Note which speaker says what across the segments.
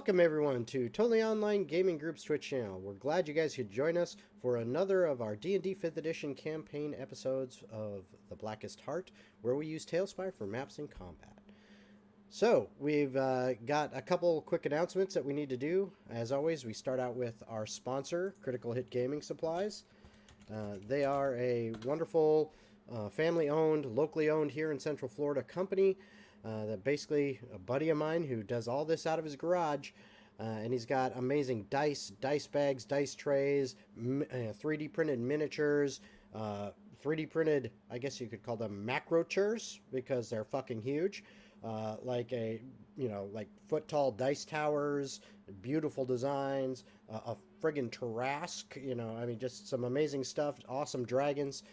Speaker 1: Welcome everyone to Totally Online Gaming Group's Twitch channel. We're glad you guys could join us for another of our D&D 5th edition campaign episodes of The Blackest Heart, where we use Tailspire for maps and combat. So, we've got a couple quick announcements that we need to do. As always, we start out with our sponsor, Critical Hit Gaming Supplies. They are a wonderful, family-owned, locally owned here in Central Florida company. That basically a buddy of mine who does all this out of his garage, and he's got amazing dice bags, dice trays, 3D printed miniatures, 3D printed, I guess you could call them macrochers because they're fucking huge, like foot tall dice towers, beautiful designs, a friggin' Tarrasque, I mean, just some amazing stuff, awesome dragons.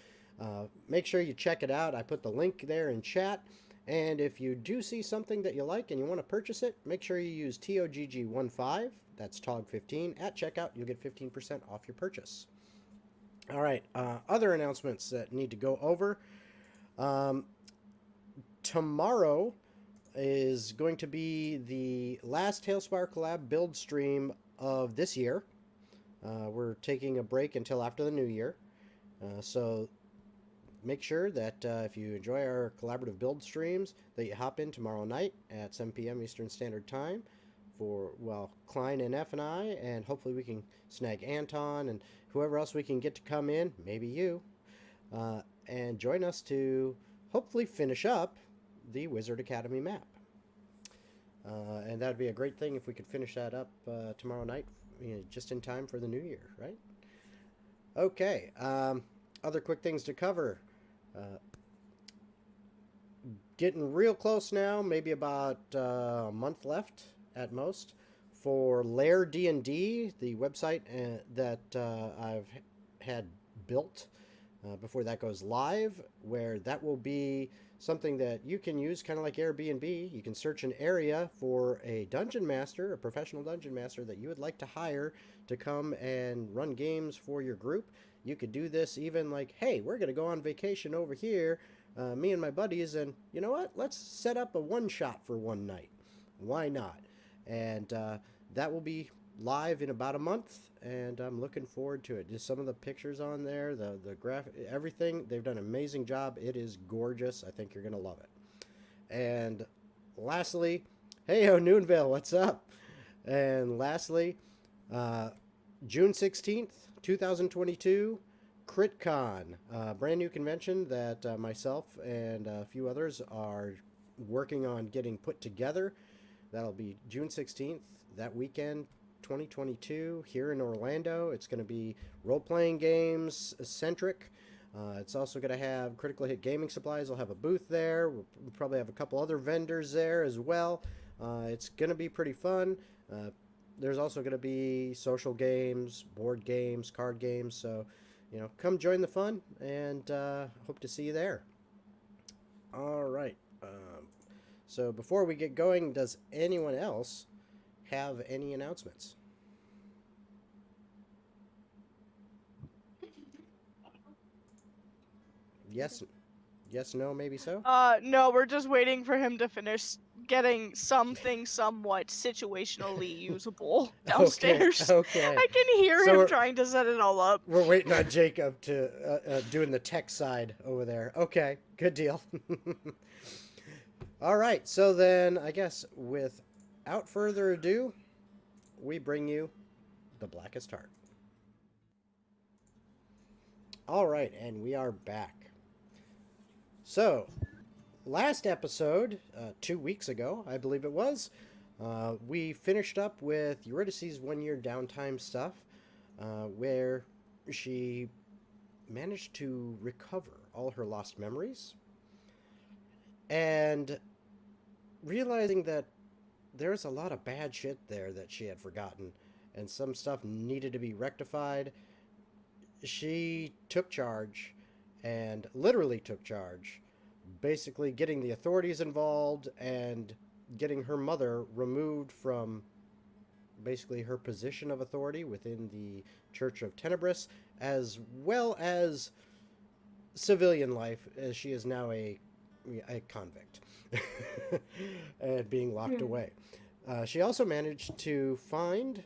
Speaker 1: Make sure you check it out. I put the link there in chat. And if you do see something that you like and you want to purchase it, make sure you use TOGG15, that's TOGG15, at checkout. You'll get 15% off your purchase. All right, other announcements that need to go over. Tomorrow is going to be the last Tailspire Collab build stream of this year. We're taking a break until after the new year. So make sure that if you enjoy our collaborative build streams, that you hop in tomorrow night at 7 p.m. Eastern Standard Time for, well, Klein and F and I, and hopefully we can snag Anton and whoever else we can get to come in, maybe you, and join us to hopefully finish up the Wizard Academy map. And that would be a great thing if we could finish that up tomorrow night, just in time for the new year, right? Okay, other quick things to cover. Getting real close now, maybe about a month left at most, for Lair D&D, the website that I've had built before that goes live, where that will be something that you can use kind of like Airbnb. You can search an area for a dungeon master, a professional dungeon master that you would like to hire to come and run games for your group. You could do this even like, hey, we're going to go on vacation over here, me and my buddies, and you know what? Let's set up a one-shot for one night. Why not? And that will be live in about a month, and I'm looking forward to it. Just some of the pictures on there, the graphic, everything. They've done an amazing job. It is gorgeous. I think you're going to love it. And lastly, hey-o, Noonville, what's up? And lastly, June 16th, 2022, CritCon, a brand new convention that myself and a few others are working on getting put together. That'll be June 16th, that weekend, 2022, here in Orlando. It's going to be role-playing games centric. It's also going to have Critical Hit Gaming Supplies. We'll have a booth there. We'll probably have a couple other vendors there as well. It's going to be pretty fun. There's also going to be social games, board games, card games. So, come join the fun, and hope to see you there. All right. So before we get going, does anyone else have any announcements? Yes, no, maybe so?
Speaker 2: No, we're just waiting for him to finish getting something somewhat situationally usable downstairs.
Speaker 1: Okay.
Speaker 2: I can hear
Speaker 1: So
Speaker 2: him trying to set it all up.
Speaker 1: We're waiting on Jacob to doing the tech side over there. Okay, good deal. All right, so then I guess without further ado, we bring you The Blackest Heart. All right, and we are back. So, last episode, 2 weeks ago, I believe it was, we finished up with Eurydice's one-year downtime stuff, where she managed to recover all her lost memories, and realizing that there's a lot of bad shit there that she had forgotten, and some stuff needed to be rectified, she took charge, and literally took charge, basically getting the authorities involved and getting her mother removed from basically her position of authority within the Church of Tenebris, as well as civilian life, as she is now a convict and being locked away. She also managed to find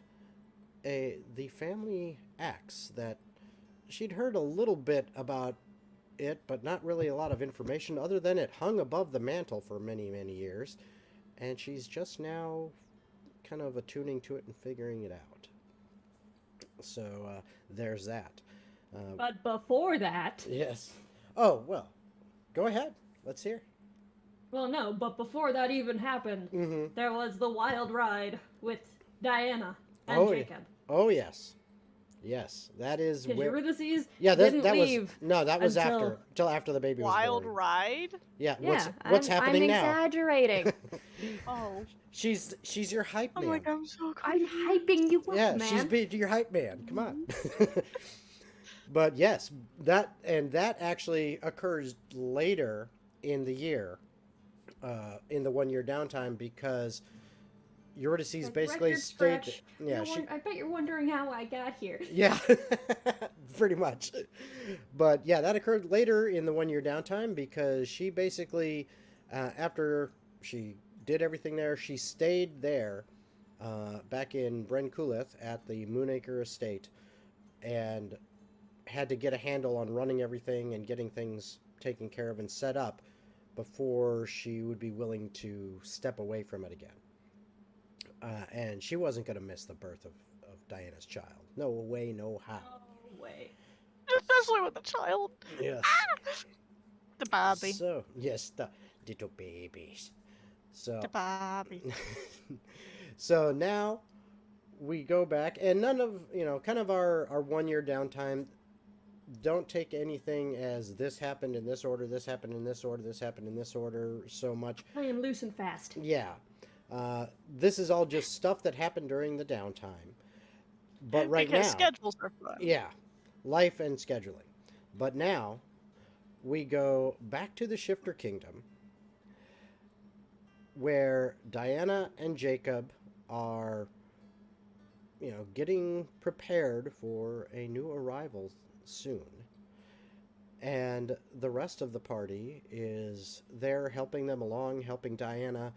Speaker 1: the family axe that she'd heard a little bit about it, but not really a lot of information other than it hung above the mantle for many, many years. And she's just now kind of attuning to it and figuring it out. So there's that. Uh,
Speaker 3: But before that,
Speaker 1: yes. Oh, well, go ahead. Let's hear.
Speaker 3: well, no, but before that even happened,
Speaker 1: Mm-hmm.
Speaker 3: there was the wild ride with Diana and
Speaker 1: Oh, yeah.
Speaker 3: Jacob.
Speaker 1: Oh, yes. Yes, that is
Speaker 3: Because
Speaker 1: where.
Speaker 3: Eurydice
Speaker 1: Yeah,
Speaker 3: didn't
Speaker 1: that was
Speaker 3: leave
Speaker 1: no, that was
Speaker 3: until...
Speaker 1: after the baby was
Speaker 2: Wild
Speaker 1: born.
Speaker 2: ride?
Speaker 1: Yeah,
Speaker 3: Yeah,
Speaker 1: what's happening
Speaker 3: I'm
Speaker 1: now?
Speaker 3: exaggerating.
Speaker 2: Oh.
Speaker 1: She's your hype
Speaker 2: I'm
Speaker 1: man.
Speaker 2: like, I'm so
Speaker 3: I'm
Speaker 2: confused.
Speaker 3: hyping you up,
Speaker 1: Yeah,
Speaker 3: man.
Speaker 1: she's your hype man. Come on. But yes, that actually occurs later in the year, in the 1 year downtime because Eurydice
Speaker 3: Like,
Speaker 1: basically
Speaker 3: record
Speaker 1: stayed.
Speaker 3: scratch.
Speaker 1: Yeah, she.
Speaker 3: I bet you're wondering how I got here.
Speaker 1: Yeah, pretty much. But yeah, that occurred later in the 1 year downtime because she basically, after she did everything there, she stayed there back in Bren Kulith at the Moonacre Estate and had to get a handle on running everything and getting things taken care of and set up before she would be willing to step away from it again. And she wasn't going to miss the birth of Diana's child. No way, no how.
Speaker 3: No way.
Speaker 2: Especially with the child.
Speaker 1: Yes.
Speaker 2: The baby.
Speaker 1: So, yes, the little babies. So,
Speaker 2: The baby.
Speaker 1: so now we go back, and none of, kind of our 1 year downtime, don't take anything as this happened in this order, this happened in this order, this happened in this order so much.
Speaker 3: I am loose and fast.
Speaker 1: Yeah. This is all just stuff that happened during the downtime. But right
Speaker 2: because
Speaker 1: now,
Speaker 2: schedules are fun.
Speaker 1: yeah, life and scheduling. But now we go back to the Shifter Kingdom where Diana and Jacob are, getting prepared for a new arrival soon. And the rest of the party is there helping them along, helping Diana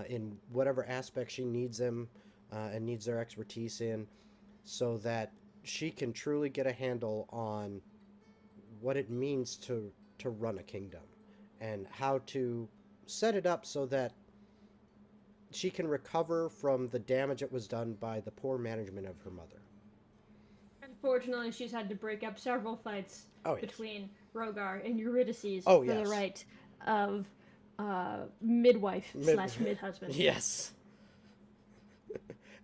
Speaker 1: in whatever aspect she needs them and needs their expertise in, so that she can truly get a handle on what it means to run a kingdom and how to set it up so that she can recover from the damage that was done by the poor management of her mother.
Speaker 3: Unfortunately, she's had to break up several fights between Rogar and Eurydice for the right of midwife slash mid-husband.
Speaker 1: Yes.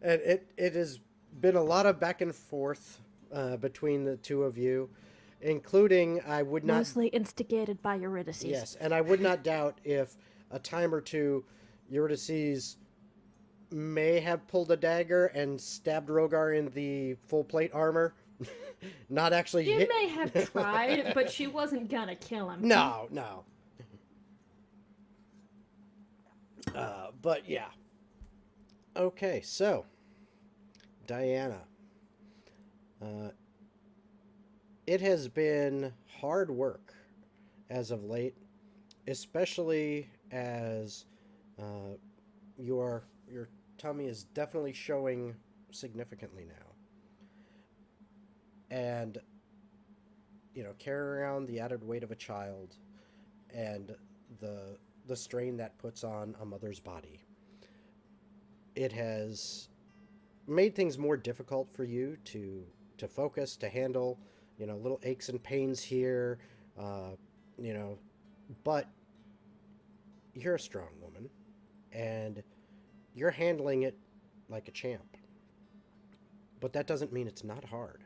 Speaker 1: And it has been a lot of back and forth between the two of you, including
Speaker 3: Mostly instigated by Eurydice.
Speaker 1: Yes, and I would not doubt if a time or two Eurydice may have pulled a dagger and stabbed Rogar in the full plate armor. Not actually
Speaker 3: She may have tried, but she wasn't gonna kill him.
Speaker 1: No. But yeah. Okay, so Diana. It has been hard work as of late, especially as your tummy is definitely showing significantly now. And carrying around the added weight of a child and the strain that puts on a mother's body. It has made things more difficult for you to focus, to handle, little aches and pains here, but you're a strong woman and you're handling it like a champ. But that doesn't mean it's not hard.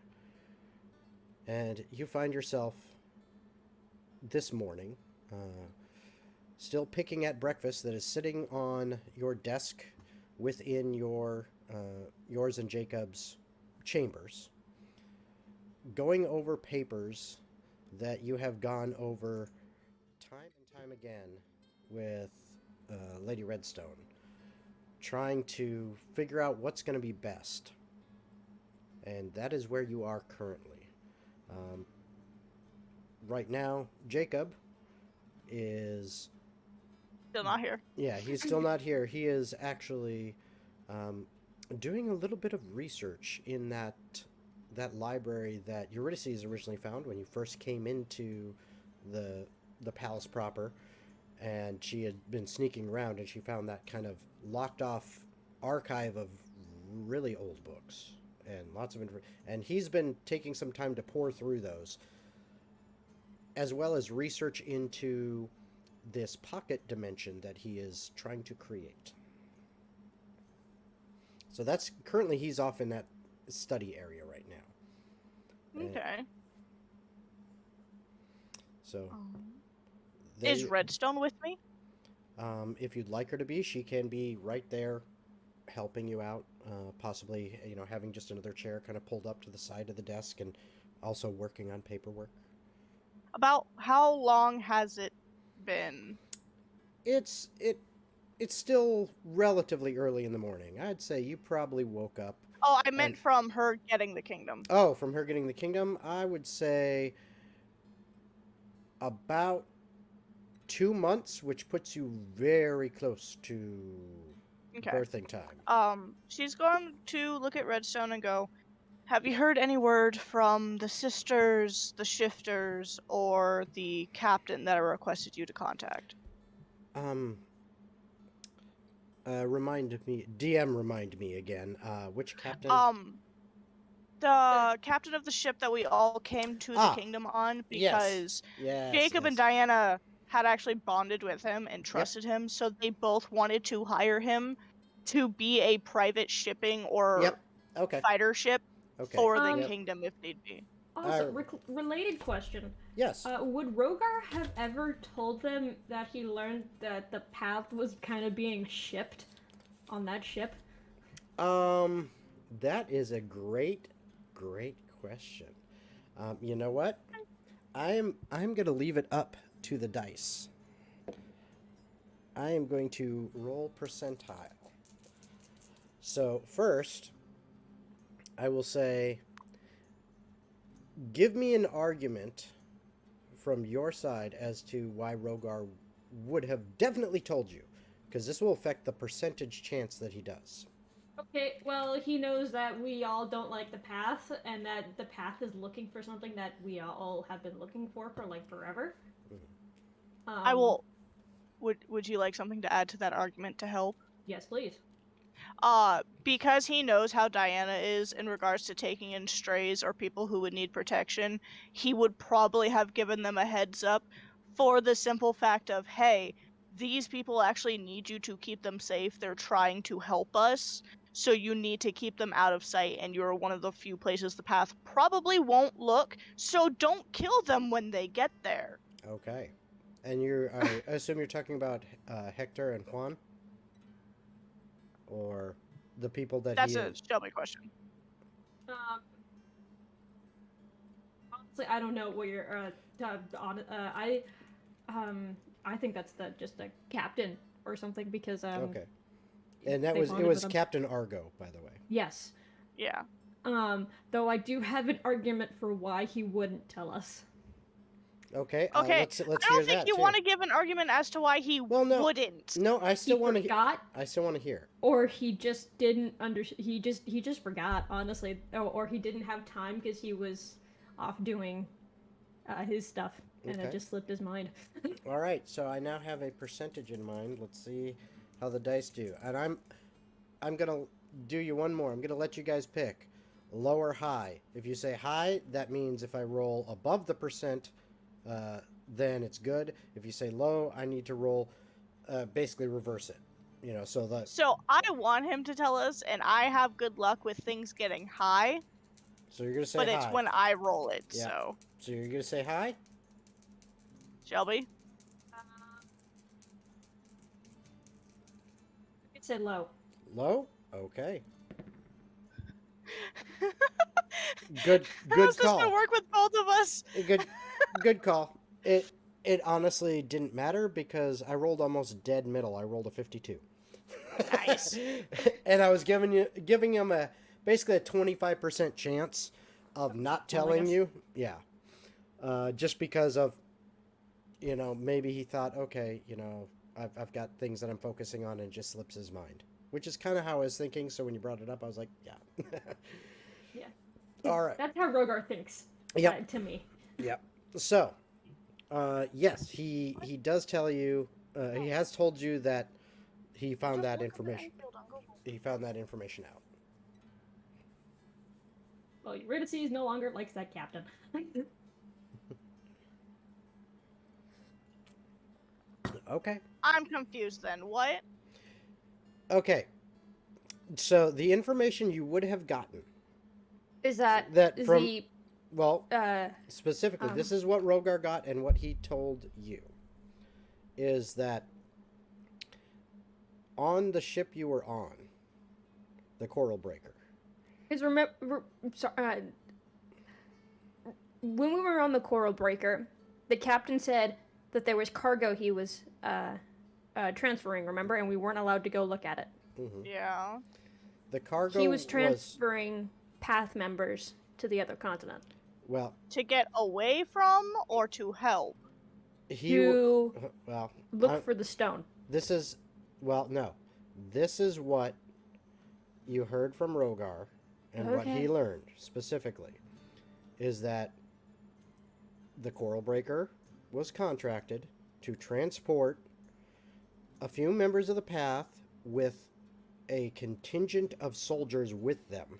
Speaker 1: And you find yourself this morning still picking at breakfast that is sitting on your desk within yours and Jacob's chambers, going over papers that you have gone over time and time again with Lady Redstone, trying to figure out what's going to be best. And that is where you are currently. Right now, Jacob is
Speaker 2: Still not here.
Speaker 1: Yeah, he's still not here. He is actually doing a little bit of research in that library that Eurydice originally found when you first came into the palace proper, and she had been sneaking around and she found that kind of locked off archive of really old books and lots of and he's been taking some time to pour through those, as well as research into this pocket dimension that he is trying to create. So that's currently he's off in that study area right now.
Speaker 2: Okay.
Speaker 1: So
Speaker 2: is Redstone with me?
Speaker 1: If you'd like her to be, she can be right there helping you out, possibly, having just another chair kind of pulled up to the side of the desk and also working on paperwork.
Speaker 2: About how long has it been?
Speaker 1: It's still relatively early in the morning. I'd say you probably woke up.
Speaker 2: Oh, I meant from her getting the kingdom.
Speaker 1: Oh, from her getting the kingdom, I would say about 2 months, which puts you very close to birthing time.
Speaker 2: She's going to look at Redstone and go, have you heard any word from the sisters, the shifters, or the captain that I requested you to contact?
Speaker 1: Remind me again. Which captain?
Speaker 2: The captain of the ship that we all came to the kingdom on, because Jacob and Diana had actually bonded with him and trusted him, so they both wanted to hire him to be a private shipping or fighter ship for the kingdom if need be.
Speaker 3: Also, related question.
Speaker 1: Yes.
Speaker 3: Would Rogar have ever told them that he learned that the path was kind of being shipped on that ship?
Speaker 1: That is a great question. You know what? I'm going to leave it up to the dice. I am going to roll percentile. So first, I will say, give me an argument from your side as to why Rogar would have definitely told you, because this will affect the percentage chance that he does.
Speaker 3: Okay, well, he knows that we all don't like the path, and that the path is looking for something that we all have been looking for like forever.
Speaker 2: I will. Would you like something to add to that argument to help?
Speaker 3: Yes, please.
Speaker 2: Because he knows how Diana is in regards to taking in strays or people who would need protection, he would probably have given them a heads up for the simple fact of, hey, these people actually need you to keep them safe. They're trying to help us, so you need to keep them out of sight, and you're one of the few places the path probably won't look, so don't kill them when they get there.
Speaker 1: Okay. And I assume you're talking about Hector and Juan? Or the people that
Speaker 2: That's a Shelby question.
Speaker 3: Honestly, I don't know what you're on. I think that's just the captain or something, because
Speaker 1: okay. And it was Captain Argo, by the way.
Speaker 3: Yes.
Speaker 2: Yeah.
Speaker 3: Though I do have an argument for why he wouldn't tell us.
Speaker 1: Okay. Let's
Speaker 2: I don't think you want to give an argument as to why he wouldn't.
Speaker 1: No, I still want to. I still want to hear.
Speaker 3: Or he just didn't he just forgot, honestly, or he didn't have time because he was off doing his stuff, and it just slipped his mind.
Speaker 1: All right, so I now have a percentage in mind. Let's see how the dice do, and I'm gonna do you one more. I'm gonna let you guys pick low or high. If you say high, that means if I roll above the percent, then it's good. If you say low, I need to roll, basically reverse it. So
Speaker 2: I want him to tell us, and I have good luck with things getting high.
Speaker 1: So you're gonna say
Speaker 2: high.
Speaker 1: But
Speaker 2: it's when I roll it.
Speaker 1: Yeah.
Speaker 2: So
Speaker 1: you're gonna say high?
Speaker 2: Shelby?
Speaker 3: It said low.
Speaker 1: Low? Okay. Good call.
Speaker 2: How's this gonna work with both of us?
Speaker 1: Good call. It honestly didn't matter because I rolled almost dead middle. I rolled a 52.
Speaker 2: Nice.
Speaker 1: And I was giving him basically a 25% chance of not telling you. Yeah. Just because of, maybe he thought, okay, I've got things that I'm focusing on, and it just slips his mind. which is kind of how I was thinking. So when you brought it up, I was like, yeah.
Speaker 3: Yeah.
Speaker 1: All right.
Speaker 3: That's how Rogar thinks.
Speaker 1: Yep.
Speaker 3: To me.
Speaker 1: Yep. So, yes, he does tell you. He has told you that he found that information. He found that information out.
Speaker 3: Well, Eurydice no longer likes that captain.
Speaker 1: Okay.
Speaker 2: I'm confused then. What?
Speaker 1: Okay. So the information you would have gotten
Speaker 3: is that
Speaker 1: from
Speaker 3: the
Speaker 1: well specifically this is what Rogar got and what he told you is that on the ship you were on, the Coral Breaker.
Speaker 3: Because when we were on the Coral Breaker, the captain said that there was cargo he was transferring, remember? And we weren't allowed to go look at it.
Speaker 1: Mm-hmm.
Speaker 2: Yeah.
Speaker 1: The cargo
Speaker 3: he was transferring path members to the other continent.
Speaker 1: Well,
Speaker 2: to get away from or to help?
Speaker 3: Look for the stone.
Speaker 1: This is what you heard from Rogar and what he learned specifically is that the Coral Breaker was contracted to transport a few members of the path with a contingent of soldiers with them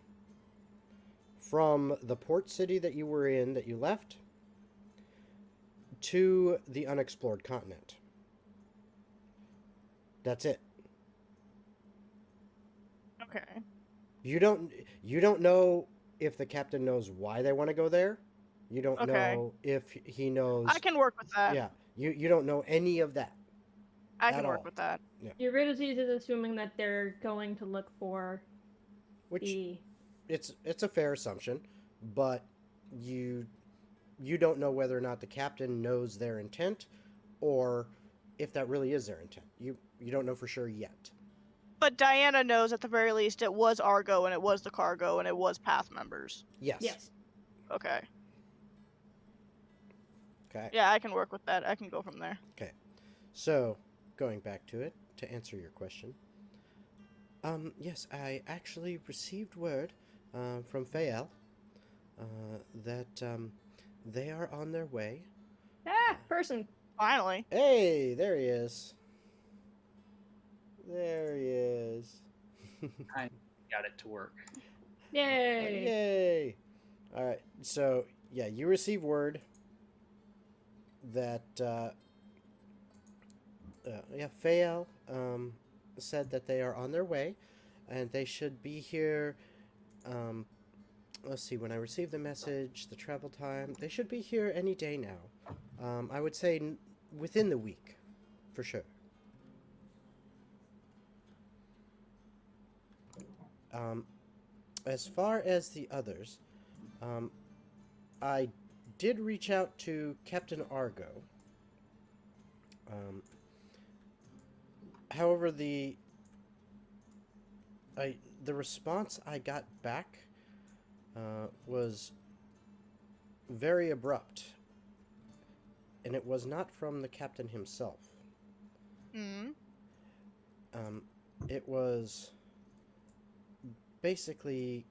Speaker 1: from the port city that you were in, that you left, to the unexplored continent. That's it.
Speaker 2: Okay.
Speaker 1: You don't know if the captain knows why they want to go there. You don't know if he knows.
Speaker 2: I can work with that.
Speaker 1: Yeah. You don't know any of that.
Speaker 2: I can work with that.
Speaker 1: Yeah.
Speaker 3: Eurydice is assuming that they're going to look for
Speaker 1: it's a fair assumption, but you don't know whether or not the captain knows their intent or if that really is their intent. You don't know for sure yet.
Speaker 2: But Diana knows at the very least it was Argo and it was the cargo and it was path members.
Speaker 1: Yes.
Speaker 2: Okay.
Speaker 1: Okay.
Speaker 2: Yeah, I can work with that. I can go from there.
Speaker 1: Okay. So, going back to it, to answer your question. Yes, I actually received word from Fael that they are on their way.
Speaker 3: Person.
Speaker 2: Finally.
Speaker 1: Hey, there he is. There he is.
Speaker 4: I got it to work.
Speaker 3: Yay!
Speaker 1: Yay! All right. So, yeah, you receive word that Fael said that they are on their way, and they should be here. Let's see. When I received the message, the travel time, they should be here any day now. I would say within the week, for sure. As far as the others, I did reach out to Captain Argo. However, the response I got back was very abrupt, and it was not from the captain himself. It was basically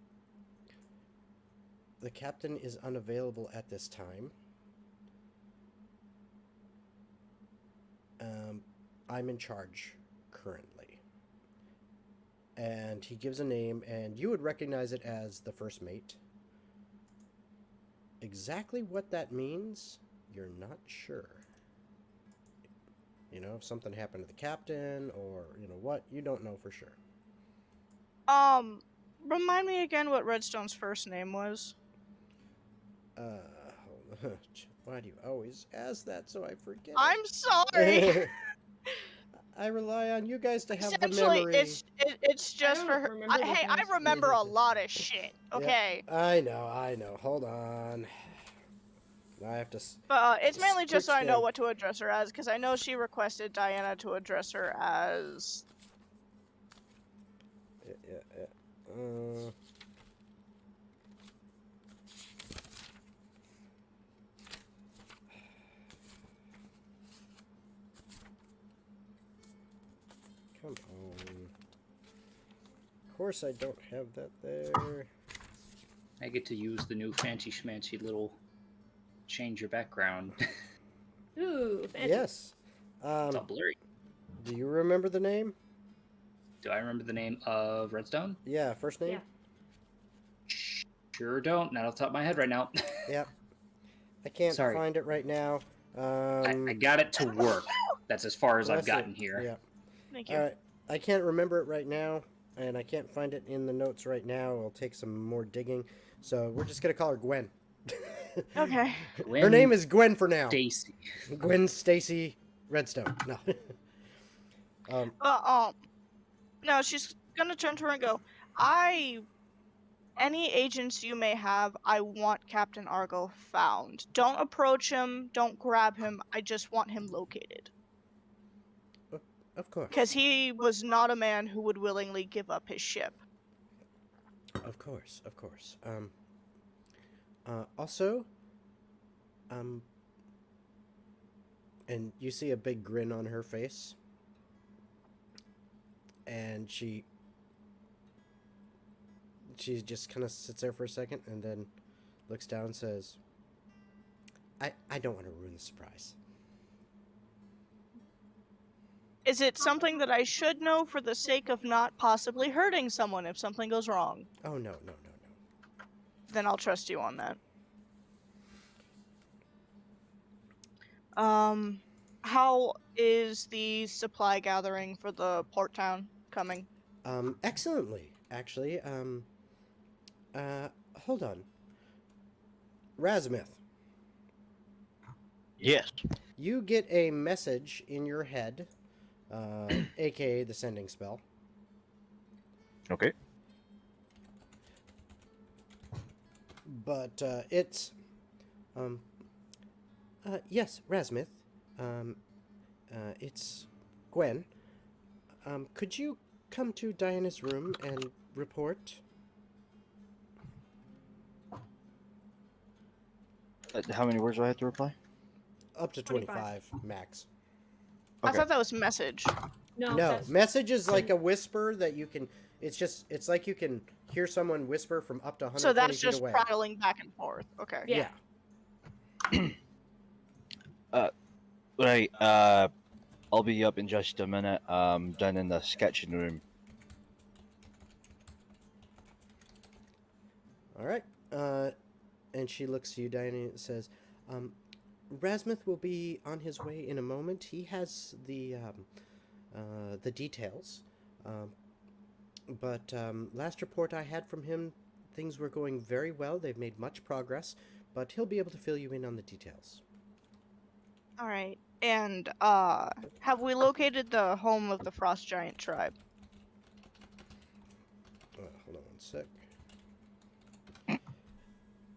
Speaker 1: the captain is unavailable at this time. I'm in charge currently. And he gives a name, and you would recognize it as the first mate. Exactly what that means, you're not sure. You know, if something happened to the captain, or, you know what, you don't know for sure.
Speaker 2: Remind me again what Redstone's first name was.
Speaker 1: Why do you always ask that so I forget?
Speaker 2: I'm sorry.
Speaker 1: I rely on you guys to have the
Speaker 2: Essentially,
Speaker 1: memory.
Speaker 2: it's just for her. Hey, I remember a lot of shit. Okay.
Speaker 1: Yeah, I know. Hold on. I have to.
Speaker 2: But it's mainly just so I know what to address her as, because I know she requested Diana to address her as.
Speaker 1: Yeah. Come on. course I don't have that there.
Speaker 4: I get to use the new fancy schmancy little change your background.
Speaker 3: Ooh, fancy.
Speaker 1: Yes.
Speaker 4: It's all blurry.
Speaker 1: Do you remember the name?
Speaker 4: Do I remember the name of Redstone?
Speaker 1: Yeah, first name?
Speaker 3: Yeah.
Speaker 4: Sure don't. Not off the top of my head right now.
Speaker 1: Yep. I can't find it right now.
Speaker 4: I got it to work. That's as far as I've gotten here.
Speaker 1: Yeah.
Speaker 2: Thank you.
Speaker 1: All right. I can't remember it right now, and I can't find it in the notes right now. It'll take some more digging. So we're just going to call her Gwen.
Speaker 2: Okay.
Speaker 1: Her name is Gwen for now.
Speaker 4: Stacy.
Speaker 1: Gwen Stacy Redstone. No.
Speaker 2: No, she's gonna turn to her and go, any agents you may have, I want Captain Argo found. Don't approach him, don't grab him, I just want him located.
Speaker 1: Of course.
Speaker 2: Because he was not a man who would willingly give up his ship.
Speaker 1: Of course. Also, and you see a big grin on her face, and she just kind of sits there for a second and then looks down and says, I don't want to ruin the surprise.
Speaker 2: Is it something that I should know for the sake of not possibly hurting someone if something goes wrong?
Speaker 1: Oh, no.
Speaker 2: Then I'll trust you on that. How is the supply gathering for the port town coming?
Speaker 1: Excellently, actually. Hold on. Razmith.
Speaker 5: Yes.
Speaker 1: You get a message in your head, aka the sending spell.
Speaker 5: Okay.
Speaker 1: But it's yes, Razmith. It's Gwen. Could you come to Diana's room and report?
Speaker 5: How many words do I have to reply?
Speaker 1: Up to 25 max.
Speaker 2: I
Speaker 5: Okay.
Speaker 2: thought that was message.
Speaker 3: No,
Speaker 1: message is like a whisper that you can. It's like you can hear someone whisper from up to 120
Speaker 2: So that's
Speaker 1: feet
Speaker 2: just
Speaker 1: away.
Speaker 2: prattling back and forth. Okay.
Speaker 3: Yeah.
Speaker 5: Right. I'll be up in just a minute. Down in the sketching room.
Speaker 1: All right. And she looks to you, Diana, and says, Razmith will be on his way in a moment. He has the details. But last report I had from him, things were going very well. They've made much progress, but he'll be able to fill you in on the details.
Speaker 2: All right. And have we located the home of the Frost Giant tribe?
Speaker 1: Hold on one sec.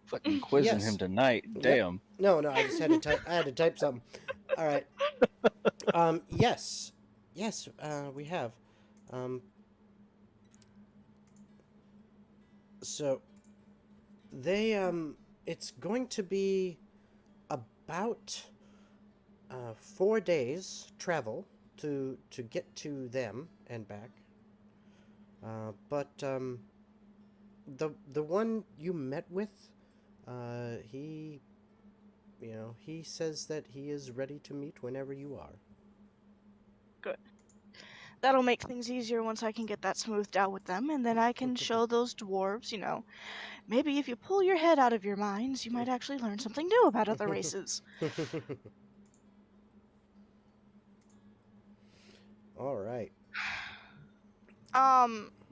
Speaker 5: Fucking quizzing him tonight. Damn.
Speaker 1: No, I just had to type. I had to type something. All right. Yes, we have. So they it's going to be about 4 days travel to get to them and back. But the one you met with, he says that he is ready to meet whenever you are.
Speaker 2: Good. That'll make things easier once I can get that smoothed out with them, and then I can show those dwarves, maybe if you pull your head out of your minds, you might actually learn something new about other races.
Speaker 1: All right.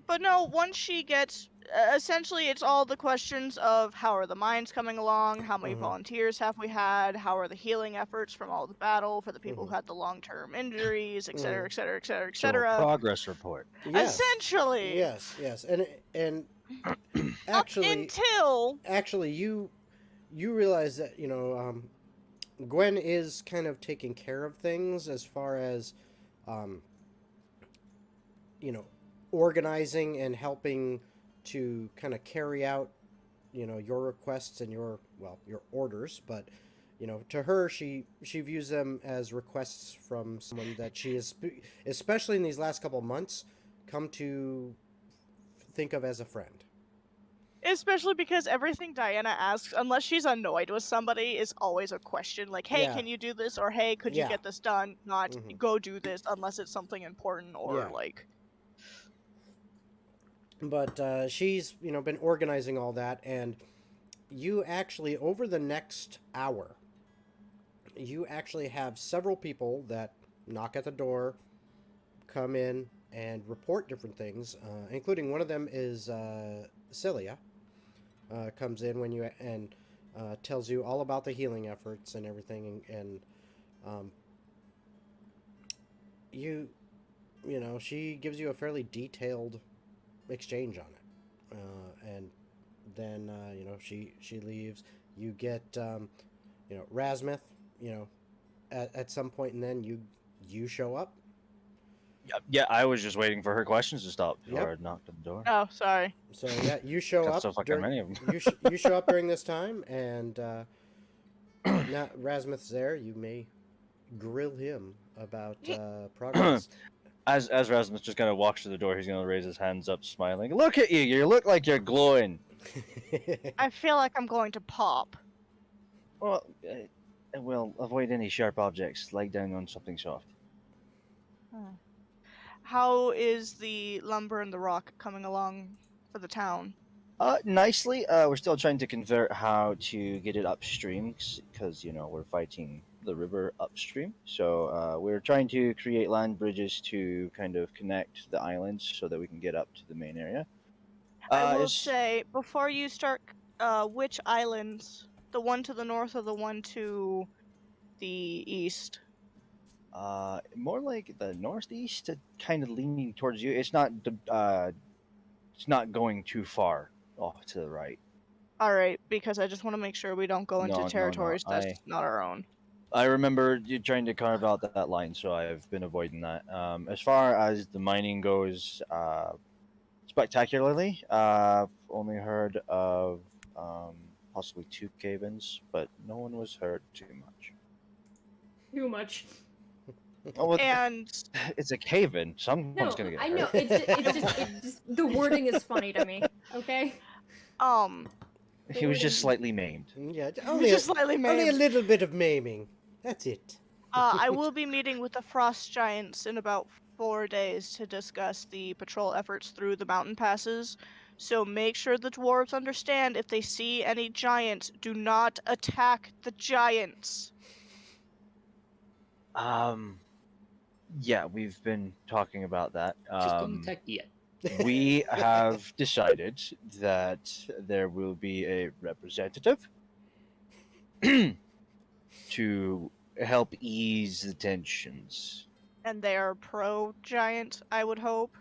Speaker 2: But no, once she gets, essentially it's all the questions of how are the mines coming along, how many volunteers have we had, how are the healing efforts from all the battle for the people who had the long-term injuries, et cetera, et cetera, et cetera, et
Speaker 5: So,
Speaker 2: cetera.
Speaker 5: progress report.
Speaker 1: Yes.
Speaker 2: Essentially.
Speaker 1: Yes. And actually, you realize that, Gwen is kind of taking care of things as far as, organizing and helping to kind of carry out, your requests and your orders. But, to her, she views them as requests from someone that she is, especially in these last couple of months, come to think of as a friend.
Speaker 2: Especially because everything Diana asks, unless she's annoyed with somebody, is always a question. Like, hey, can you do this? Or, hey, could you get this done? Not, go do this, unless it's something important or, like...
Speaker 1: But she's, been organizing all that, and you actually, over the next hour, you actually have several people that knock at the door, come in, and report different things, including one of them is Celia. Comes in when you and tells you all about the healing efforts and everything, and she gives you a fairly detailed exchange on it, and then she leaves. You get Rasmuth, at some point, and then you show up.
Speaker 5: Yeah, I was just waiting for her questions to stop before I knocked on the door.
Speaker 2: Oh, sorry.
Speaker 1: So yeah, you show up.
Speaker 5: So fucking many of them.
Speaker 1: you show up during this time, and now Rasmuth's there. You may grill him about progress.
Speaker 5: As Rasmus just kind of walks to the door, he's gonna raise his hands up, smiling. Look at you! You look like you're glowing.
Speaker 2: I feel like I'm going to pop.
Speaker 5: Well, avoid any sharp objects. Lie down on something soft.
Speaker 2: How is the lumber and the rock coming along for the town?
Speaker 5: Nicely. We're still trying to convert how to get it upstream, because we're fighting the river upstream. So we're trying to create land bridges to kind of connect the islands so that we can get up to the main area.
Speaker 2: I will say, before you start, which islands? The one to the north or the one to the east?
Speaker 5: More like the northeast, kind of leaning towards you. It's not going too far off to the right.
Speaker 2: All right, because I just want to make sure we don't go into territories that's not our own.
Speaker 5: I remember you trying to carve out that line, so I've been avoiding that. As far as the mining goes, spectacularly, I've only heard of possibly 2 cave-ins, but no one was hurt too much.
Speaker 3: Too much.
Speaker 5: Oh,
Speaker 2: and
Speaker 5: it's a cave-in. Someone's gonna get hurt.
Speaker 3: I know. It's just the wording is funny to me. Okay.
Speaker 5: He was just slightly maimed.
Speaker 1: Yeah,
Speaker 2: slightly maimed.
Speaker 1: Only a little bit of maiming. That's it.
Speaker 2: I will be meeting with the Frost Giants in about 4 days to discuss the patrol efforts through the mountain passes. So make sure the dwarves understand, if they see any giants, do not attack the giants.
Speaker 5: Yeah, we've been talking about that.
Speaker 4: Just don't attack yet.
Speaker 5: We have decided that there will be a representative to help ease the tensions.
Speaker 2: And they are pro-giant, I would hope.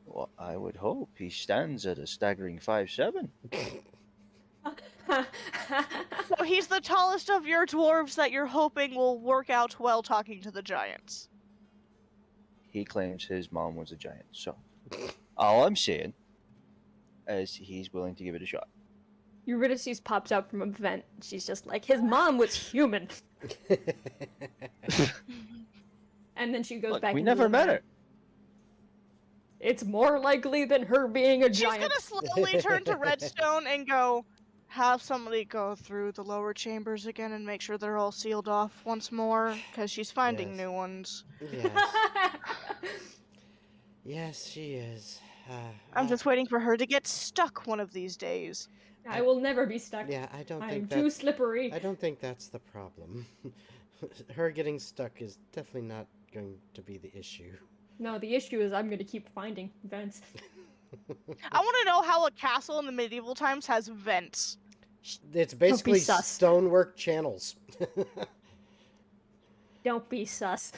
Speaker 5: Well, I would hope. He stands at a staggering 5'7".
Speaker 2: So he's the tallest of your dwarves that you're hoping will work out well talking to the giants.
Speaker 5: He claims his mom was a giant, so all I'm saying is he's willing to give it a shot.
Speaker 3: Eurydice pops out from a vent. She's just like, his mom was human. And then she goes back.
Speaker 5: We never met her.
Speaker 3: It's more likely than her being a giant.
Speaker 2: She's gonna slowly turn to Redstone and go, have somebody go through the lower chambers again and make sure they're all sealed off once more, because she's finding new ones.
Speaker 1: Yes. Yes, she is.
Speaker 2: I'm just waiting for her to get stuck one of these days.
Speaker 3: I will never be stuck.
Speaker 1: Yeah, I don't think
Speaker 3: I'm
Speaker 1: that...
Speaker 3: too slippery.
Speaker 1: I don't think that's the problem. Her getting stuck is definitely not going to be the issue.
Speaker 3: No, the issue is I'm going to keep finding vents.
Speaker 2: I want to know how a castle in the medieval times has vents.
Speaker 1: It's basically stonework channels.
Speaker 3: Don't be sus.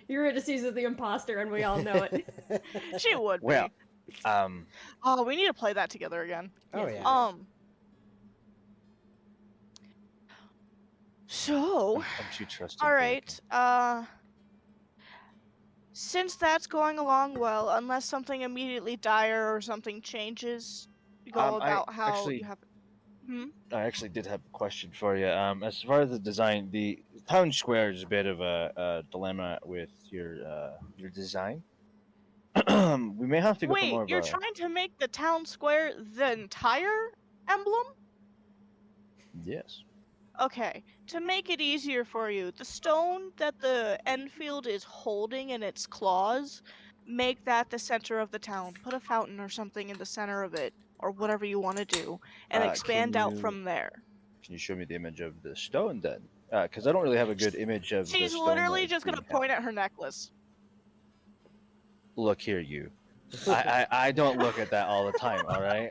Speaker 3: Eurydice is the imposter, and we all know it.
Speaker 2: She would be.
Speaker 5: Well,
Speaker 2: oh, we need to play that together again.
Speaker 1: Oh yeah.
Speaker 2: So.
Speaker 5: I'm too trusting.
Speaker 2: All right. Since that's going along well, unless something immediately dire or something changes, go about how
Speaker 5: actually,
Speaker 2: you have.
Speaker 5: I actually did have a question for you. As far as the design, the town square is a bit of a dilemma with your design. We may have to go for more
Speaker 2: Wait,
Speaker 5: of
Speaker 2: you're
Speaker 5: a...
Speaker 2: trying to make the town square the entire emblem?
Speaker 5: Yes.
Speaker 2: Okay, to make it easier for you, the stone that the Enfield is holding in its claws, make that the center of the town. Put a fountain or something in the center of it, or whatever you want to do, and expand out from there.
Speaker 5: Can you show me the image of the stone then? Because I don't really have a good image of the
Speaker 2: She's
Speaker 5: stone.
Speaker 2: literally just gonna point at her necklace.
Speaker 5: Look here, you. I don't look at that all the time. All right,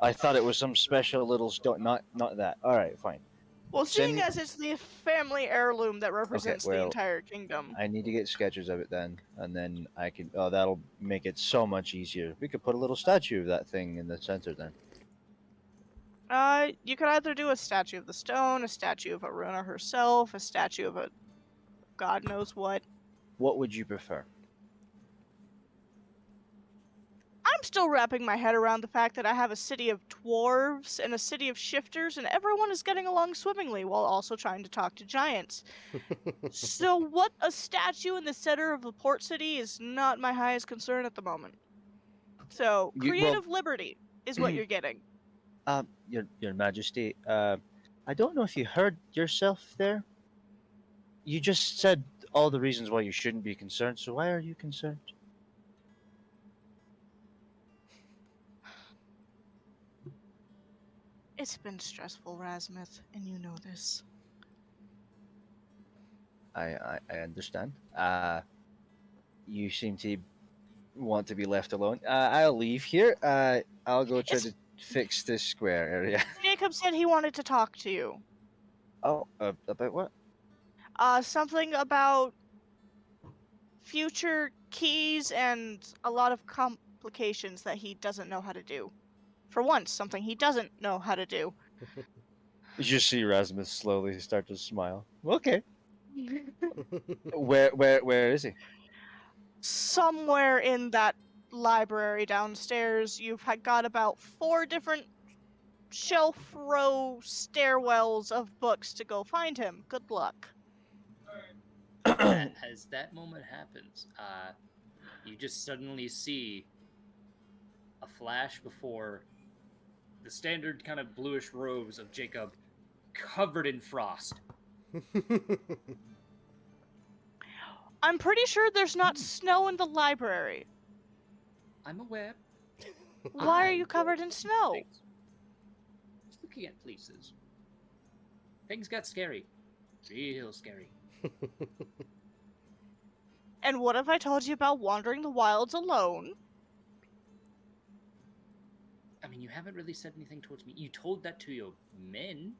Speaker 5: I thought it was some special little stone. Not that. All right, fine.
Speaker 2: Well, seeing as it's the family heirloom that represents the entire kingdom.
Speaker 5: I need to get sketches of it then, and then I can. Oh, that'll make it so much easier. We could put a little statue of that thing in the center then.
Speaker 2: You could either do a statue of the stone, a statue of Aruna herself, a statue of a god knows what.
Speaker 5: What would you prefer?
Speaker 2: I'm still wrapping my head around the fact that I have a city of dwarves and a city of shifters, and everyone is getting along swimmingly while also trying to talk to giants. So what a statue in the center of the port city is not my highest concern at the moment. So, creative liberty is what you're getting.
Speaker 5: Your Majesty, I don't know if you heard yourself there. You just said all the reasons why you shouldn't be concerned, so why are you concerned?
Speaker 2: It's been stressful, Rasmuth, and you know this.
Speaker 5: I understand. You seem to want to be left alone. I'll leave here. I'll go try to fix this square area.
Speaker 2: Jacob said he wanted to talk to you.
Speaker 5: Oh, about what?
Speaker 2: Something about future keys and a lot of complications that he doesn't know how to do. For once, something he doesn't know how to do.
Speaker 5: You just see Rasmus slowly start to smile. Okay. Where is he?
Speaker 2: Somewhere in that library downstairs. You've got about 4 different shelf row stairwells of books to go find him. Good luck.
Speaker 4: As that moment happens, you just suddenly see a flash before the standard kind of bluish robes of Jacob covered in frost.
Speaker 2: I'm pretty sure there's not snow in the library.
Speaker 4: I'm aware.
Speaker 2: Why are you covered in snow?
Speaker 4: Just looking at places. Things got scary. Real scary.
Speaker 2: And what if I told you about wandering the wilds alone?
Speaker 4: I mean, you haven't really said anything towards me. You told that to your men.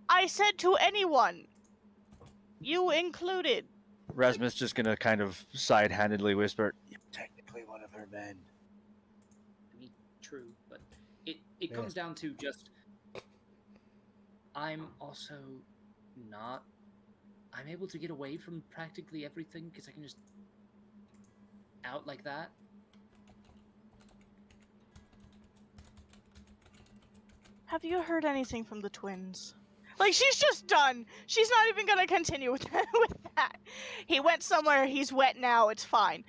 Speaker 2: I said to anyone. You included.
Speaker 5: Rasmus just gonna kind of side-handedly whisper, "You're technically one of her men."
Speaker 4: I mean, true, but it comes down to just... I'm also not... I'm able to get away from practically everything because I can just... out like that.
Speaker 2: Have you heard anything from the twins? Like, she's just done. She's not even gonna continue with that. He went somewhere, he's wet now, it's fine.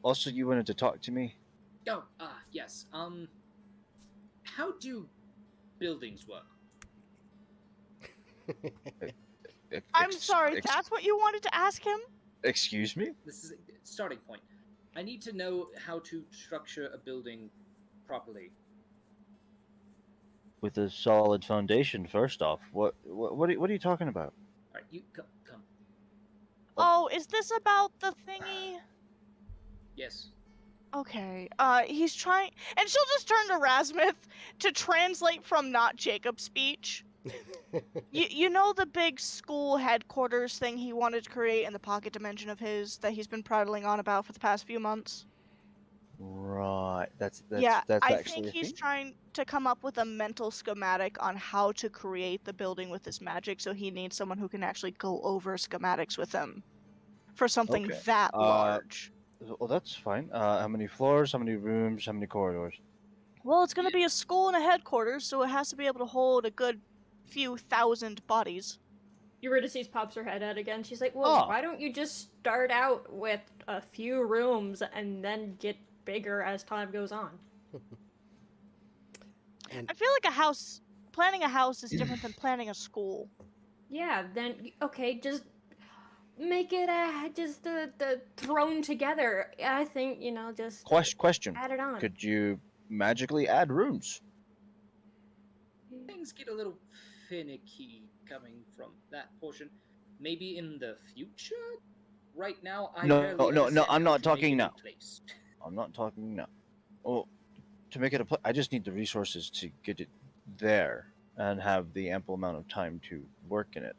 Speaker 5: Also, you wanted to talk to me?
Speaker 4: Oh, yes. How do buildings work?
Speaker 2: I'm sorry, that's what you wanted to ask him?
Speaker 5: Excuse me?
Speaker 4: This is a starting point. I need to know how to structure a building properly.
Speaker 5: With a solid foundation, first off. What are you talking about?
Speaker 4: Alright, you come.
Speaker 2: Oh, is this about the thingy?
Speaker 4: Yes.
Speaker 2: Okay, he's trying... And she'll just turn to Rasmuth to translate from not Jacob's speech. You know the big school headquarters thing he wanted to create in the pocket dimension of his that he's been prattling on about for the past few months?
Speaker 5: Right, that's
Speaker 2: I
Speaker 5: actually
Speaker 2: think he's trying to come up with a mental schematic on how to create the building with his magic, so he needs someone who can actually go over schematics with him for something that large.
Speaker 5: Well, that's fine. How many floors, how many rooms, how many corridors?
Speaker 2: Well, it's going to be a school and a headquarters, so it has to be able to hold a good few thousand bodies.
Speaker 3: Eurydice pops her head out again. She's like, well, why don't you just start out with a few rooms and then get bigger as time goes on?
Speaker 2: I feel like planning a house is different than planning a school.
Speaker 3: Yeah, then, okay, just make it thrown together. I think, just
Speaker 5: Question.
Speaker 3: add it on.
Speaker 5: Could you magically add rooms?
Speaker 4: Things get a little finicky coming from that portion. Maybe in the future? Right now, I barely
Speaker 5: No, I'm not talking now.
Speaker 4: Place.
Speaker 5: I'm not talking now. Well, to make it a place, I just need the resources to get it there and have the ample amount of time to work in it.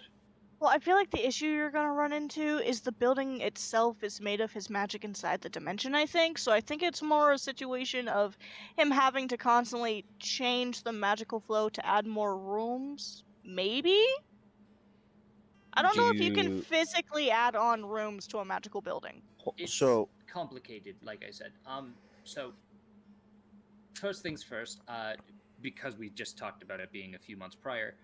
Speaker 2: Well, I feel like the issue you're going to run into is the building itself is made of his magic inside the dimension, I think. So I think it's more a situation of him having to constantly change the magical flow to add more rooms. Maybe? I don't know if you can physically add on rooms to a magical building.
Speaker 4: It's complicated, like I said. So first things first, because we just talked about it being a few months prior,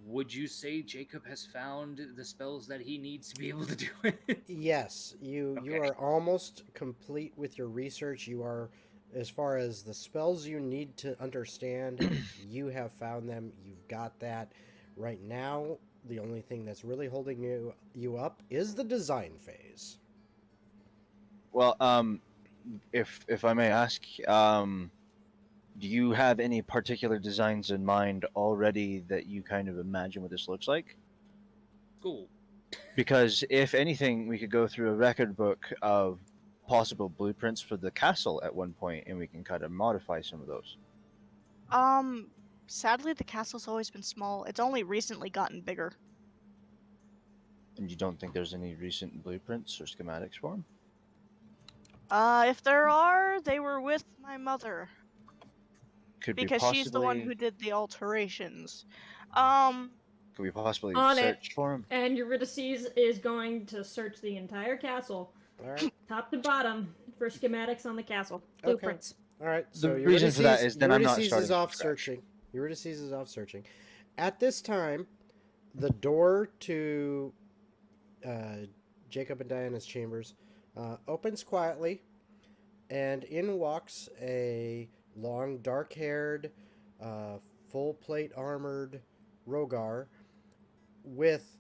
Speaker 4: would you say Jacob has found the spells that he needs to be able to do it?
Speaker 1: Yes, you are almost complete with your research. You are, as far as the spells you need to understand, you have found them. You've got that. Right now, the only thing that's really holding you up is the design phase.
Speaker 5: Well, if I may ask, do you have any particular designs in mind already that you kind of imagine what this looks like?
Speaker 4: Cool.
Speaker 5: Because if anything, we could go through a record book of possible blueprints for the castle at one point, and we can kind of modify some of those.
Speaker 2: Sadly, the castle's always been small. It's only recently gotten bigger.
Speaker 5: And you don't think there's any recent blueprints or schematics for them?
Speaker 2: If there are, they were with my mother. Because she's the one who did the alterations.
Speaker 5: Could we possibly search for him?
Speaker 3: And Eurydice is going to search the entire castle, top to bottom, for schematics on the castle. Blueprints.
Speaker 1: All right. So
Speaker 5: the reason for that is then I'm not starting.
Speaker 1: Eurydice is off searching. At this time, the door to Jacob and Diana's chambers opens quietly, and in walks a long, dark-haired, full-plate armored Rogar with,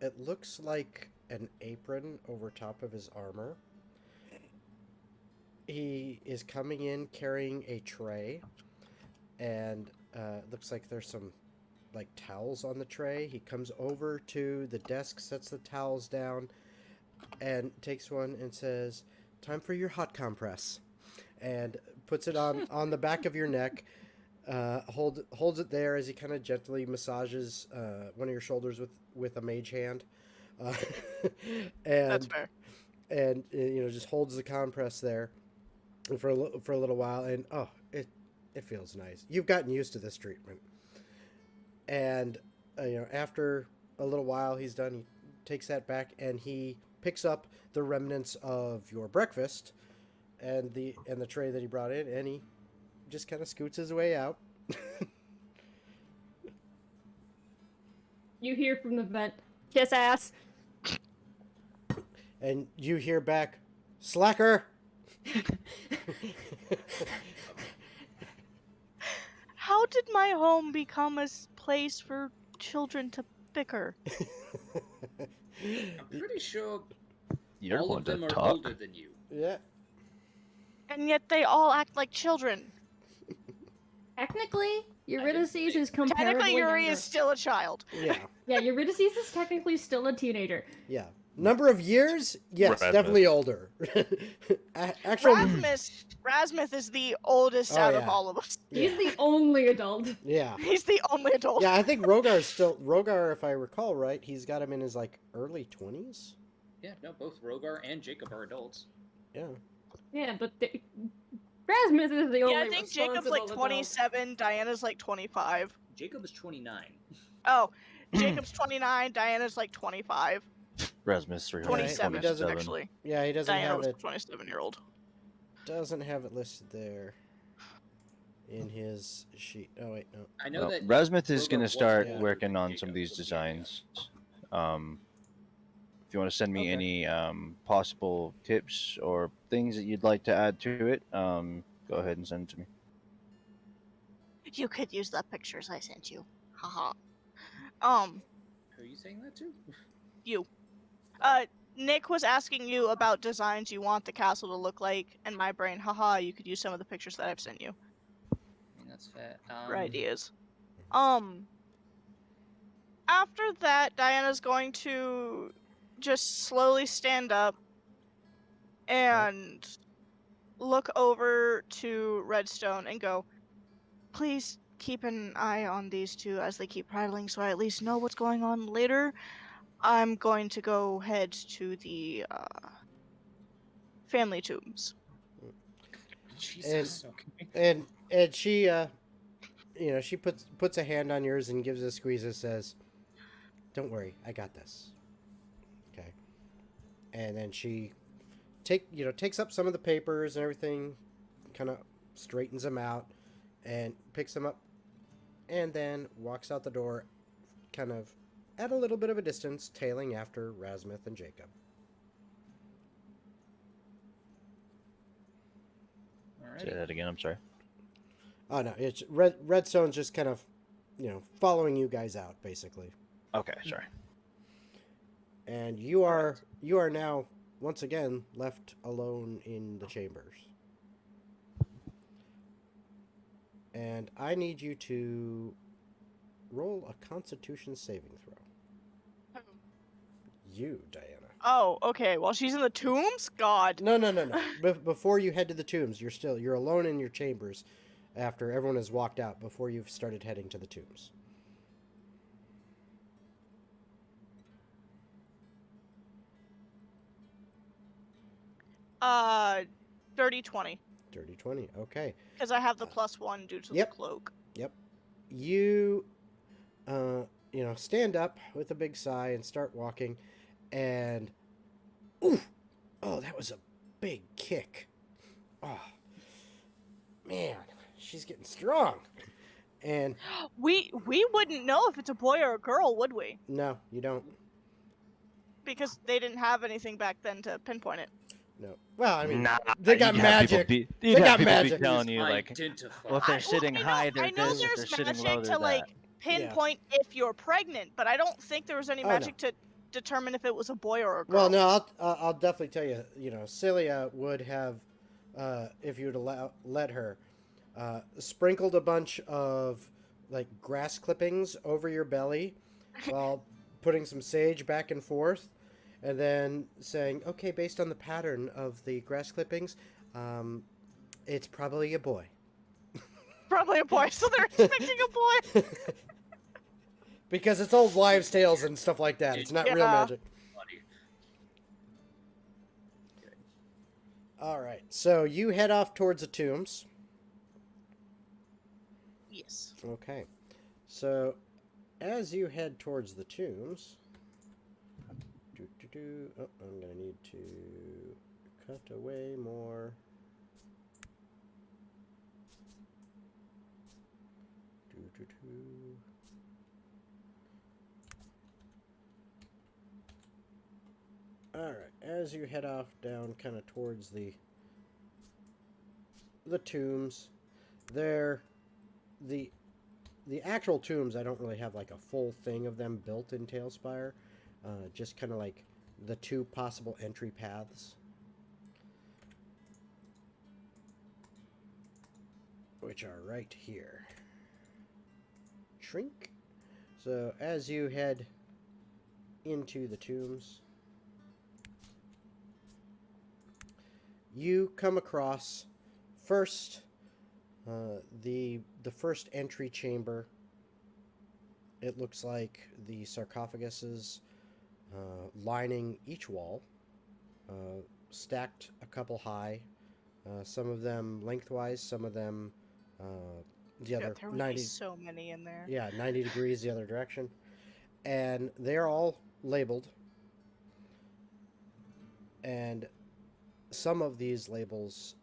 Speaker 1: it looks like an apron over top of his armor. He is coming in carrying a tray, and looks like there's some like towels on the tray. He comes over to the desk, sets the towels down, and takes one and says, "Time for your hot compress," and puts it on the back of your neck. Holds it there as he kind of gently massages one of your shoulders with a mage hand. And
Speaker 2: that's fair.
Speaker 1: And just holds the compress there for a little while, and it feels nice. You've gotten used to this treatment. And after a little while he's done, he takes that back and he picks up the remnants of your breakfast and the tray that he brought in, and he just kind of scoots his way out.
Speaker 3: You hear from the vent, "Kiss ass."
Speaker 1: And you hear back, "Slacker."
Speaker 2: How did my home become a place for children to bicker?
Speaker 4: I'm pretty sure
Speaker 5: You're
Speaker 4: all of them are older than you.
Speaker 1: Yeah.
Speaker 2: And yet they all act like children.
Speaker 3: Technically, Eurydice is comparably
Speaker 2: Technically, Yuri
Speaker 3: younger.
Speaker 2: is still a child.
Speaker 1: Yeah.
Speaker 3: Yeah, Eurydice is technically still a teenager.
Speaker 1: Yeah. Number of years? Yes, definitely older. Actual...
Speaker 2: Rasmuth is the oldest out of all of us.
Speaker 3: He's the only adult.
Speaker 1: Yeah.
Speaker 2: He's the only adult.
Speaker 1: Yeah, I think Rogar, if I recall right, he's got him in his early 20s.
Speaker 4: Yeah, no, both Rogar and Jacob are adults.
Speaker 1: Yeah.
Speaker 3: Yeah, but Rasmuth is the only.
Speaker 2: Yeah, I think Jacob's 27, adult. Diana's 25.
Speaker 4: Jacob is 29.
Speaker 2: Oh, Jacob's 29, Diana's 25.
Speaker 5: Rasmus
Speaker 2: 27 actually.
Speaker 1: Yeah, he doesn't
Speaker 2: Diana
Speaker 1: have
Speaker 2: was
Speaker 1: it.
Speaker 2: 27-year-old.
Speaker 1: Doesn't have it listed there. in his sheet. Oh wait, no.
Speaker 4: I know that
Speaker 5: Rasmuth is
Speaker 4: Rogar
Speaker 5: going to
Speaker 4: was
Speaker 5: start
Speaker 4: older
Speaker 5: working
Speaker 4: than
Speaker 5: on some of
Speaker 4: Jacob.
Speaker 5: these
Speaker 4: Yeah,
Speaker 5: designs. If you want to send me
Speaker 1: Okay.
Speaker 5: any possible tips or things that you'd like to add to it, go ahead and send it to me.
Speaker 2: You could use the pictures I sent you. Haha.
Speaker 4: Who are you saying that to?
Speaker 2: You. Nick was asking you about designs you want the castle to look like, and my brain, haha, you could use some of the pictures that I've sent you
Speaker 4: I mean, that's fair.
Speaker 2: for ideas. After that, Diana's going to just slowly stand up and look over to Redstone and go, please keep an eye on these two as they keep prattling so I at least know what's going on later. I'm going to go head to the family tombs.
Speaker 4: Jesus.
Speaker 1: And she she puts a hand on yours and gives a squeeze and says, "Don't worry, I got this." Okay. And then she takes up some of the papers and everything, kind of straightens them out and picks them up, and then walks out the door, kind of at a little bit of a distance, tailing after Rasmuth and Jacob.
Speaker 5: Say that again. I'm sorry.
Speaker 1: Oh no, it's Redstone's just kind of, following you guys out basically.
Speaker 5: Okay, sorry.
Speaker 1: And you are now once again left alone in the chambers. And I need you to roll a Constitution saving throw. You, Diana.
Speaker 2: Oh, okay. While she's in the tombs? God.
Speaker 1: No. Before you head to the tombs, you're alone in your chambers after everyone has walked out before you've started heading to the tombs.
Speaker 2: Dirty 20.
Speaker 1: Dirty 20. Okay.
Speaker 2: Because I have the +1 due to the cloak.
Speaker 1: Yep. You stand up with a big sigh and start walking, and that was a big kick. Oh, man, she's getting strong. And
Speaker 2: we wouldn't know if it's a boy or a girl, would we?
Speaker 1: No, you don't.
Speaker 2: Because they didn't have anything back then to pinpoint it.
Speaker 1: No. Well, I mean, they got magic. They got magic.
Speaker 5: Telling you like, well, if they're sitting high, they're this. If they're sitting low, they're that.
Speaker 2: Pinpoint if you're pregnant, but I don't think there was any magic to determine if it was a boy or a girl.
Speaker 1: Well, no, I'll definitely tell you. Celia would have, if you'd let her, sprinkled a bunch of like grass clippings over your belly, while putting some sage back and forth, and then saying, "Okay, based on the pattern of the grass clippings, it's probably a boy."
Speaker 2: Probably a boy. So they're expecting a boy.
Speaker 1: Because it's old wives' tales and stuff like that. It's not real magic. All right, so you head off towards the tombs.
Speaker 2: Yes.
Speaker 1: Okay, so as you head towards the tombs, I'm gonna need to cut away more. Alright, as you head off down kind of towards the tombs, the actual tombs, I don't really have like a full thing of them built in Tailspire, just kind of like the two possible entry paths, which are right here. Shrink. So as you head into the tombs, you come across first the first entry chamber. It looks like the sarcophaguses lining each wall, stacked a couple high, some of them lengthwise, some of them the other
Speaker 2: there would
Speaker 1: 90.
Speaker 2: Be so many in there.
Speaker 1: Yeah, 90 degrees the other direction, and they're all labeled. And some of these labels,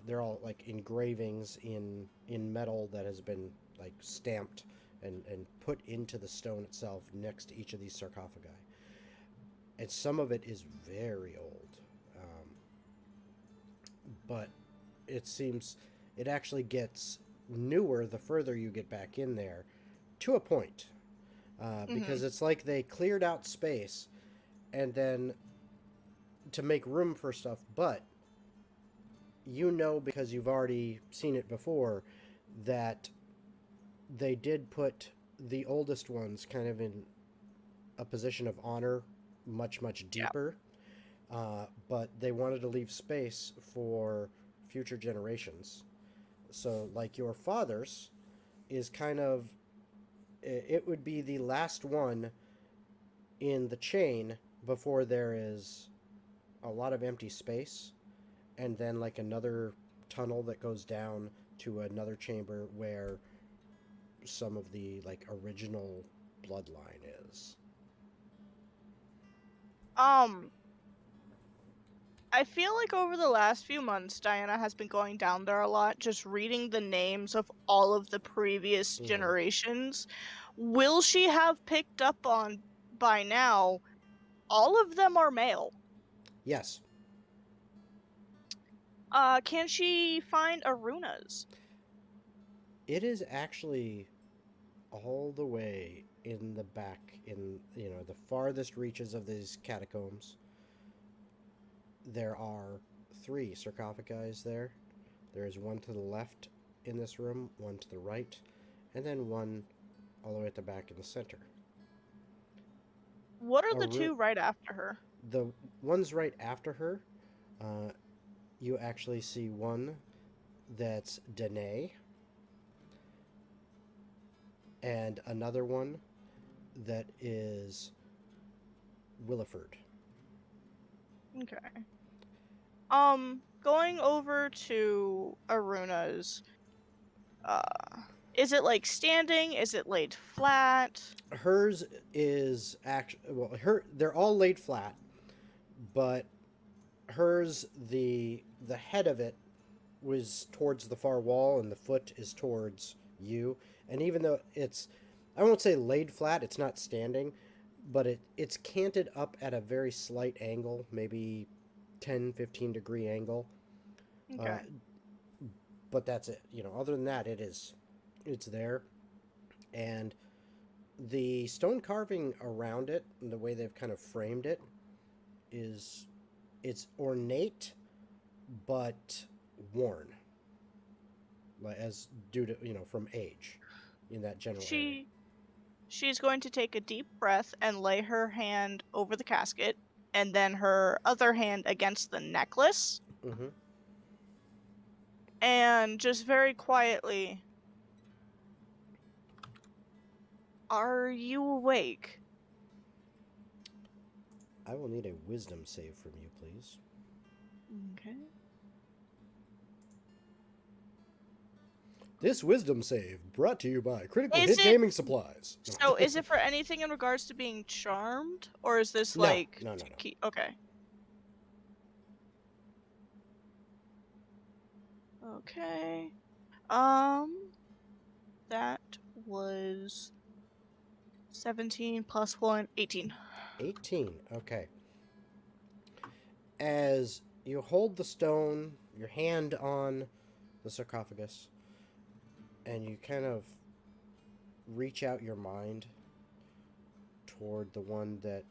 Speaker 1: they're all like engravings in metal that has been like stamped and put into the stone itself next to each of these sarcophagi. And some of it is very old, but it seems it actually gets newer the further you get back in there, to a point, because it's like they cleared out space, and then to make room for stuff, but because you've already seen it before, that they did put the oldest ones kind of in a position of honor much, much deeper. Yeah. But they wanted to leave space for future generations. So, like your father's is kind of, it would be the last one in the chain before there is a lot of empty space, and then like another tunnel that goes down to another chamber where some of the like original bloodline is.
Speaker 2: I feel like over the last few months, Diana has been going down there a lot, just reading the names of all of the previous generations. Will she have picked up on by now? All of them are male.
Speaker 1: Yes.
Speaker 2: Can she find Aruna's?
Speaker 1: It is actually all the way in the back, in the farthest reaches of these catacombs. There are 3 sarcophagi there. There is one to the left in this room, one to the right, and then one all the way at the back in the center.
Speaker 2: What are the 2 right after her?
Speaker 1: The ones right after her, you actually see one that's Danae, and another one that is Williford.
Speaker 2: Okay. Going over to Aruna's, is it like standing? Is it laid flat?
Speaker 1: Hers is they're all laid flat, but hers, the head of it was towards the far wall and the foot is towards you. And even though I won't say laid flat, it's not standing, but it's canted up at a very slight angle, maybe 10-15 degree angle.
Speaker 2: Okay.
Speaker 1: But that's it. Other than that, it's there. And the stone carving around it, and the way they've kind of framed it, it's ornate but worn, as due to from age, in that general area.
Speaker 2: She's going to take a deep breath and lay her hand over the casket, and then her other hand against the necklace. And just very quietly, are you awake?
Speaker 1: I will need a wisdom save from you, please.
Speaker 2: Okay.
Speaker 1: This wisdom save brought to you by Critical Hit Gaming Supplies.
Speaker 2: So is it for anything in regards to being charmed? Or is this
Speaker 1: No.
Speaker 2: Okay. Okay. That was 17 plus 1, 18.
Speaker 1: 18, okay. As you hold the stone, your hand on the sarcophagus, and you kind of reach out your mind toward the one that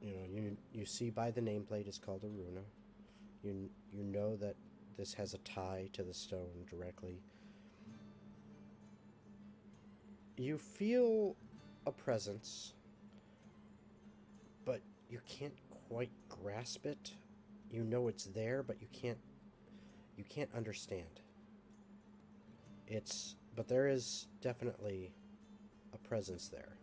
Speaker 1: you see by the nameplate is called Aruna. You know that this has a tie to the stone directly. You feel a presence, but you can't quite grasp it. You know it's there, but you can't understand. But there is definitely a presence there.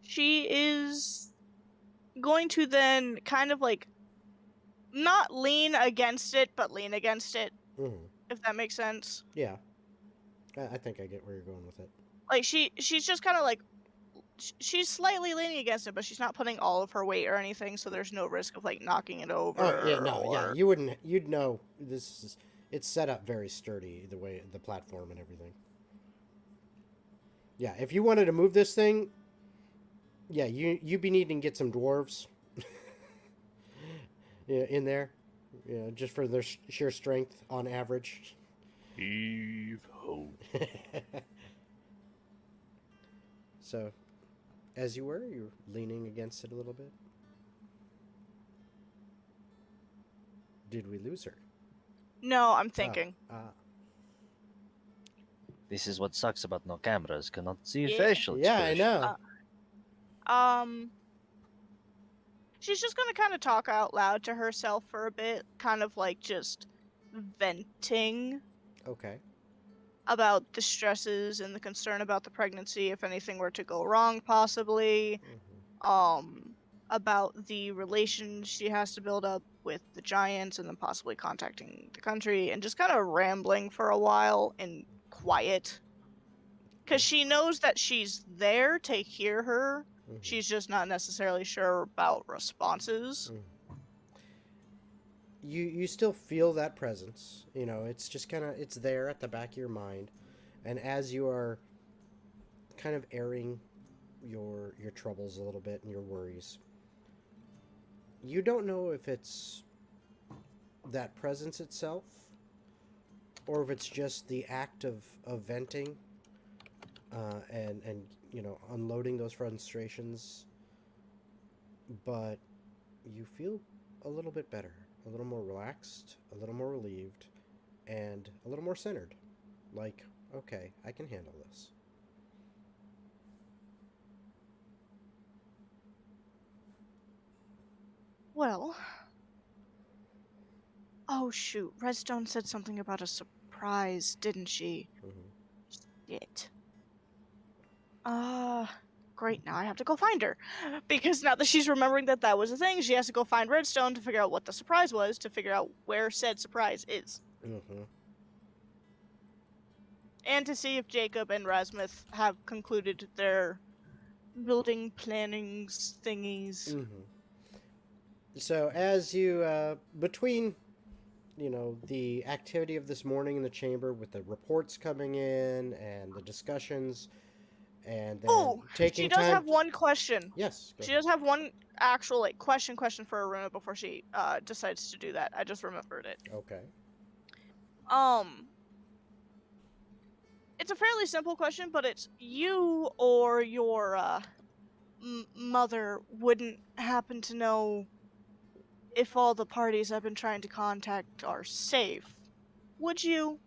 Speaker 2: She is going to then kind of like not lean against it, but lean against it. If that makes sense.
Speaker 1: Yeah. I think I get where you're going with it.
Speaker 2: Like she's just kind of like she's slightly leaning against it, but she's not putting all of her weight or anything, so there's no risk of like knocking it over.
Speaker 1: Oh yeah, no, yeah, you'd know it's set up very sturdy the way the platform and everything. Yeah, if you wanted to move this thing, yeah, you'd be needing to get some dwarves yeah, in there, yeah, just for their sheer strength on average.
Speaker 5: Heave ho.
Speaker 1: So, as you're leaning against it a little bit. Did we lose her?
Speaker 2: No, I'm thinking.
Speaker 5: This is what sucks about no cameras. Cannot see
Speaker 2: Yeah.
Speaker 5: facial expression.
Speaker 1: Yeah, I know.
Speaker 2: She's just gonna kind of talk out loud to herself for a bit, kind of like just venting.
Speaker 1: Okay.
Speaker 2: About the stresses and the concern about the pregnancy if anything were to go wrong, possibly. About the relation she has to build up with the giants and then possibly contacting the country, and just kind of rambling for a while in quiet. Because she knows that she's there to hear her. She's just not necessarily sure about responses.
Speaker 1: You still feel that presence. You know, it's just kind of, it's there at the back of your mind. And as you are kind of airing your troubles a little bit and your worries, you don't know if it's that presence itself or if it's just the act of venting and you know, unloading those frustrations. But you feel a little bit better, a little more relaxed, a little more relieved, and a little more centered. Like, okay, I can handle this.
Speaker 2: Well, oh shoot, Redstone said something about a surprise, didn't she? Shit. Great, now I have to go find her. Because now that she's remembering that that was a thing, she has to go find Redstone to figure out what the surprise was, to figure out where said surprise is. And to see if Jacob and Rasmuth have concluded their building plannings thingies.
Speaker 1: So as you, between, you know, the activity of this morning in the chamber with the reports coming in and the discussions, and then taking
Speaker 2: she does have one question.
Speaker 1: Yes.
Speaker 2: She does have one actual like question for Aruna before she decides to do that. I just remembered it.
Speaker 1: Okay.
Speaker 2: It's a fairly simple question, but it's you or your mother wouldn't happen to know if all the parties I've been trying to contact are safe, would you?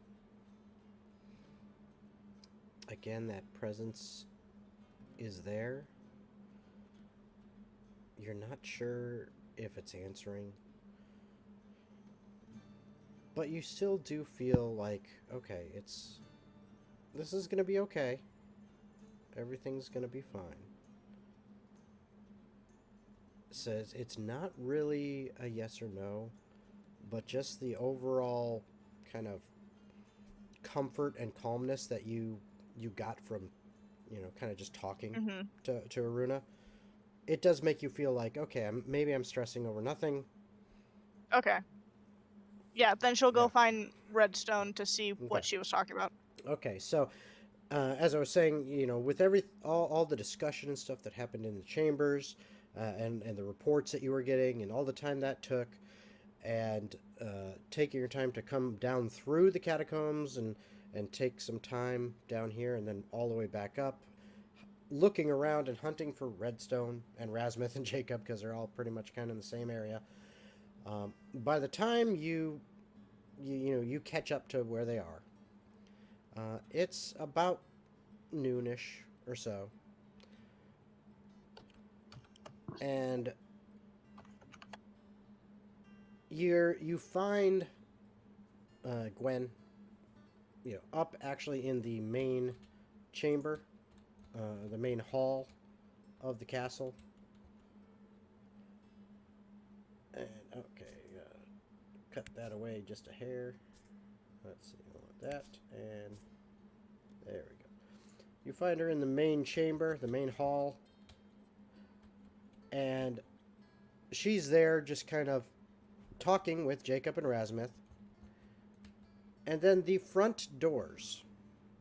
Speaker 1: Again, that presence is there. You're not sure if it's answering. But you still do feel like, okay, this is going to be okay. Everything's going to be fine. Says it's not really a yes or no, but just the overall kind of comfort and calmness that you got from, you know, kind of just talking to Aruna. It does make you feel like, okay, maybe I'm stressing over nothing.
Speaker 2: Okay. Yeah, then she'll go find Redstone to see what she was talking about.
Speaker 1: Okay, so as I was saying, you know, with all the discussion and stuff that happened in the chambers, and the reports that you were getting, and all the time that took, and taking your time to come down through the catacombs and take some time down here, and then all the way back up, looking around and hunting for Redstone and Rasmuth and Jacob, because they're all pretty much kind of in the same area. By the time you catch up to where they are, it's about noonish or so, and you find Gwen, you know, up actually in the main chamber, the main hall of the castle. And okay, cut that away just a hair. Let's see, I want that, and There we go. You find her in the main chamber, the main hall. And she's there just kind of talking with Jacob and Razmith. And then the front doors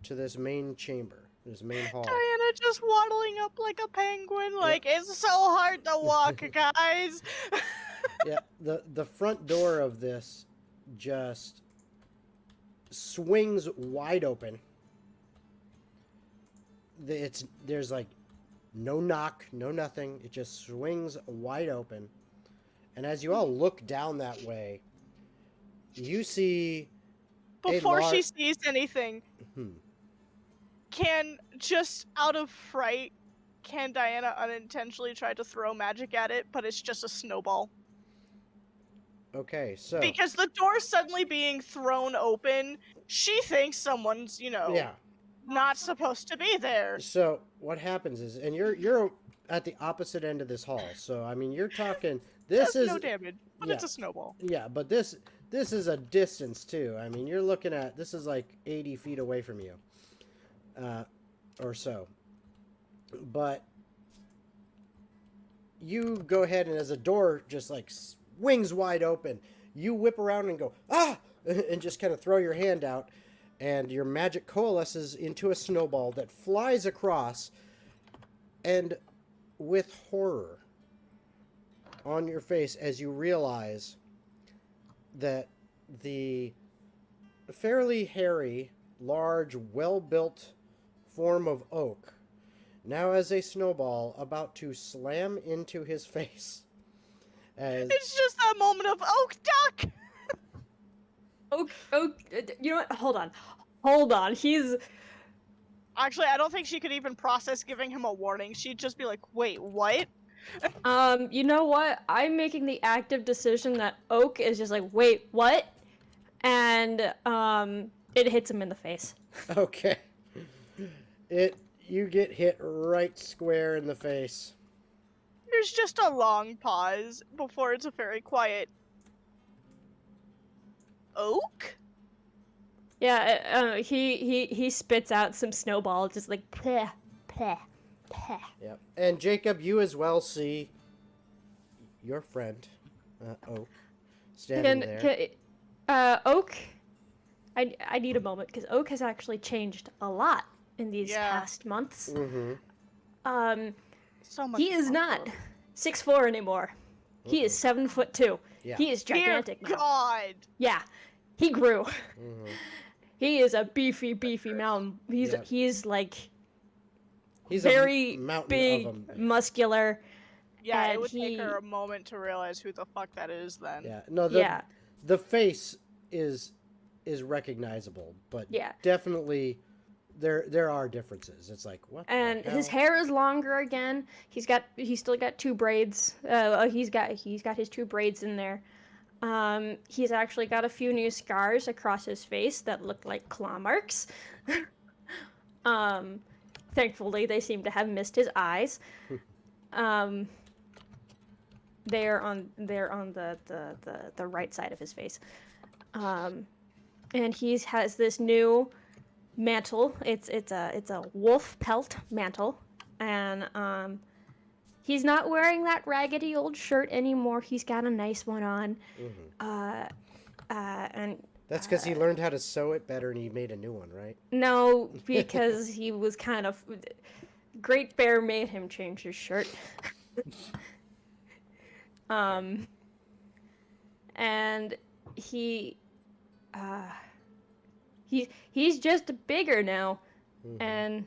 Speaker 1: to this main chamber, this main hall.
Speaker 2: Diana just waddling up like a penguin. Like, it's so hard to walk, guys.
Speaker 1: Yeah, the front door of this just swings wide open. There's like no knock, no nothing. It just swings wide open. And as you all look down that way, you see...
Speaker 2: Before she sees anything, just out of fright, can Diana unintentionally try to throw magic at it, but it's just a snowball?
Speaker 1: Okay, so...
Speaker 2: Because the door suddenly being thrown open, she thinks someone's, not supposed to be there.
Speaker 1: So what happens is, and you're at the opposite end of this hall, so I mean you're talking... This is
Speaker 2: no damage, but it's a snowball.
Speaker 1: Yeah, but this is a distance too. I mean, you're looking at, this is like 80 feet away from you, or so. But you go ahead, and as a door just like swings wide open, you whip around and go, ah! And just kind of throw your hand out, and your magic coalesces into a snowball that flies across, and with horror on your face as you realize that the fairly hairy, large, well-built form of Oak now has a snowball about to slam into his face.
Speaker 2: It's just that moment of Oak duck!
Speaker 3: Oak, you know what? Hold on. He's...
Speaker 2: Actually, I don't think she could even process giving him a warning. She'd just be like, wait, what?
Speaker 3: You know what? I'm making the active decision that Oak is just like, wait, what? And, it hits him in the face.
Speaker 1: Okay. You get hit right square in the face.
Speaker 2: There's just a long pause before it's a very quiet... Oak?
Speaker 3: Yeah, he spits out some snowball, just like, pleh, pleh.
Speaker 1: Yep. And Jacob, you as well see your friend, Oak, standing there.
Speaker 3: Oak, I need a moment, because Oak has actually changed a lot in these past months.
Speaker 1: Mm-hmm.
Speaker 2: So much
Speaker 3: he is not 6'4" anymore. He is 7'2".
Speaker 1: Yeah.
Speaker 3: He is gigantic
Speaker 2: Dear
Speaker 3: now.
Speaker 2: God!
Speaker 3: Yeah, he grew.
Speaker 1: Mm-hmm.
Speaker 3: He is a beefy mountain. He's like...
Speaker 1: He's
Speaker 3: very
Speaker 1: a
Speaker 3: big, muscular.
Speaker 2: Yeah, it would take her a moment to realize who the fuck that is then.
Speaker 1: Yeah, no, the face is recognizable, but definitely there are differences. It's like, what?
Speaker 3: And his hair is longer again. He's still got two braids. He's got his two braids in there. He's actually got a few new scars across his face that look like claw marks. Thankfully, they seem to have missed his eyes. They're on the right side of his face. And he has this new mantle. It's a wolf pelt mantle, and he's not wearing that raggedy old shirt anymore. He's got a nice one on.
Speaker 1: Mm-hmm.
Speaker 3: And
Speaker 1: that's because he learned how to sew it better, and he made a new one, right?
Speaker 3: No, because he was kind of... Great Bear made him change his shirt. And he's just bigger now, and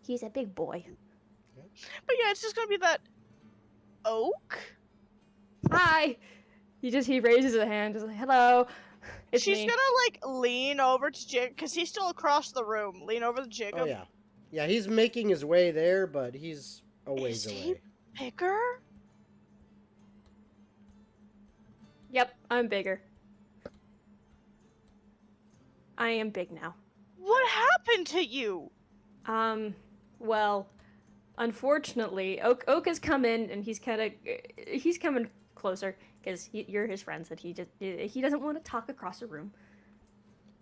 Speaker 3: he's a big boy.
Speaker 2: But yeah, it's just gonna be that... Oak?
Speaker 3: Hi! He raises a hand, just like, hello.
Speaker 2: She's gonna, lean over to Jacob, because he's still across the room. Lean over to Jacob.
Speaker 1: Oh, yeah. Yeah, he's making his way there, but he's a ways away.
Speaker 2: Is he bigger?
Speaker 3: Yep, I'm bigger. I am big now.
Speaker 2: What happened to you?
Speaker 3: Well, unfortunately, Oak has come in, and he's coming closer, because you're his friends, and he doesn't want to talk across the room.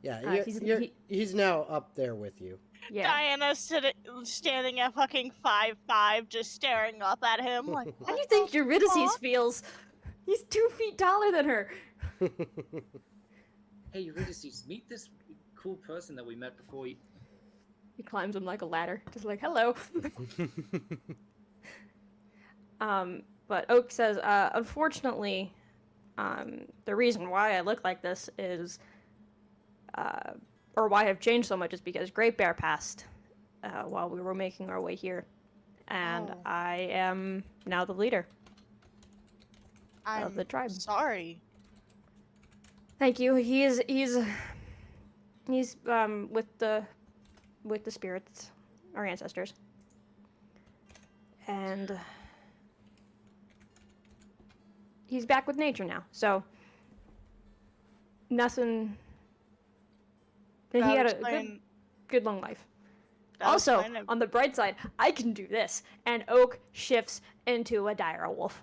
Speaker 1: Yeah, he's now up there with you.
Speaker 3: Yeah.
Speaker 2: Diana's standing at fucking 5'5", just staring up at him like.
Speaker 3: How do you think Eurydice
Speaker 2: fuck?
Speaker 3: feels? He's 2 feet taller than her.
Speaker 4: Hey, Eurydice, meet this cool person that we met before.
Speaker 3: He climbs him like a ladder, just like, hello. But Oak says, unfortunately, the reason why I look like this is, or why I've changed so much is because Great Bear passed while we were making our way here. And
Speaker 2: Oh.
Speaker 3: I am now the leader
Speaker 2: I'm
Speaker 3: of the tribe.
Speaker 2: sorry.
Speaker 3: Thank you. He's with the spirits, our ancestors. And he's back with nature now. So nothing. He
Speaker 2: That
Speaker 3: had
Speaker 2: explain-
Speaker 3: a good long life.
Speaker 2: that
Speaker 3: Also,
Speaker 2: explain it.
Speaker 3: on the bright side, I can do this, and Oak shifts into a dire wolf.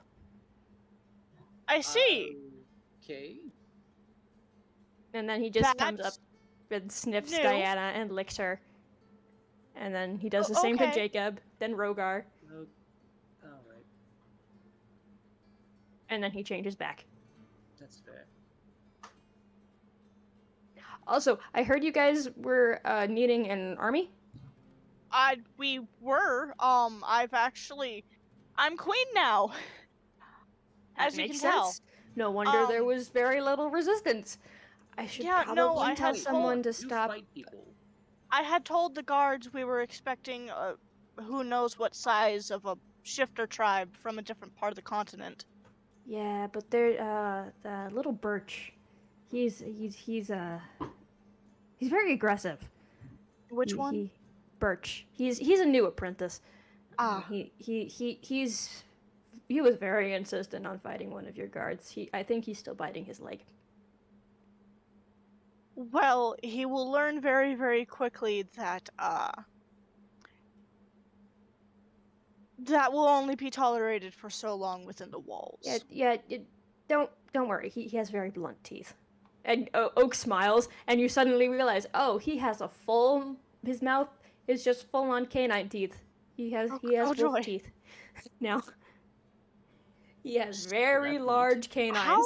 Speaker 2: I see.
Speaker 4: Okay.
Speaker 3: And then he just comes
Speaker 2: That's
Speaker 3: up and sniffs
Speaker 2: new.
Speaker 3: Diana and licks her. And then he does the same to
Speaker 2: okay.
Speaker 3: Jacob, then Rogar,
Speaker 4: Oh, all right.
Speaker 3: and then he changes back.
Speaker 4: That's fair.
Speaker 3: Also, I heard you guys were needing an army.
Speaker 2: We were. I'm queen now.
Speaker 3: That
Speaker 2: As you
Speaker 3: makes
Speaker 2: can tell.
Speaker 3: sense. No wonder there
Speaker 2: Um,
Speaker 3: was very little resistance. I should
Speaker 2: yeah,
Speaker 3: probably
Speaker 2: no, I
Speaker 3: tell
Speaker 2: had
Speaker 3: someone
Speaker 2: told-
Speaker 3: to
Speaker 4: You
Speaker 3: stop.
Speaker 4: fight people.
Speaker 2: I had told the guards we were expecting who knows what size of a shifter tribe from a different part of the continent.
Speaker 3: Yeah, but there, the little Birch, he's very aggressive.
Speaker 2: Which one?
Speaker 3: Birch. He's a new apprentice.
Speaker 2: Ah.
Speaker 3: He was very insistent on fighting one of your guards. I think he's still biting his leg.
Speaker 2: Well, he will learn very, very quickly that that will only be tolerated for so long within the walls.
Speaker 3: Don't worry. He has very blunt teeth. And Oak smiles, and you suddenly realize, oh, he has his mouth is just full on canine teeth. He has wolf
Speaker 2: joy.
Speaker 3: teeth. Now. He has
Speaker 4: Just
Speaker 3: very
Speaker 4: that neat.
Speaker 3: large canines.
Speaker 2: How?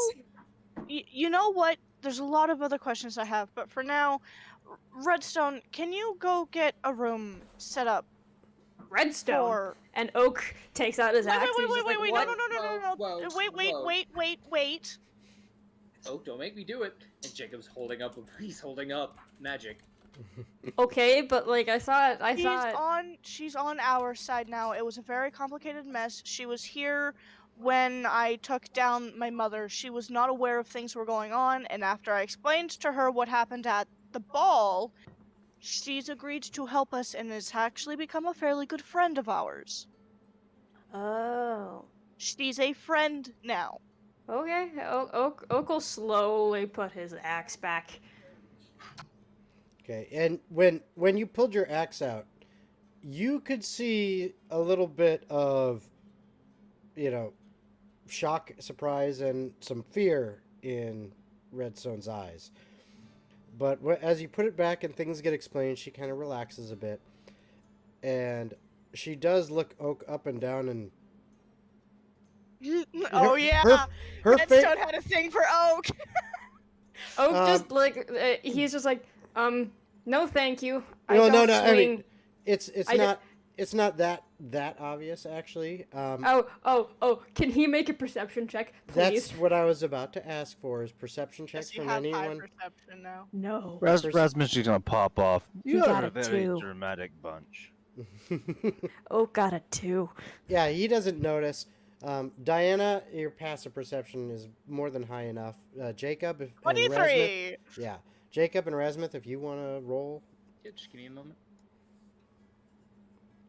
Speaker 2: You know what? There's a lot of other questions I have, but for now, Redstone, can you go get a room set up
Speaker 3: Redstone.
Speaker 2: for...
Speaker 3: And Oak takes out his axe. and he's just like,
Speaker 2: wait,
Speaker 3: what?
Speaker 2: no, wait.
Speaker 4: Oh, don't make me do it. And Jacob's holding up. He's holding up magic.
Speaker 3: Okay, but like I saw it.
Speaker 2: She's on our side now. It was a very complicated mess. She was here when I took down my mother. She was not aware of things were going on, and after I explained to her what happened at the ball, she's agreed to help us and has actually become a fairly good friend of ours.
Speaker 3: Oh.
Speaker 2: She's a friend now.
Speaker 3: Okay. Oak will slowly put his axe back.
Speaker 1: Okay, and when you pulled your axe out, you could see a little bit of, shock, surprise, and some fear in Redstone's eyes. But as you put it back and things get explained, she kind of relaxes a bit. And she does look Oak up and down and...
Speaker 2: Oh yeah,
Speaker 1: her
Speaker 2: Redstone had a thing for Oak.
Speaker 3: Oak just like he's just like no thank you. I
Speaker 1: no,
Speaker 3: don't
Speaker 1: no.
Speaker 3: swing.
Speaker 1: I mean, it's
Speaker 3: I
Speaker 1: not it's not that obvious actually.
Speaker 3: Oh! Can he make a perception check, please?
Speaker 1: That's what I was about to ask for is perception checks
Speaker 2: Does he
Speaker 1: from
Speaker 2: have high
Speaker 1: anyone.
Speaker 2: perception now?
Speaker 3: No.
Speaker 5: Rasmus is gonna pop off. You
Speaker 3: got
Speaker 5: are a
Speaker 3: a
Speaker 5: very
Speaker 3: 2.
Speaker 5: dramatic bunch.
Speaker 3: Oak got a 2.
Speaker 1: Yeah, he doesn't notice. Diana, your passive perception is more than high enough. Jacob, and
Speaker 2: 23.
Speaker 1: Rasmuth, yeah, Jacob and Rasmuth, if you want to roll.
Speaker 4: Yeah, just give me a moment.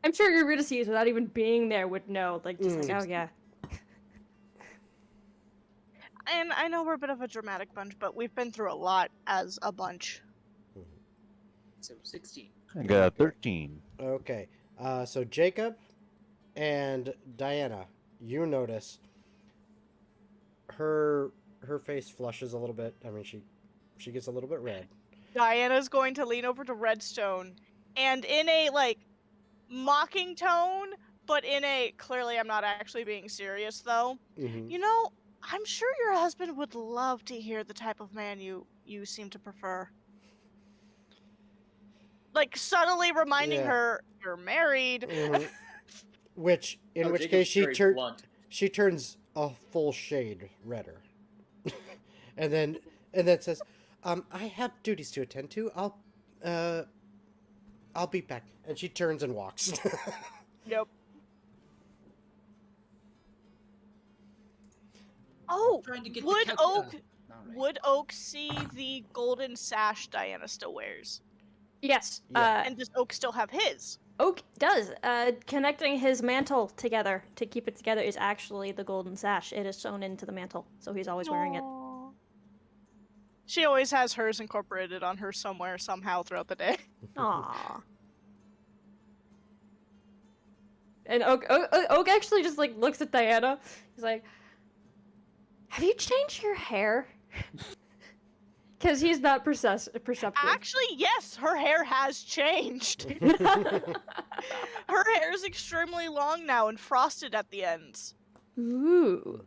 Speaker 3: I'm sure Eurydice, without even being there, would know. Like, just like, oh yeah.
Speaker 2: And I know we're a bit of a dramatic bunch, but we've been through a lot as a bunch.
Speaker 4: So 16.
Speaker 5: I got a 13.
Speaker 1: Okay, so Jacob and Diana, you notice her face flushes a little bit. I mean, she gets a little bit red.
Speaker 2: Diana's going to lean over to Redstone, and in a, like, mocking tone, but in a, clearly I'm not actually being serious, though,
Speaker 1: Mm-hmm.
Speaker 2: you know, I'm sure your husband would love to hear the type of man you seem to prefer. Like, subtly reminding
Speaker 1: Yeah.
Speaker 2: her, you're married.
Speaker 1: Mm-hmm. Which, in
Speaker 4: Oh,
Speaker 1: which
Speaker 4: Jacob's
Speaker 1: case,
Speaker 4: very blunt.
Speaker 1: she turns a full shade redder, and then says, I have duties to attend to. Uh, I'll be back." And she turns and walks.
Speaker 2: Nope. Oh,
Speaker 4: Trying to get the
Speaker 2: would
Speaker 4: calc-
Speaker 2: Oak
Speaker 4: Alright.
Speaker 2: would Oak see the golden sash Diana still wears?
Speaker 3: Yes.
Speaker 1: Yeah.
Speaker 2: And does Oak still have his?
Speaker 3: Oak does. Connecting his mantle together to keep it together is actually the golden sash. It is sewn into the mantle, so he's always wearing it.
Speaker 2: Aw. She always has hers incorporated on her somewhere, somehow throughout the day.
Speaker 3: Aww. And Oak actually just like looks at Diana. He's like, "Have you changed your hair?" Because he's not perceptive.
Speaker 2: Actually, yes, her hair has changed. Her hair is extremely long now and frosted at the ends.
Speaker 3: Ooh,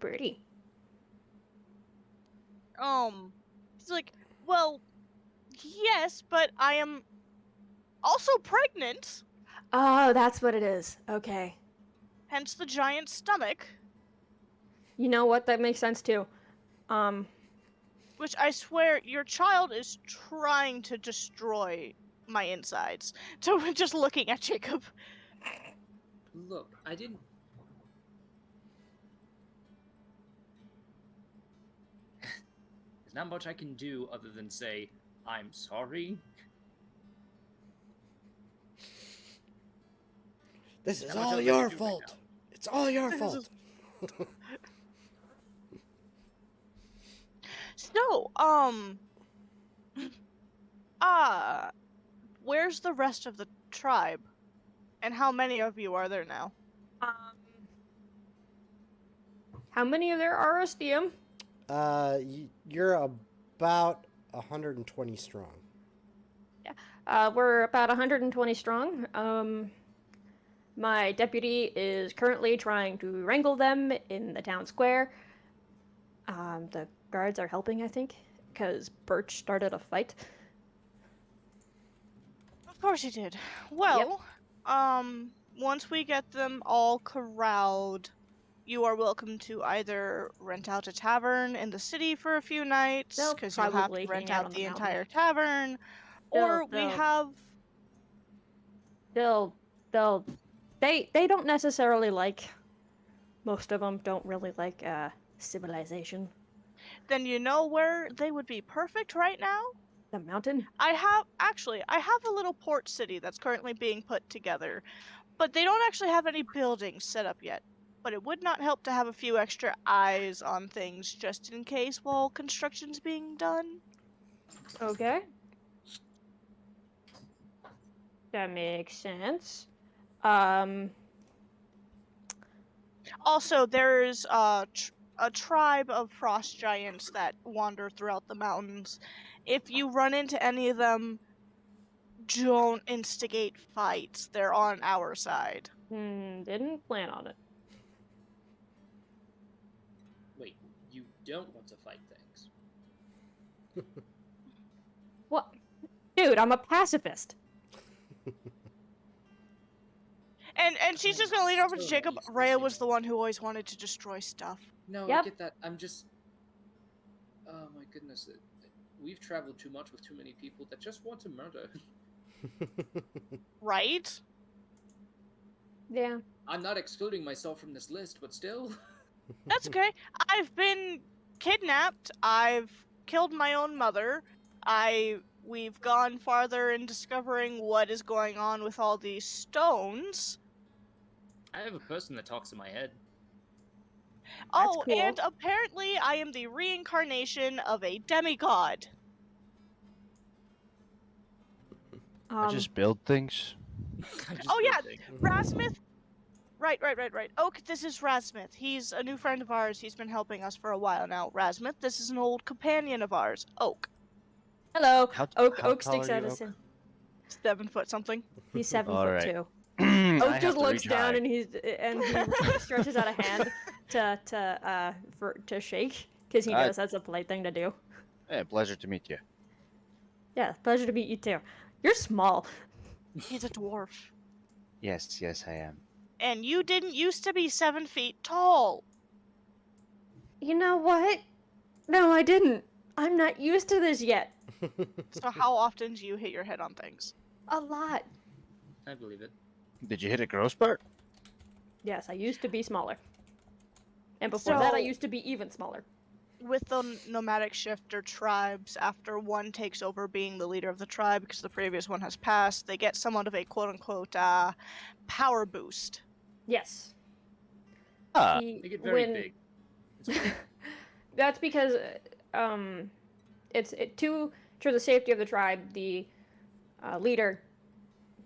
Speaker 3: pretty.
Speaker 2: He's like, well, yes, but I am also pregnant,
Speaker 3: Oh, that's what it is. Okay.
Speaker 2: hence the giant stomach,
Speaker 3: You know what? That makes sense too.
Speaker 2: which I swear your child is trying to destroy my insides. So we're just looking at Jacob.
Speaker 4: Look, I didn't. There's not much I can do other than say, I'm sorry.
Speaker 1: This is
Speaker 4: How much
Speaker 1: all
Speaker 4: else I
Speaker 1: your
Speaker 4: can do right
Speaker 1: fault.
Speaker 4: now?
Speaker 1: It's all your
Speaker 2: This
Speaker 1: fault.
Speaker 2: is- So, where's the rest of the tribe? And how many of you are there now?
Speaker 3: How many of there are us, DM?
Speaker 1: You're about 120 strong.
Speaker 3: We're about 120 strong. My deputy is currently trying to wrangle them in the town square. The guards are helping, I think, because Birch started a fight.
Speaker 2: Of course he did. Well, once we get them all corralled, you are welcome to either rent out a tavern in the city for a few nights,
Speaker 3: They'll
Speaker 2: because you'll have to
Speaker 3: probably
Speaker 2: rent
Speaker 3: hang out
Speaker 2: out
Speaker 3: on
Speaker 2: the
Speaker 3: the mountain.
Speaker 2: entire tavern,
Speaker 3: They'll-
Speaker 2: or we
Speaker 3: they'll-
Speaker 2: have...
Speaker 3: They don't necessarily like. Most of them don't really like civilization.
Speaker 2: Then you know where they would be perfect right now?
Speaker 3: The mountain.
Speaker 2: I have a little port city that's currently being put together, but they don't actually have any buildings set up yet. But it would not help to have a few extra eyes on things just in case while construction's being done.
Speaker 3: Okay. That makes sense.
Speaker 2: Also, there's a tribe of frost giants that wander throughout the mountains. If you run into any of them, don't instigate fights. They're on our side.
Speaker 3: Didn't plan on it.
Speaker 4: Wait, you don't want to fight things.
Speaker 3: What? Dude, I'm a pacifist.
Speaker 2: And she's just gonna lean over to
Speaker 4: So
Speaker 2: Jacob.
Speaker 4: nice to
Speaker 2: Rhea
Speaker 4: see
Speaker 2: was
Speaker 4: that.
Speaker 2: the one who always wanted to destroy stuff.
Speaker 4: No, I
Speaker 3: Yep.
Speaker 4: get that. I'm just. Oh my goodness. We've traveled too much with too many people that just want to murder.
Speaker 2: Right?
Speaker 3: Yeah.
Speaker 2: I'm
Speaker 4: not excluding myself from this list, but still.
Speaker 2: That's okay. I've been kidnapped. I've killed my own mother. We've gone farther in discovering what is going on with all these stones.
Speaker 4: I have a person that talks in my head.
Speaker 3: That's
Speaker 2: Oh,
Speaker 3: cool.
Speaker 2: and apparently I am the reincarnation of a demigod.
Speaker 5: I just build things.
Speaker 2: Oh, yeah, Rasmith. Right. Oak, this is Rasmith. He's a new friend of ours. He's been helping us for a while now. Rasmith, this is an old companion of ours, Oak.
Speaker 3: Hello.
Speaker 5: How
Speaker 3: Oak
Speaker 5: tall
Speaker 3: sticks
Speaker 5: are
Speaker 3: out
Speaker 5: you,
Speaker 3: his
Speaker 5: Oak?
Speaker 3: hand.
Speaker 2: 7 foot something.
Speaker 3: He's 7
Speaker 5: All
Speaker 3: foot
Speaker 5: right.
Speaker 3: 2.
Speaker 5: I
Speaker 3: Oak
Speaker 5: have
Speaker 3: just
Speaker 5: to
Speaker 3: looks
Speaker 5: reach
Speaker 3: down
Speaker 5: high.
Speaker 3: and he stretches out a hand to shake because he
Speaker 5: I-
Speaker 3: knows that's a polite thing to do.
Speaker 5: Hey, pleasure to meet you.
Speaker 3: Yeah, pleasure to meet you too. You're small.
Speaker 2: He's a dwarf.
Speaker 5: Yes, I am.
Speaker 2: And you didn't used to be 7 feet tall.
Speaker 3: You know what? No, I didn't. I'm not used to this yet.
Speaker 2: So how often do you hit your head on things?
Speaker 3: A lot.
Speaker 4: I believe it.
Speaker 5: Did you hit a growth spurt?
Speaker 3: Yes, I used to be smaller. And before that, I
Speaker 2: So-
Speaker 3: used to be even smaller.
Speaker 2: With the nomadic shifter tribes, after one takes over being the leader of the tribe because the previous one has passed, they get somewhat of a quote-unquote power boost.
Speaker 3: Yes.
Speaker 5: Ah,
Speaker 4: They get very
Speaker 3: when-
Speaker 4: big. It's weird.
Speaker 3: That's because, to the safety of the tribe, the leader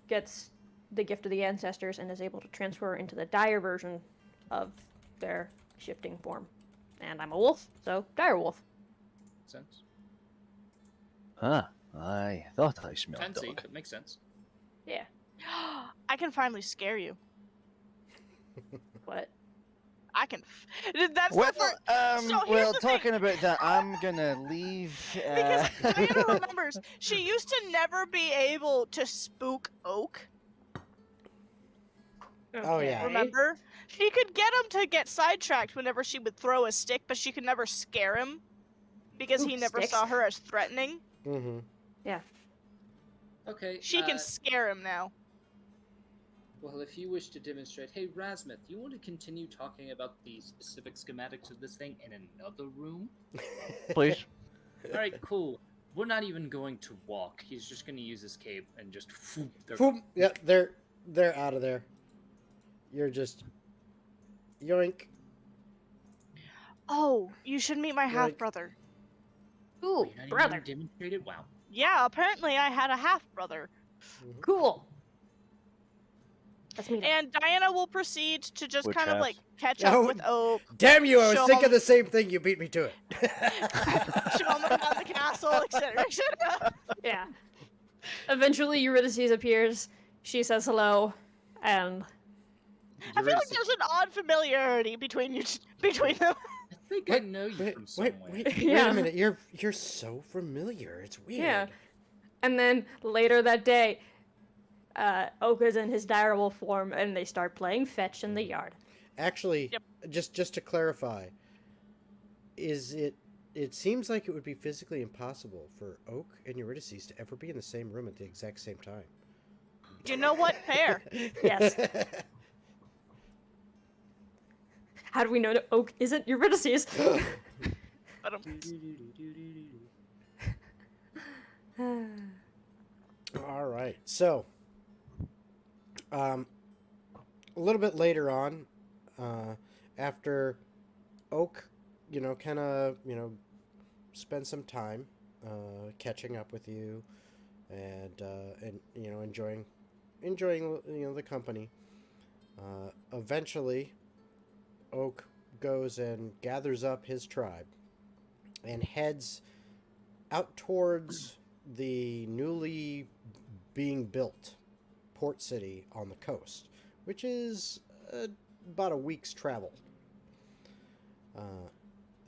Speaker 3: gets the gift of the ancestors and is able to transfer into the dire version of their shifting form. And I'm a wolf, so dire wolf.
Speaker 4: Sense.
Speaker 5: I thought I smelled
Speaker 4: Fancy,
Speaker 5: dog.
Speaker 4: but makes sense.
Speaker 3: Yeah.
Speaker 2: I can finally scare you.
Speaker 3: What?
Speaker 2: I can. That's
Speaker 5: Well,
Speaker 2: the first. So here's the thing.
Speaker 5: talking about that, I'm gonna leave.
Speaker 2: Because Diana remembers, she used to never be able to spook Oak.
Speaker 1: Oh, yeah.
Speaker 2: Remember? She could get him to get sidetracked whenever she would throw a stick, but she could never scare him because
Speaker 3: Ooh,
Speaker 2: he never
Speaker 3: sticks.
Speaker 2: saw her as threatening.
Speaker 1: Mm-hmm.
Speaker 4: Okay.
Speaker 2: She can scare him now.
Speaker 4: Well, if you wish to demonstrate, hey, Razmith, you want to continue talking about the specific schematics of this thing in another room?
Speaker 5: Please.
Speaker 4: All right, cool. We're not even going to walk. He's just going to use his cape and just. They're
Speaker 1: Boom. Yeah, they're out of there. You're just yoink.
Speaker 2: Oh, you should meet my
Speaker 1: Like-
Speaker 2: half-brother.
Speaker 3: Ooh,
Speaker 4: You're not even
Speaker 3: brother.
Speaker 4: gonna demonstrate it? Wow.
Speaker 2: Yeah, apparently I had a half-brother.
Speaker 3: Cool. Let's meet him.
Speaker 2: And Diana will proceed to just
Speaker 5: Which
Speaker 2: kind of
Speaker 5: halves?
Speaker 2: like catch
Speaker 1: Oh,
Speaker 2: up with Oak,
Speaker 1: Damn you! I was
Speaker 2: Show
Speaker 1: thinking
Speaker 2: him-
Speaker 1: the same thing. You beat me to it.
Speaker 2: show him around the castle, etc., etc.
Speaker 3: Yeah. Eventually, Eurydice appears. She says hello, and
Speaker 2: I feel like there's an odd familiarity between them.
Speaker 4: I think I know you from somewhere.
Speaker 1: Wait
Speaker 3: Yeah.
Speaker 1: a minute. You're so familiar. It's weird.
Speaker 3: yeah. And then later that day, Oak is in his direwolf form, and they start playing fetch in the yard.
Speaker 1: Actually,
Speaker 2: Yep.
Speaker 1: just to clarify, it seems like it would be physically impossible for Oak and Eurydice to ever be in the same room at the exact same time.
Speaker 2: You know what? Fair.
Speaker 3: Yes. How do we know that Oak isn't Eurydice?
Speaker 2: But
Speaker 1: All right. So, a little bit later on, after Oak, kind of, spend some time catching up with you, and enjoying, the company. Eventually, Oak goes and gathers up his tribe, and heads out towards the newly being built port city on the coast, which is about a week's travel.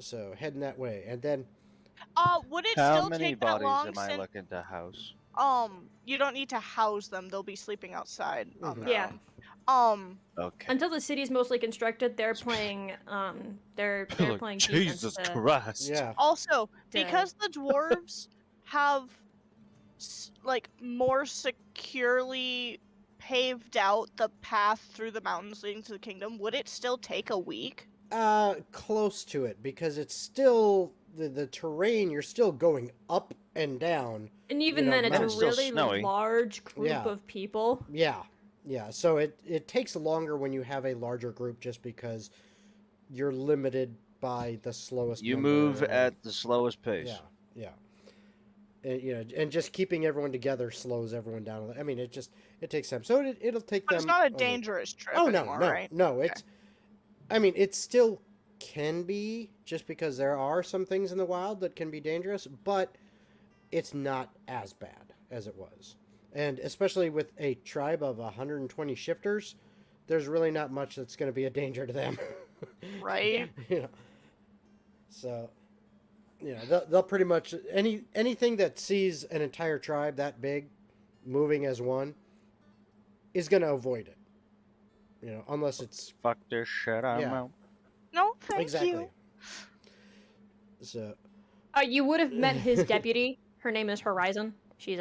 Speaker 1: So heading that way, and then
Speaker 2: would it
Speaker 5: How
Speaker 2: still
Speaker 5: many
Speaker 2: take that
Speaker 5: bodies
Speaker 2: long?
Speaker 5: am I
Speaker 2: Since
Speaker 5: looking to house?
Speaker 2: you don't need to house them; they'll be sleeping outside on their
Speaker 3: Yeah.
Speaker 2: own.
Speaker 5: Okay.
Speaker 3: Until the city's mostly constructed, they're playing. They're playing defense.
Speaker 5: Jesus
Speaker 3: to-
Speaker 5: Christ.
Speaker 1: yeah,
Speaker 2: Also,
Speaker 3: Dang.
Speaker 2: because the dwarves have more securely paved out the path through the mountains leading to the kingdom, would it still take a week?
Speaker 1: close to it, because it's still the terrain. You're still going up and down.
Speaker 3: And even
Speaker 1: know,
Speaker 3: then, it's
Speaker 1: and
Speaker 3: a
Speaker 1: it's
Speaker 5: still
Speaker 3: really
Speaker 5: snowy.
Speaker 3: large group
Speaker 1: Yeah.
Speaker 3: of people.
Speaker 1: Yeah. So it takes longer when you have a larger group, just because you're limited by the slowest.
Speaker 5: You
Speaker 1: number
Speaker 5: move
Speaker 1: and-
Speaker 5: at the slowest pace.
Speaker 1: Yeah. And just keeping everyone together slows everyone down. I mean, it takes time. So it'll take
Speaker 2: But
Speaker 1: them.
Speaker 2: it's not a
Speaker 1: a week.
Speaker 2: dangerous trip
Speaker 1: Oh
Speaker 2: anymore, right?
Speaker 1: no. It's. I mean, it still can be, just because there are some things in the wild that can be dangerous, but it's not as bad as it was. And especially with a tribe of 120 shifters, there's really not much that's going to be a danger to them.
Speaker 2: Right?
Speaker 1: you know, so they'll pretty much anything that sees an entire tribe that big moving as one is going to avoid it. Unless it's
Speaker 5: Fuck this shit, I'm
Speaker 1: Yeah.
Speaker 5: out.
Speaker 2: No, thank
Speaker 1: exactly.
Speaker 2: you.
Speaker 1: So
Speaker 3: You would have met his deputy. Her name is Horizon. She's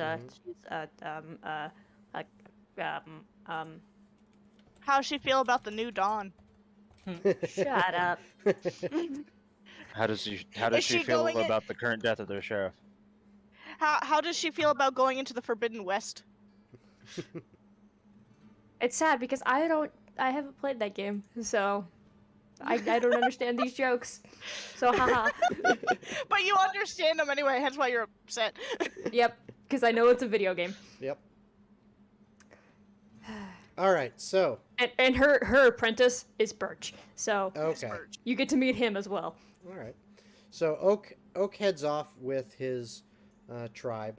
Speaker 2: How's she feel about the new Dawn?
Speaker 3: shut up.
Speaker 5: How does
Speaker 2: Is
Speaker 5: she
Speaker 2: she
Speaker 5: feel
Speaker 2: going in-
Speaker 5: about the current death of their sheriff?
Speaker 2: How does she feel about going into the Forbidden West?
Speaker 3: It's sad because I haven't played that game, so I don't understand these jokes. So haha.
Speaker 2: But you understand them anyway, hence why you're upset.
Speaker 3: Yep, because I know it's a video game.
Speaker 1: Yep. All right. So
Speaker 3: And her apprentice is Birch, so
Speaker 1: okay.
Speaker 3: you get to meet him as well.
Speaker 1: All right. So Oak heads off with his tribe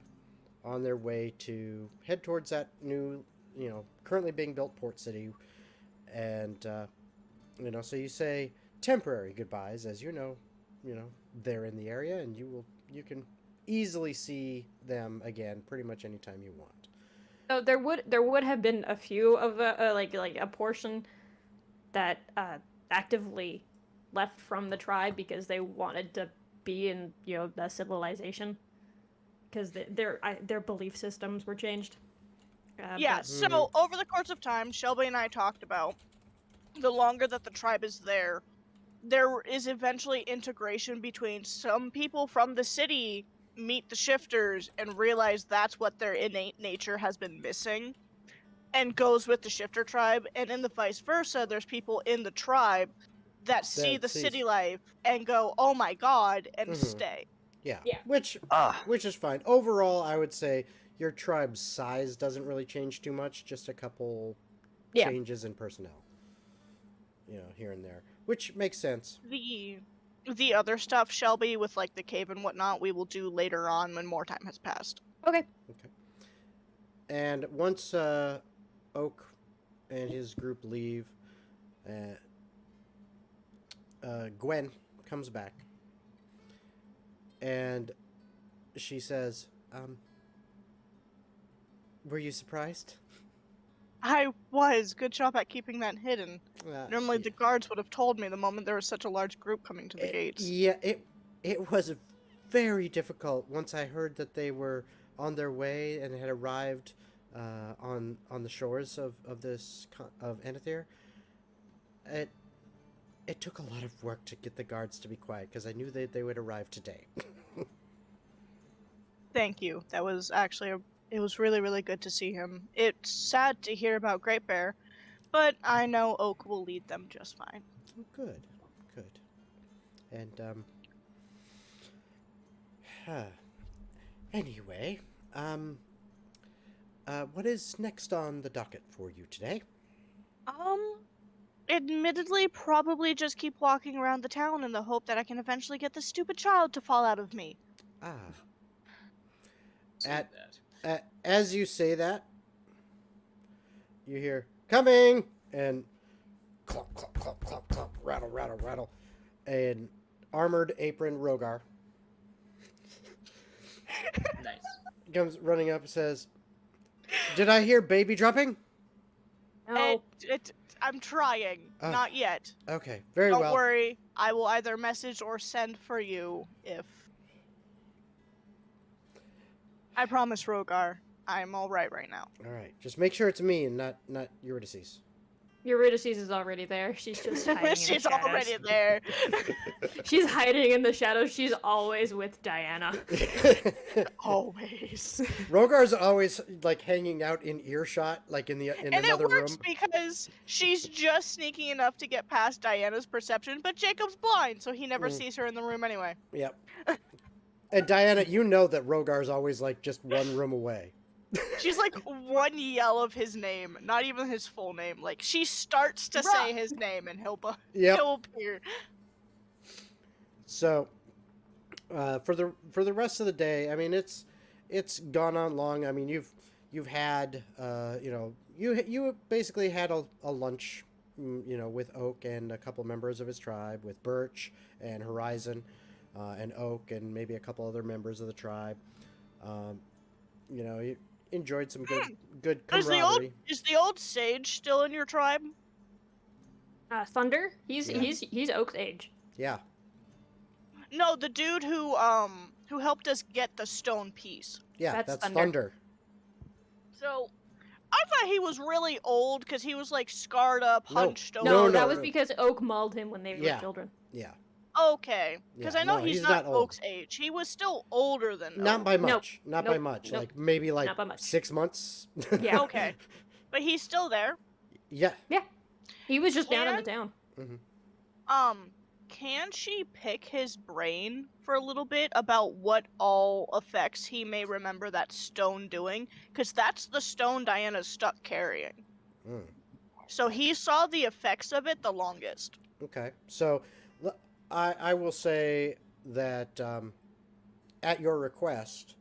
Speaker 1: on their way to head towards that new, currently being built port city, and so you say temporary goodbyes, as they're in the area, and you can easily see them again pretty much anytime you want.
Speaker 3: So there would have been a few of like a portion that actively left from the tribe because they wanted to be in the civilization because their belief systems were changed.
Speaker 2: Yeah,
Speaker 3: but-
Speaker 2: so over the course of time, Shelby and I talked about the longer that the tribe is there is eventually integration between some people from the city meet the shifters and realize that's what their innate nature has been missing and goes with the shifter tribe, and in the vice versa, there's people in the tribe that see the city life and go, oh my god, and stay.
Speaker 1: Yeah.
Speaker 3: Yeah.
Speaker 1: Which is fine. Overall, I would say your tribe's size doesn't really change too much, just a couple changes in personnel. Here and there, which makes sense.
Speaker 2: The other stuff, Shelby, with like the cave and whatnot, we will do later on when more time has passed.
Speaker 3: Okay.
Speaker 1: And once Oak and his group leave, Gwen comes back, and she says, were you surprised?
Speaker 2: I was. Good job at keeping that hidden. Normally
Speaker 1: yeah.
Speaker 2: the guards would have told me the moment there was such a large group coming to the gates.
Speaker 1: Yeah, it was very difficult once I heard that they were on their way and had arrived on the shores of Anethir. It took a lot of work to get the guards to be quiet because I knew they would arrive today.
Speaker 2: Thank you. That was actually it was really, really good to see him. It's sad to hear about Great Bear, but I know Oak will lead them just fine.
Speaker 1: Oh, good. And anyway, what is next on the docket for you today?
Speaker 2: Admittedly, probably just keep walking around the town in the hope that I can eventually get this stupid child to fall out of me.
Speaker 1: As you say that, you hear coming and clop, clop, clop, clop, clop, rattle, rattle, rattle, and armored apron Rogar
Speaker 4: Nice.
Speaker 1: comes running up and says, "Did I hear baby dropping?"
Speaker 3: No.
Speaker 2: I'm trying. Not yet.
Speaker 1: Okay, very
Speaker 2: Don't
Speaker 1: well.
Speaker 2: worry. I will either message or send for you if... I promise, Rogar. I'm alright right now.
Speaker 1: All right, just make sure it's me and not Eurydice.
Speaker 3: Eurydice is already there. She's just hiding in the
Speaker 2: She's
Speaker 3: shadows.
Speaker 2: already there.
Speaker 3: She's hiding in the shadows. She's always with Diana.
Speaker 2: Always.
Speaker 1: Rogar's always like hanging out in earshot, like in
Speaker 2: And
Speaker 1: another
Speaker 2: it works
Speaker 1: room.
Speaker 2: because she's just sneaky enough to get past Diana's perception, but Jacob's blind, so he never sees her in the room anyway.
Speaker 1: Yep. And Diana, you know that Rogar's always like just one room away.
Speaker 2: She's like one yell of his name, not even his full name. Like she starts to say his name and he'll appear.
Speaker 1: So, for the rest of the day, I mean, it's it's gone on long. I mean, you've had you basically had a lunch, with Oak and a couple members of his tribe, with Birch and Horizon, and Oak and maybe a couple other members of the tribe. Um, you enjoyed some good camaraderie.
Speaker 2: Is the old sage still in your tribe?
Speaker 3: Thunder.
Speaker 1: Yeah.
Speaker 3: He's Oak's age.
Speaker 1: Yeah.
Speaker 2: No, the dude who helped us get the stone piece.
Speaker 1: Yeah,
Speaker 3: That's
Speaker 1: that's
Speaker 3: Thunder.
Speaker 1: Thunder.
Speaker 2: So I thought he was really old because he was like scarred up,
Speaker 1: No.
Speaker 2: hunched over.
Speaker 3: No,
Speaker 1: No,
Speaker 3: that was
Speaker 1: no.
Speaker 3: because Oak mauled him when they were
Speaker 1: Yeah.
Speaker 3: children.
Speaker 1: Yeah.
Speaker 2: Okay, because
Speaker 1: Yeah,
Speaker 2: I know
Speaker 1: no,
Speaker 2: he's
Speaker 1: he's
Speaker 2: not
Speaker 1: not old.
Speaker 2: Oak's age. He was still older than
Speaker 1: Not
Speaker 2: Oak.
Speaker 1: by
Speaker 3: Nope.
Speaker 1: much. Not by
Speaker 3: Nope.
Speaker 1: much.
Speaker 3: Nope.
Speaker 1: Like maybe like
Speaker 3: Not by much.
Speaker 1: 6 months.
Speaker 3: Yeah.
Speaker 2: Okay, but he's still there.
Speaker 1: Yeah.
Speaker 3: He was just down in the
Speaker 2: Can-
Speaker 3: town.
Speaker 2: Can she pick his brain for a little bit about what all effects he may remember that stone doing? Because that's the stone Diana's stuck carrying.
Speaker 1: Mm.
Speaker 2: So he saw the effects of it the longest.
Speaker 1: Okay. So I will say that at your request,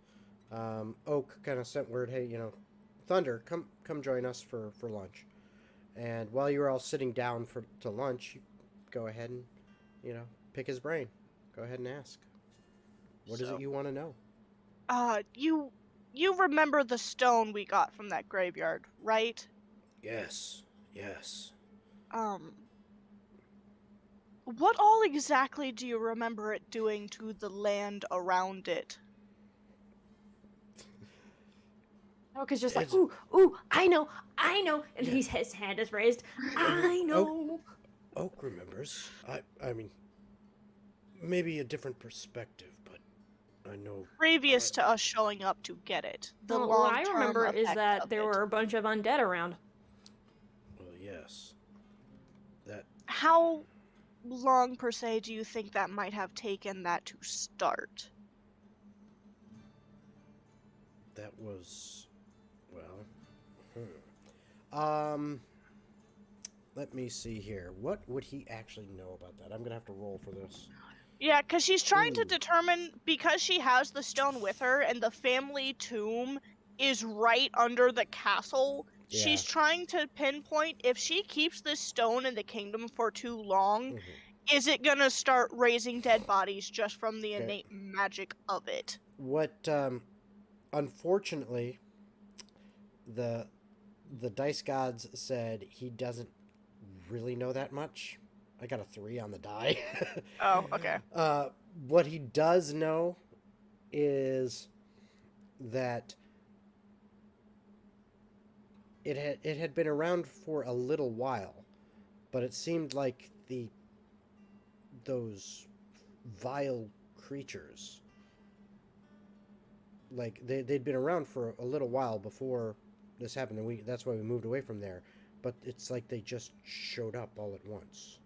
Speaker 1: Oak kind of sent word, hey, Thunder, come join us for lunch. And while you were all sitting down to lunch, you go ahead and, pick his brain. Go ahead and ask. What is
Speaker 4: So-
Speaker 1: it you want to know?
Speaker 2: You remember the stone we got from that graveyard, right?
Speaker 1: Yes. Yes.
Speaker 2: What all exactly do you remember it doing to the land around it?
Speaker 3: Oak is just like,
Speaker 1: It's-
Speaker 3: ooh, I know, and
Speaker 1: Yeah.
Speaker 3: his hand is raised. I know.
Speaker 1: Oak remembers. I mean, maybe a different perspective, but I know.
Speaker 2: Previous to us showing up to get it. The
Speaker 3: Well, what I
Speaker 2: long-term
Speaker 3: remember is
Speaker 2: effect
Speaker 3: that
Speaker 2: of
Speaker 3: there
Speaker 2: it.
Speaker 3: were a bunch of undead around.
Speaker 1: Well, yes. That
Speaker 2: How long, per se, do you think that might have taken that to start?
Speaker 1: that was, well. Let me see here. What would he actually know about that? I'm gonna have to roll for this.
Speaker 2: Yeah, because she's trying to
Speaker 1: Ooh.
Speaker 2: determine, because she has the stone with her and the family tomb is right under the castle, she's
Speaker 1: Yeah.
Speaker 2: trying to pinpoint if she keeps this stone in the kingdom for too long,
Speaker 1: Mhm.
Speaker 2: is it gonna start raising dead bodies just from the
Speaker 1: Okay.
Speaker 2: innate magic of it?
Speaker 1: What? Unfortunately, the dice gods said he doesn't really know that much. I got a 3 on the die.
Speaker 2: Oh, okay.
Speaker 1: What he does know is that it had been around for a little while, but it seemed like those vile creatures, like they'd been around for a little while before this happened, and that's why we moved away from there. But it's like they just showed up all at once.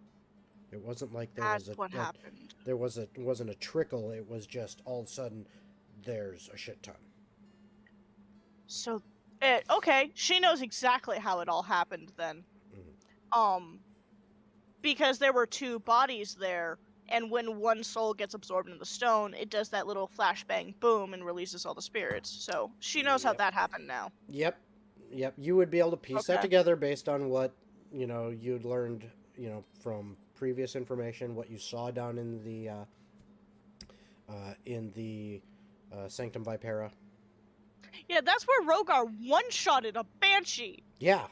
Speaker 1: It wasn't like
Speaker 2: That's what happened.
Speaker 1: there wasn't a trickle. It was just all of a sudden there's a shit ton.
Speaker 2: So, okay, she knows exactly how it all happened then. Because there were 2 bodies there, and when one soul gets absorbed in the stone, it does that little flashbang boom and releases all the spirits. So she knows how
Speaker 1: Yep.
Speaker 2: that happened now.
Speaker 1: Yep. You would be able to piece that
Speaker 2: Okay.
Speaker 1: together based on what you'd learned from previous information, what you saw down in the Sanctum Vipera.
Speaker 2: Yeah, that's where Rogar one-shotted a banshee.
Speaker 1: Yeah,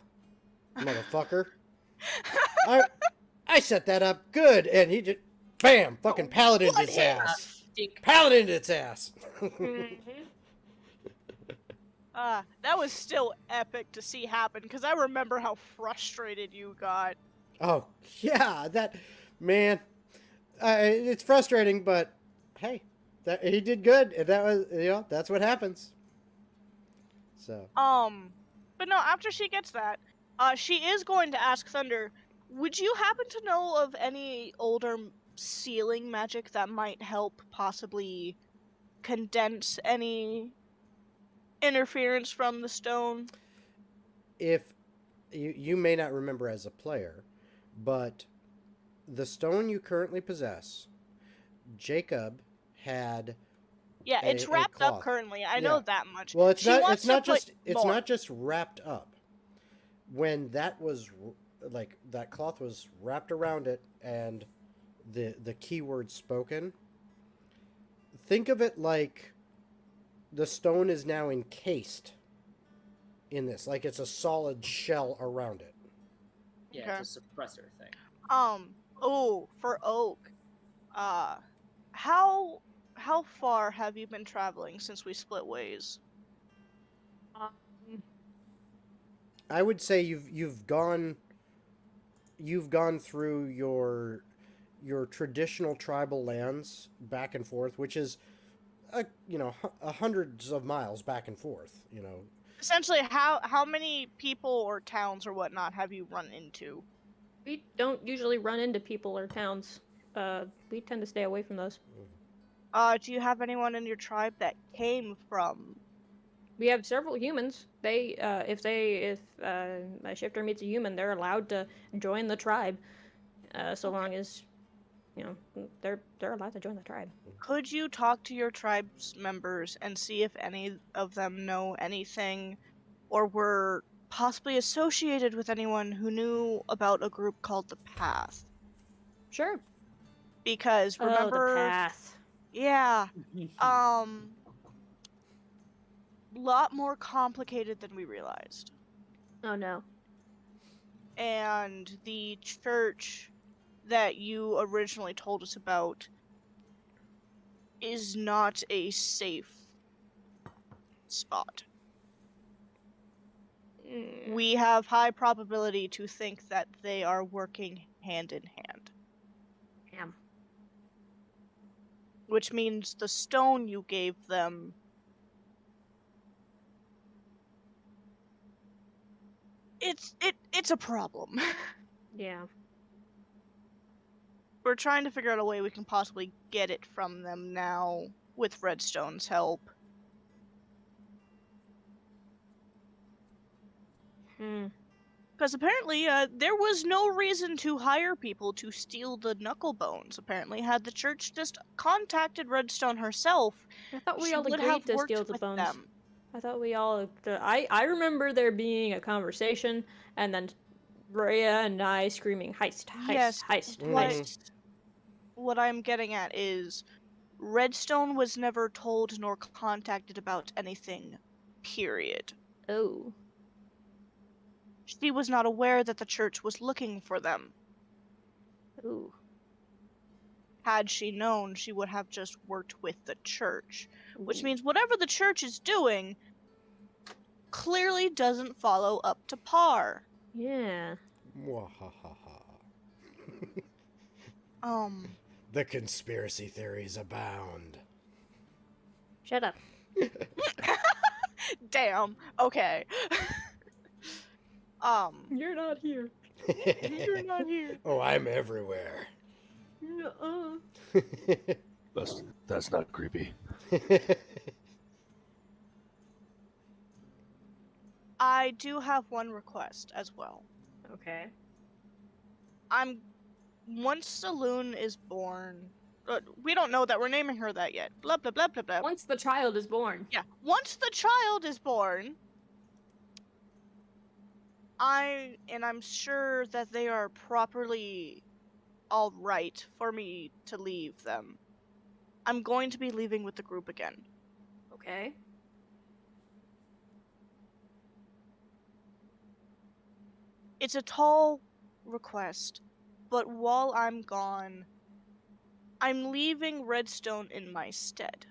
Speaker 1: motherfucker. I set that up good, and he just bam, fucking paladined
Speaker 2: One
Speaker 1: its
Speaker 2: hit.
Speaker 1: ass.
Speaker 4: Dink.
Speaker 1: Paladined its ass.
Speaker 2: That was still epic to see happen, because I remember how frustrated you got.
Speaker 1: Oh yeah, that man. It's frustrating, but hey, he did good, and that was that's what happens. So
Speaker 2: But no, after she gets that, she is going to ask Thunder, would you happen to know of any older sealing magic that might help possibly condense any interference from the stone?
Speaker 1: if you may not remember as a player, but the stone you currently possess, Jacob had
Speaker 2: Yeah, it's
Speaker 1: a
Speaker 2: wrapped up
Speaker 1: cloth.
Speaker 2: currently. I
Speaker 1: Yeah.
Speaker 2: know that much.
Speaker 1: Well, it's
Speaker 2: She
Speaker 1: not.
Speaker 2: wants
Speaker 1: It's
Speaker 2: to
Speaker 1: not
Speaker 2: put
Speaker 1: just. It's
Speaker 2: more.
Speaker 1: not just wrapped up. When that was like that cloth was wrapped around it, and the keyword spoken. Think of it like the stone is now encased in this, like it's a solid shell around it.
Speaker 4: Yeah,
Speaker 2: Okay.
Speaker 4: it's a suppressor thing.
Speaker 2: Oh, for oak. Uh, how how far have you been traveling since we split ways?
Speaker 3: Um,
Speaker 1: I would say you've gone through your traditional tribal lands back and forth, which is hundreds of miles back and forth.
Speaker 2: Essentially, how many people or towns or whatnot have you run into?
Speaker 3: we don't usually run into people or towns. We tend to stay away from those.
Speaker 2: Do you have anyone in your tribe that came from?
Speaker 3: We have several humans. If a shifter meets a human, they're allowed to join the tribe, so long as, they're allowed to join the tribe.
Speaker 2: Could you talk to your tribe's members and see if any of them know anything or were possibly associated with anyone who knew about a group called the Path?
Speaker 3: Sure.
Speaker 2: Because
Speaker 3: Oh, the
Speaker 2: remember,
Speaker 3: path.
Speaker 2: yeah, lot more complicated than we realized.
Speaker 3: Oh no.
Speaker 2: And the church that you originally told us about is not a safe spot. We have high probability to think that they are working hand in hand.
Speaker 3: Damn.
Speaker 2: Which means the stone you gave them it's a problem.
Speaker 3: Yeah.
Speaker 2: We're trying to figure out a way we can possibly get it from them now with Redstone's help. Because apparently, there was no reason to hire people to steal the knuckle bones. Apparently, had the church just contacted Redstone herself,
Speaker 3: I thought we
Speaker 2: she
Speaker 3: all
Speaker 2: would
Speaker 3: agreed
Speaker 2: have
Speaker 3: to
Speaker 2: worked
Speaker 3: steal the
Speaker 2: with
Speaker 3: bones.
Speaker 2: them.
Speaker 3: I thought we all. I remember there being a conversation, and then Rhea and I screaming heist, heist,
Speaker 2: Yes,
Speaker 3: heist,
Speaker 1: Mhm.
Speaker 2: what I'm getting at is Redstone was never told nor contacted about anything, period.
Speaker 3: Oh.
Speaker 2: She was not aware that the church was looking for them.
Speaker 3: Ooh.
Speaker 2: Had she known, she would have just worked with the church. Which
Speaker 3: Ooh.
Speaker 2: means whatever the church is doing clearly doesn't follow up to par.
Speaker 3: Yeah.
Speaker 1: Mwahaha. The conspiracy theories abound.
Speaker 3: Shut up.
Speaker 2: Damn. Okay.
Speaker 3: You're not here.
Speaker 2: You're not here.
Speaker 1: Oh, I'm everywhere.
Speaker 6: That's not creepy.
Speaker 2: I do have one request as well.
Speaker 3: Okay.
Speaker 2: Once Saloon is born, we don't know that we're naming her that yet. Blah blah blah blah blah.
Speaker 3: Once the child is born.
Speaker 2: Yeah, once the child is born, I'm sure that they are properly all right for me to leave them. I'm going to be leaving with the group again.
Speaker 3: Okay.
Speaker 2: It's a tall request, but while I'm gone, I'm leaving Redstone in my stead.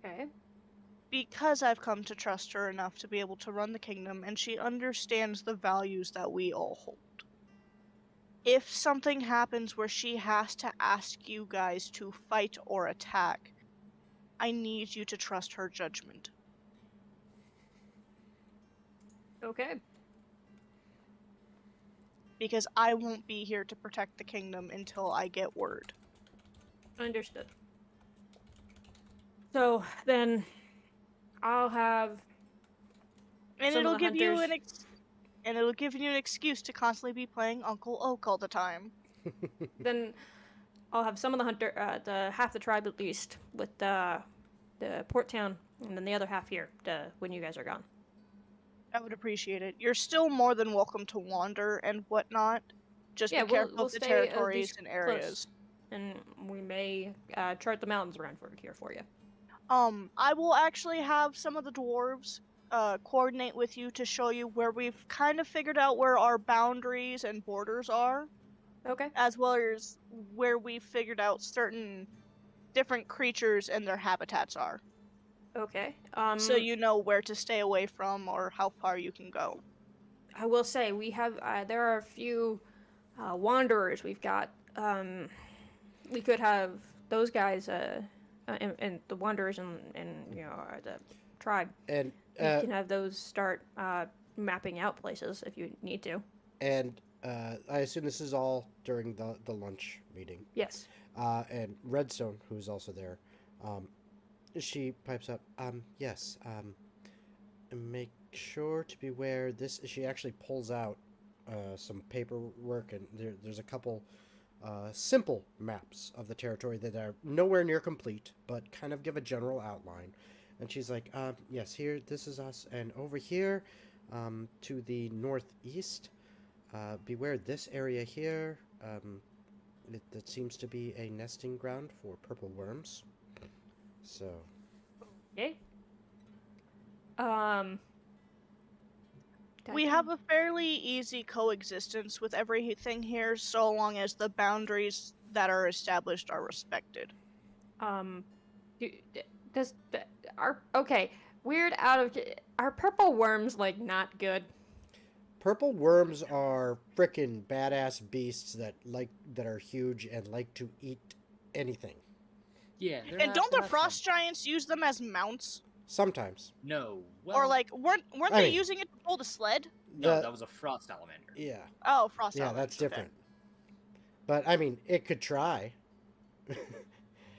Speaker 3: Okay.
Speaker 2: Because I've come to trust her enough to be able to run the kingdom, and she understands the values that we all hold. If something happens where she has to ask you guys to fight or attack, I need you to trust her judgment.
Speaker 3: Okay.
Speaker 2: Because I won't be here to protect the kingdom until I get word.
Speaker 3: Understood. So then, I'll have.
Speaker 2: And
Speaker 3: Some of
Speaker 2: it'll
Speaker 3: the
Speaker 2: give you
Speaker 3: hunters-
Speaker 2: an excuse to constantly be playing Uncle Oak all the time.
Speaker 3: Then I'll have some of the hunter, the half the tribe at least, with the port town, and then the other half here when you guys are gone.
Speaker 2: I would appreciate it. You're still more than welcome to wander and whatnot. Just
Speaker 3: Yeah,
Speaker 2: be careful
Speaker 3: we'll
Speaker 2: of the
Speaker 3: stay
Speaker 2: territories
Speaker 3: least
Speaker 2: and
Speaker 3: close.
Speaker 2: areas.
Speaker 3: And we may chart the mountains around here for you.
Speaker 2: I will actually have some of the dwarves coordinate with you to show you where we've kind of figured out where our boundaries and borders are,
Speaker 3: Okay.
Speaker 2: as well as where we've figured out certain different creatures and their habitats are.
Speaker 3: Okay.
Speaker 2: So you know where to stay away from or how far you can go.
Speaker 3: I will say we have there are a few wanderers. We've got we could have those guys and the wanderers and you know the tribe.
Speaker 1: And
Speaker 3: We can have those start mapping out places if you need to.
Speaker 1: and I assume this is all during the lunch meeting.
Speaker 3: Yes.
Speaker 1: And Redstone, who's also there, she pipes up, yes, make sure to beware this. She actually pulls out some paperwork, and there's a couple simple maps of the territory that are nowhere near complete, but kind of give a general outline. And she's like, yes, here, this is us, and over here, to the northeast, beware this area here. That seems to be a nesting ground for purple worms. So.
Speaker 3: Okay.
Speaker 2: We have a fairly easy coexistence with everything here, so long as the boundaries that are established are respected.
Speaker 3: Does okay? Weird out of are purple worms like not good?
Speaker 1: Purple worms are frickin' badass beasts that are huge and like to eat anything.
Speaker 4: Yeah.
Speaker 2: And don't the frost giants use them as mounts?
Speaker 1: Sometimes.
Speaker 4: No. Well,
Speaker 2: Or like weren't
Speaker 1: I
Speaker 2: they
Speaker 1: mean-
Speaker 2: using it to pull the sled?
Speaker 4: no, that was a frost salamander.
Speaker 1: Yeah.
Speaker 2: Oh, frost
Speaker 1: Yeah,
Speaker 2: salamanders,
Speaker 1: that's
Speaker 2: okay.
Speaker 1: different. But I mean, it could try.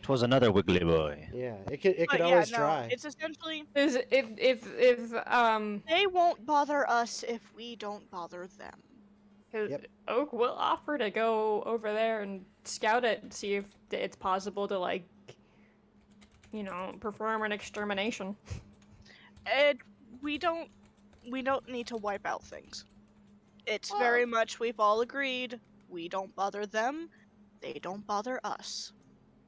Speaker 5: Twas another wiggly boy.
Speaker 1: Yeah, it could
Speaker 2: But
Speaker 1: always
Speaker 2: yeah, no,
Speaker 1: try.
Speaker 2: it's essentially
Speaker 3: Is if
Speaker 2: they won't bother us if we don't bother them.
Speaker 1: Yep.
Speaker 3: Oak will offer to go over there and scout it and see if it's possible to like, you know, perform an extermination.
Speaker 2: We don't need to wipe out things. It's very much we've all agreed we don't bother them, they don't bother us.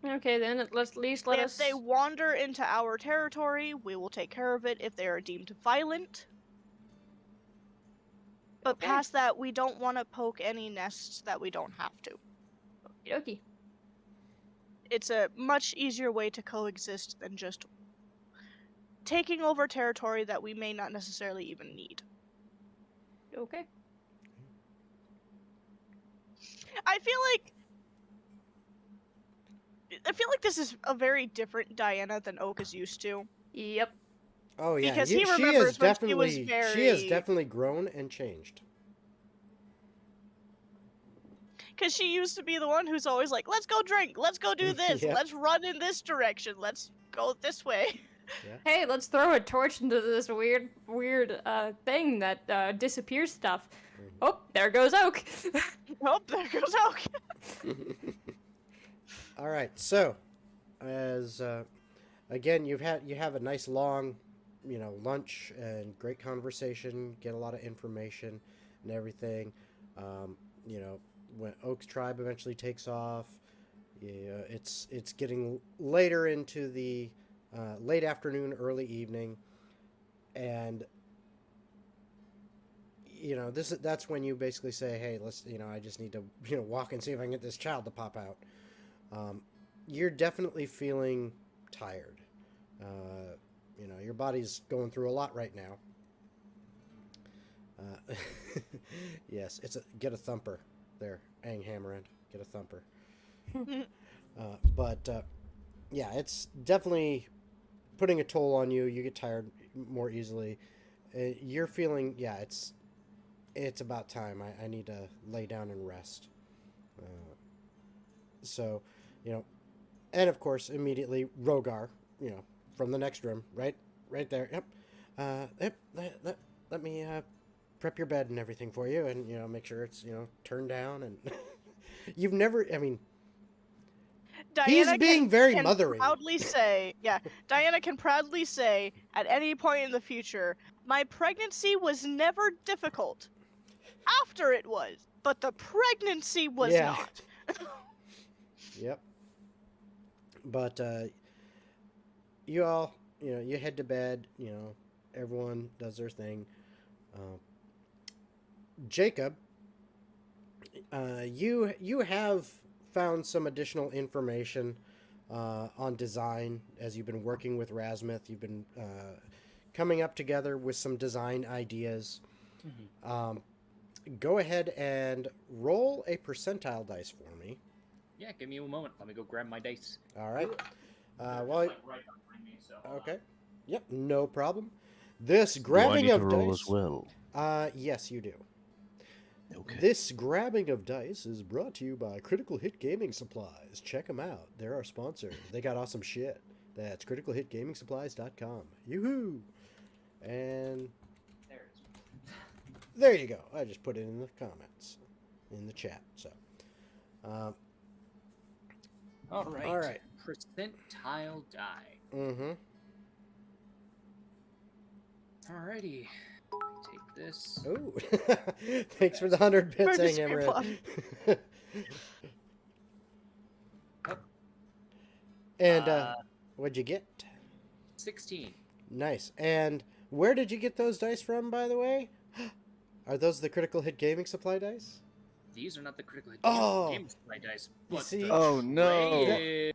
Speaker 3: Okay, then let's at least let
Speaker 2: if
Speaker 3: us.
Speaker 2: they wander into our territory, we will take care of it if they are deemed violent. But
Speaker 3: Okay.
Speaker 2: past that, we don't want to poke any nests that we don't have to.
Speaker 3: Okie.
Speaker 2: It's a much easier way to coexist than just taking over territory that we may not necessarily even need.
Speaker 3: Okay.
Speaker 2: I feel like this is a very different Diana than Oak is used to.
Speaker 3: Yep.
Speaker 1: Oh yeah,
Speaker 2: Because
Speaker 1: you-
Speaker 2: he
Speaker 1: she is
Speaker 2: remembers when she was
Speaker 1: definitely she has
Speaker 2: very-
Speaker 1: definitely grown and changed.
Speaker 2: Because she used to be the one who's always like, let's go drink, let's go do this,
Speaker 1: Yeah.
Speaker 2: let's run in this direction, let's go this way.
Speaker 3: Hey, let's throw a torch into this weird thing that disappears stuff. Oh, there goes Oak.
Speaker 2: Oh, there goes Oak.
Speaker 1: All right, so as again, you have a nice long, lunch and great conversation. Get a lot of information and everything. When Oak's tribe eventually takes off, it's getting later into the late afternoon, early evening, and that's when you basically say, hey, let's I just need to walk and see if I can get this child to pop out. You're definitely feeling tired. Your body's going through a lot right now. Yes, get a thumper there, Ang Hammerend. Get a thumper. Yeah, it's definitely putting a toll on you. You get tired more easily. You're feeling, it's about time. I need to lay down and rest. So, and of course, immediately Rogar, from the next room, right there. Yep. Let me prep your bed and everything for you, and make sure it's turned down. And you've never,
Speaker 2: Diana
Speaker 1: being very
Speaker 2: can
Speaker 1: mothering.
Speaker 2: proudly say, Diana can proudly say at any point in the future, my pregnancy was never difficult. After it was, but the pregnancy was
Speaker 1: Yeah.
Speaker 2: not.
Speaker 1: Yep. But you all, you head to bed. Everyone does their thing. Jacob, you have found some additional information on design as you've been working with Rasmuth. You've been coming up together with some design ideas. Go ahead and roll a percentile dice for me.
Speaker 4: Yeah, give me a moment. Let me go grab my dice.
Speaker 1: All right.
Speaker 4: They're
Speaker 1: Well,
Speaker 4: just, like, right behind me, so,
Speaker 1: okay. Yep, no problem. This
Speaker 6: Do I
Speaker 1: grabbing
Speaker 6: need
Speaker 1: of
Speaker 6: to roll
Speaker 1: dice.
Speaker 6: as well?
Speaker 1: Yes, you do.
Speaker 6: Okay.
Speaker 1: This grabbing of dice is brought to you by Critical Hit Gaming Supplies. Check them out. They're our sponsor. They got awesome shit. That's criticalhitgamingsupplies.com. Yoo-hoo! And
Speaker 4: there it is.
Speaker 1: there you go. I just put it in the comments, in the chat. So,
Speaker 4: All right.
Speaker 1: All right.
Speaker 4: Percentile die.
Speaker 1: mm-hmm.
Speaker 4: Alrighty. Take this.
Speaker 1: Oh, thanks for the 100 bits,
Speaker 2: Hard to
Speaker 1: Hammerhead.
Speaker 4: Yep.
Speaker 1: And what'd you get?
Speaker 4: 16.
Speaker 1: Nice. And where did you get those dice from, by the way? Are those the Critical Hit Gaming Supply dice?
Speaker 4: These are not the critical hit
Speaker 1: Oh!
Speaker 4: game supply dice.
Speaker 1: You
Speaker 4: But
Speaker 1: see?
Speaker 4: the
Speaker 5: Oh, no.
Speaker 4: tray is-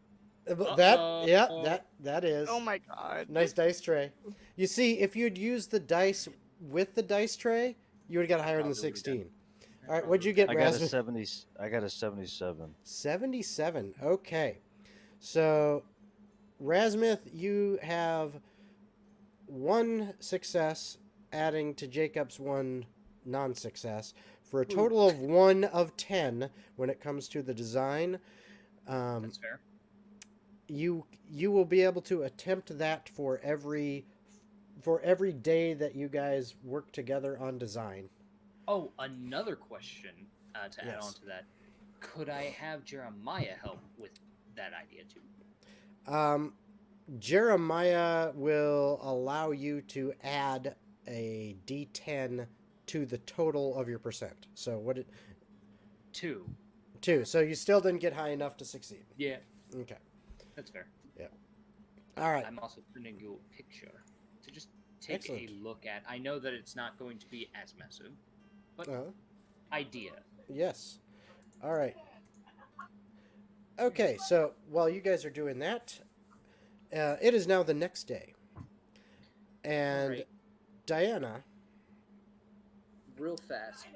Speaker 1: That is.
Speaker 2: Oh my god.
Speaker 1: Nice dice tray. You see, if you'd used the dice with the dice tray, you would have got higher than the
Speaker 4: Probably would've
Speaker 1: 16. All right, what'd you get,
Speaker 5: I got a
Speaker 1: Rasmus?
Speaker 5: 70. I got a 77.
Speaker 1: 77. Okay. So, Rasmuth, you have one success, adding to Jacob's one non-success, for a total of 1 of 10 when it comes to the design.
Speaker 4: That's fair.
Speaker 1: You will be able to attempt that for every day that you guys work together on design.
Speaker 4: Oh, another question to add
Speaker 1: Yes.
Speaker 4: on to that. Could I have Jeremiah help with that idea too?
Speaker 1: Jeremiah will allow you to add a D10 to the total of your percent. So what it
Speaker 4: 2.
Speaker 1: 2. So you still didn't get high enough to succeed.
Speaker 4: Yeah,
Speaker 1: Okay.
Speaker 4: that's fair.
Speaker 1: All right.
Speaker 4: I'm also sending you a picture to just take
Speaker 1: Excellent.
Speaker 4: a look at. I know that it's not going to be as massive, but idea.
Speaker 1: Yes. All right. Okay, so while you guys are doing that, it is now the next day. And
Speaker 4: Alright.
Speaker 1: Diana,
Speaker 4: Real fast.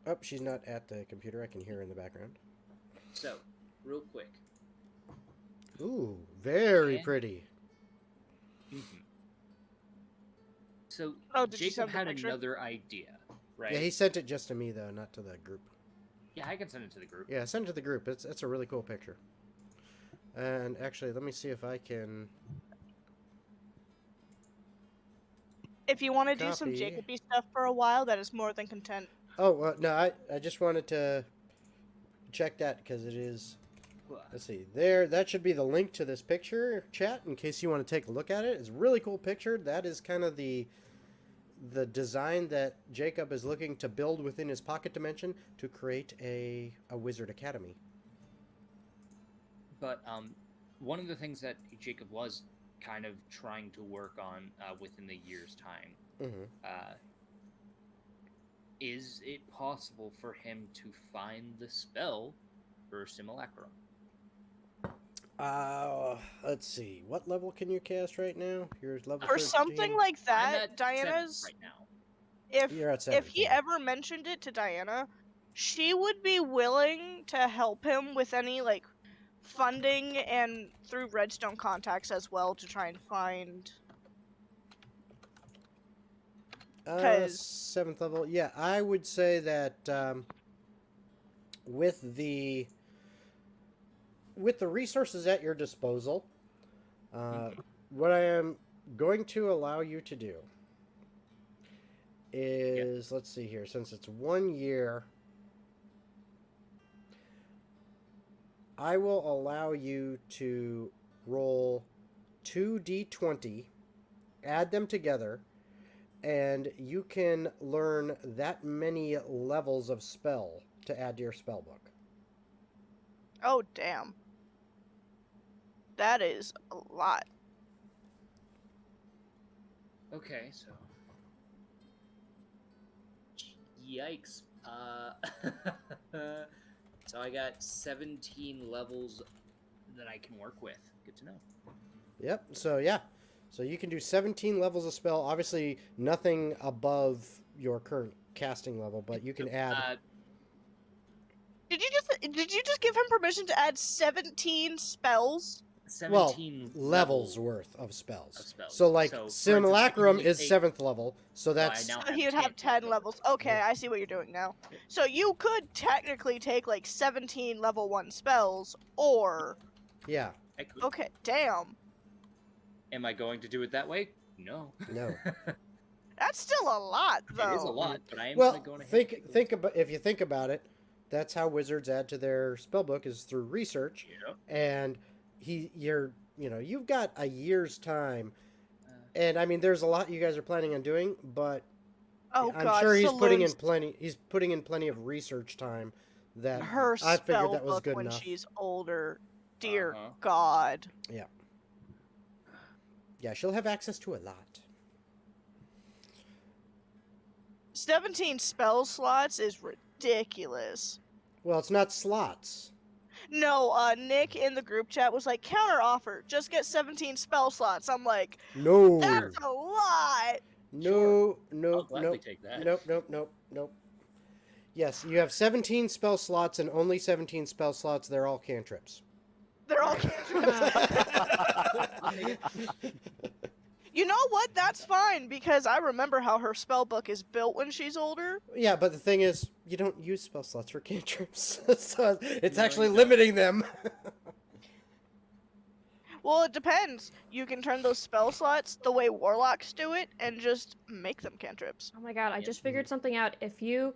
Speaker 1: oh, she's not at the computer. I can hear her in the background.
Speaker 4: So, real quick.
Speaker 1: Ooh, very
Speaker 4: Okay.
Speaker 1: pretty.
Speaker 4: So,
Speaker 2: Oh, did you
Speaker 4: Jacob
Speaker 2: send the
Speaker 4: had
Speaker 2: picture?
Speaker 4: another idea, right?
Speaker 1: Yeah, he sent it just to me, though, not to the group.
Speaker 4: Yeah, I can send it to the group.
Speaker 1: Yeah, send it to the group. It's a really cool picture. And actually, let me see if I can...
Speaker 2: If you want to do some
Speaker 1: Copy.
Speaker 2: Jacoby stuff for a while, that is more than content.
Speaker 1: Oh, no, I just wanted to check that because it is... Let's see. There, that should be the link to this picture, chat, in case you want to take a look at it. It's a really cool picture. That is kind of the design that Jacob is looking to build within his pocket dimension to create a wizard academy.
Speaker 4: But one of the things that Jacob was kind of trying to work on within the year's time,
Speaker 1: Mm-hmm.
Speaker 4: is it possible for him to find the spell for Simulacrum?
Speaker 1: Let's see. What level can you cast right now? You're level
Speaker 2: For
Speaker 1: 13?
Speaker 2: something like
Speaker 4: I'm
Speaker 2: that,
Speaker 4: at 7
Speaker 2: Diana's
Speaker 4: right now.
Speaker 1: You're at
Speaker 2: if he
Speaker 1: 17.
Speaker 2: ever mentioned it to Diana, she would be willing to help him with any like funding and through Redstone contacts as well to try and find. 'Cause-
Speaker 1: 7th level. Yeah, I would say that with the resources at your disposal, what I am going to allow you to do is, let's see here, since it's 1 year, I will allow you to roll 2d20, add them together, and you can learn that many levels of spell to add to your spell book.
Speaker 2: Oh, damn. That is a lot.
Speaker 4: Okay, so. Yikes. So I got 17 levels that I can work with. Good to know.
Speaker 1: Yep, so yeah. So you can do 17 levels of spell. Obviously, nothing above your current casting level, but you can add...
Speaker 2: Did you just give him permission to add 17 spells?
Speaker 4: 17
Speaker 1: levels worth of spells.
Speaker 4: Of spells.
Speaker 1: So, like,
Speaker 4: So, for
Speaker 1: Simulacrum
Speaker 4: instance,
Speaker 1: is 7th level, so that's...
Speaker 4: now
Speaker 2: So he would have 10 levels. Okay,
Speaker 1: Yeah.
Speaker 2: I see what you're doing now. So you could technically take like 17 level 1 spells, or...
Speaker 1: Yeah,
Speaker 4: I could.
Speaker 2: Okay, damn.
Speaker 4: Am I going to do it that way? No.
Speaker 1: no.
Speaker 2: That's still a lot, though.
Speaker 4: It is a lot, but I am
Speaker 1: Well,
Speaker 4: going to
Speaker 1: think about if you think about it, that's how wizards add to their spellbook is through research.
Speaker 4: Yep.
Speaker 1: And you've got a year's time, and I mean, there's a lot you guys are planning on doing, but
Speaker 2: Oh
Speaker 1: I'm
Speaker 2: god,
Speaker 1: sure he's putting in
Speaker 2: Saloon's-
Speaker 1: plenty of research time that
Speaker 2: her
Speaker 1: I figured that was
Speaker 2: spell
Speaker 1: good
Speaker 2: when
Speaker 1: enough.
Speaker 2: she's older. Dear
Speaker 4: Uh-huh.
Speaker 2: God.
Speaker 1: Yeah, she'll have access to a lot.
Speaker 2: 17 spell slots is ridiculous.
Speaker 1: Well, it's not slots.
Speaker 2: No, Nick in the group chat was like, counter offer, just get 17 spell slots. I'm like,
Speaker 1: No.
Speaker 2: that's a lot.
Speaker 1: No,
Speaker 4: I'll gladly take that.
Speaker 1: Nope. Yes, you have 17 spell slots and only 17 spell slots. They're all cantrips.
Speaker 2: They're all cantrips. You know what? That's fine, because I remember how her spell book is built when she's older.
Speaker 1: Yeah, but the thing is, you don't use spell slots for cantrips, so it's
Speaker 4: No,
Speaker 1: actually
Speaker 4: you don't.
Speaker 1: limiting them.
Speaker 2: Well, it depends. You can turn those spell slots the way warlocks do it and just make them cantrips.
Speaker 3: Oh my god, I
Speaker 4: Yeah.
Speaker 3: just figured something out. If you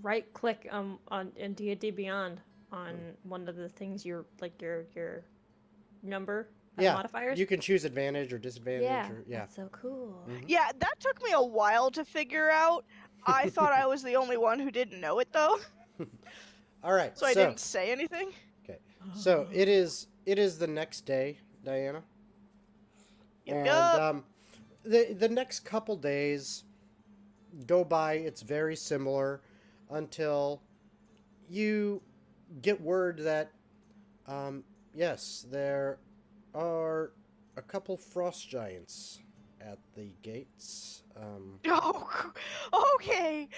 Speaker 3: right click on in D&D Beyond on one of the things your number
Speaker 1: Yeah,
Speaker 3: modifiers.
Speaker 1: you can choose advantage or disadvantage.
Speaker 3: yeah,
Speaker 1: Or, yeah.
Speaker 3: that's so cool.
Speaker 1: Mhm.
Speaker 2: Yeah, that took me a while to figure out. I thought I was the only one who didn't know it, though,
Speaker 1: All right,
Speaker 2: so I didn't say anything.
Speaker 1: So it is the next day, Diana.
Speaker 2: Yep,
Speaker 1: And
Speaker 2: yep.
Speaker 1: the next couple days go by. It's very similar until you get word that yes, there are a couple frost giants at the gates.
Speaker 2: Oh, okay.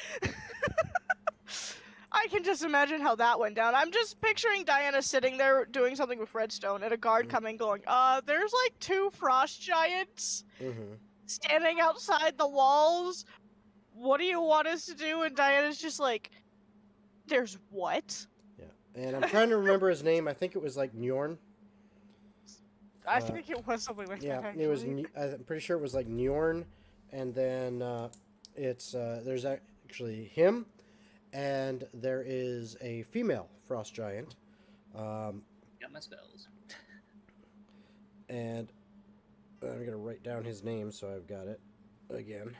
Speaker 2: I can just imagine how that went down. I'm just picturing Diana sitting there doing something with Redstone and a guard coming going, there's like 2 frost giants
Speaker 1: Mm-hmm.
Speaker 2: standing outside the walls. What do you want us to do? And Diana's just like, there's what?
Speaker 1: Yeah, and I'm trying to remember his name. I think it was like Njorn.
Speaker 2: I think it was something like
Speaker 1: Yeah,
Speaker 2: that.
Speaker 1: it was.
Speaker 2: actually.
Speaker 1: I'm pretty sure it was like Njorn, and then it's there's actually him, and there is a female frost giant,
Speaker 4: Got my spells.
Speaker 1: and I'm gonna write down his name so I've got it again.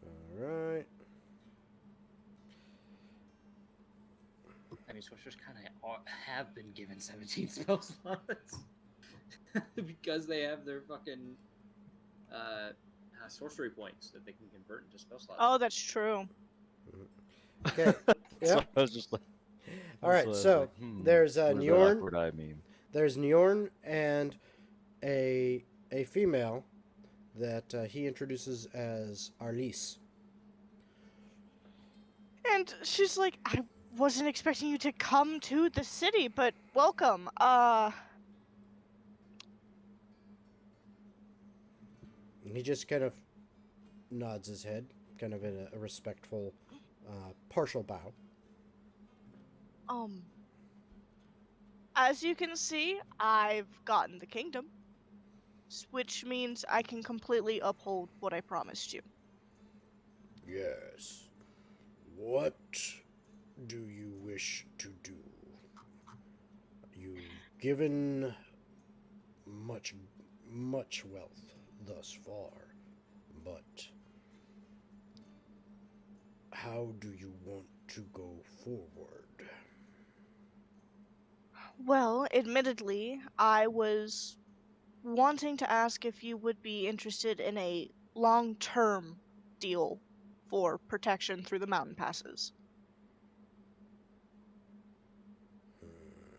Speaker 1: All right.
Speaker 4: I mean, sorcerers kind of have been given 17 spell slots because they have their fucking sorcery points that they can convert into spell slots.
Speaker 2: Oh, that's true.
Speaker 1: Okay.
Speaker 5: So
Speaker 1: Yep.
Speaker 5: I was just like,
Speaker 1: All right. So there's
Speaker 5: what does that
Speaker 1: Njorn.
Speaker 5: awkward eye mean?
Speaker 1: There's Njorn and a female that he introduces as Arlise.
Speaker 2: And she's like, I wasn't expecting you to come to the city, but welcome.
Speaker 1: He just kind of nods his head, kind of in a respectful, partial bow.
Speaker 2: As you can see, I've gotten the kingdom, which means I can completely uphold what I promised you.
Speaker 1: Yes. What do you wish to do? You've given much wealth thus far, but how do you want to go forward?
Speaker 2: Well, admittedly, I was wanting to ask if you would be interested in a long-term deal for protection through the mountain passes.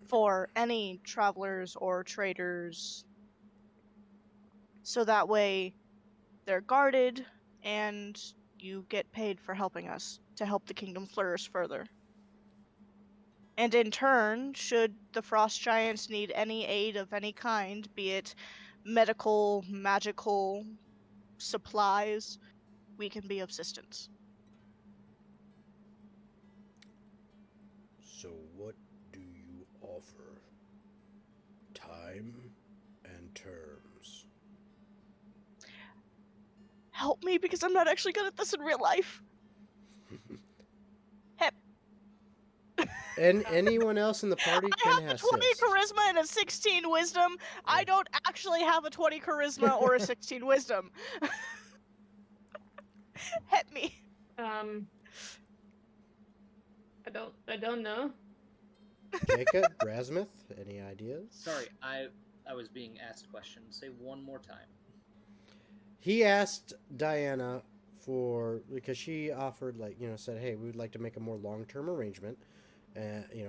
Speaker 2: For any travelers or traders, so that way they're guarded and you get paid for helping us to help the kingdom flourish further. And in turn, should the frost giants need any aid of any kind, be it medical, magical, supplies, we can be of assistance.
Speaker 1: So what do you offer? Time and terms.
Speaker 2: Help me, because I'm not actually good at this in real life. Hep.
Speaker 1: And anyone else in the party
Speaker 2: I
Speaker 1: can
Speaker 2: have a
Speaker 1: assist.
Speaker 2: 20 charisma and a 16 wisdom. I don't actually have a 20 charisma or a 16 wisdom. Hit me.
Speaker 3: I don't know.
Speaker 1: Jacob, Rasmuth, any ideas?
Speaker 4: Sorry, I was being asked questions. Say one more time.
Speaker 1: He asked Diana because she offered, said, hey, we would like to make a more long-term arrangement,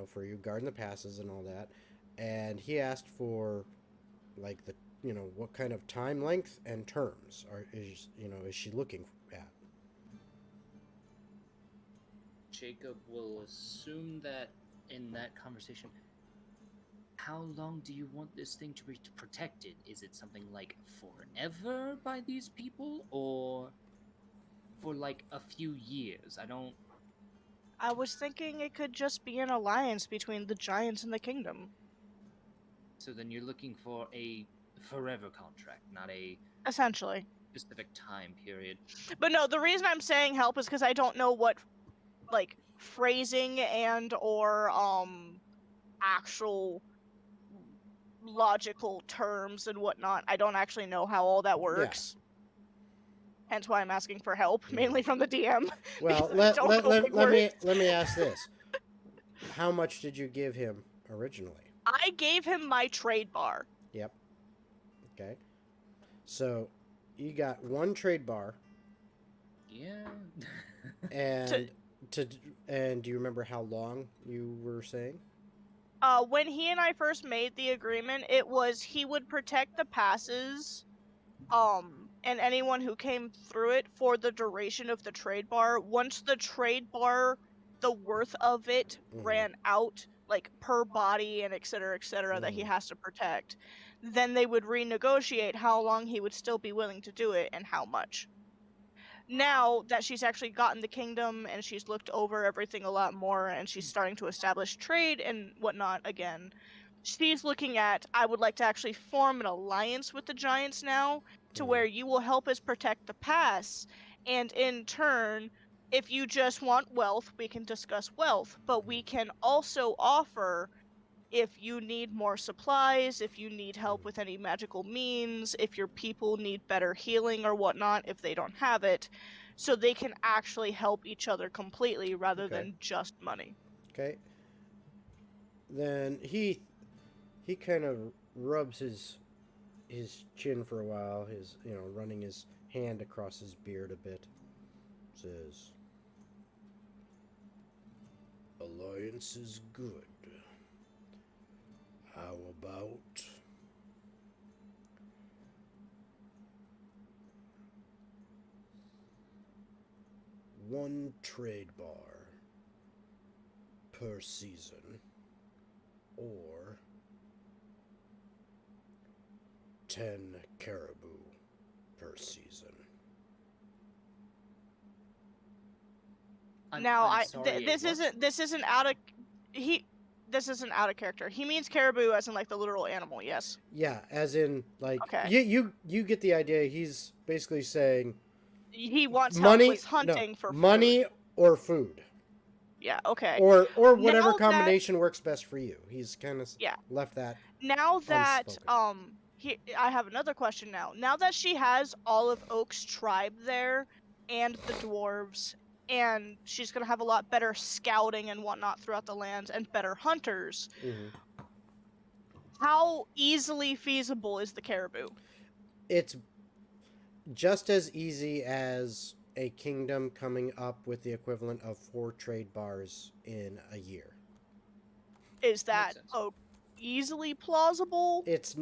Speaker 1: for you guarding the passes and all that. And he asked for, what kind of time length and terms is she looking at?
Speaker 4: Jacob will assume that in that conversation, how long do you want this thing to be protected? Is it something like forever by these people, or for like a few years?
Speaker 2: I was thinking it could just be an alliance between the giants and the kingdom.
Speaker 4: So then you're looking for a forever contract, not a
Speaker 2: Essentially.
Speaker 4: specific time period.
Speaker 2: But no, the reason I'm saying help is because I don't know what, phrasing and or actual logical terms and whatnot. I don't actually know how all that works. Yeah. Hence why I'm asking for help, mainly from the DM.
Speaker 1: Well, let me ask this. How much did you give him originally?
Speaker 2: I gave him my trade bar.
Speaker 1: Yep. Okay. So, you got one trade bar.
Speaker 4: Yeah.
Speaker 1: And and do you remember how long you were saying?
Speaker 2: When he and I first made the agreement, it was he would protect the passes, and anyone who came through it for the duration of the trade bar. Once the trade bar, the worth of it ran out, per body and et cetera, that he has to protect, then they would renegotiate how long he would still be willing to do it and how much. Now that she's actually gotten the kingdom and she's looked over everything a lot more and she's starting to establish trade and whatnot again, she's looking at, I would like to actually form an alliance with the giants now, to where you will help us protect the pass, and in turn, if you just want wealth, we can discuss wealth, but we can also offer, if you need more supplies, if you need help with any magical means, if your people need better healing or whatnot, if they don't have it, so they can actually help each other completely rather than just money.
Speaker 1: Okay. Then he kind of rubs his chin for a while, running his hand across his beard a bit. Says, alliance is good. How about one trade bar per season, or 10 caribou per season?
Speaker 2: This isn't out of character. He means caribou as in the literal animal, yes.
Speaker 1: Yeah, as in
Speaker 2: Okay.
Speaker 1: you get the idea. He's basically saying
Speaker 2: he wants
Speaker 1: money,
Speaker 2: help with hunting for
Speaker 1: money
Speaker 2: food.
Speaker 1: or food.
Speaker 2: Yeah, okay.
Speaker 1: Or whatever
Speaker 2: Now that-
Speaker 1: combination works best for you. He's kind of
Speaker 2: Yeah.
Speaker 1: left that.
Speaker 2: Now that
Speaker 1: Unspoken.
Speaker 2: I have another question now. Now that she has all of Oak's tribe there and the dwarves, and she's gonna have a lot better scouting and whatnot throughout the lands and better hunters, how easily feasible is the caribou?
Speaker 1: It's just as easy as a kingdom coming up with the equivalent of 4 trade bars in a year.
Speaker 2: Is that
Speaker 4: sense.
Speaker 2: easily plausible?
Speaker 1: It's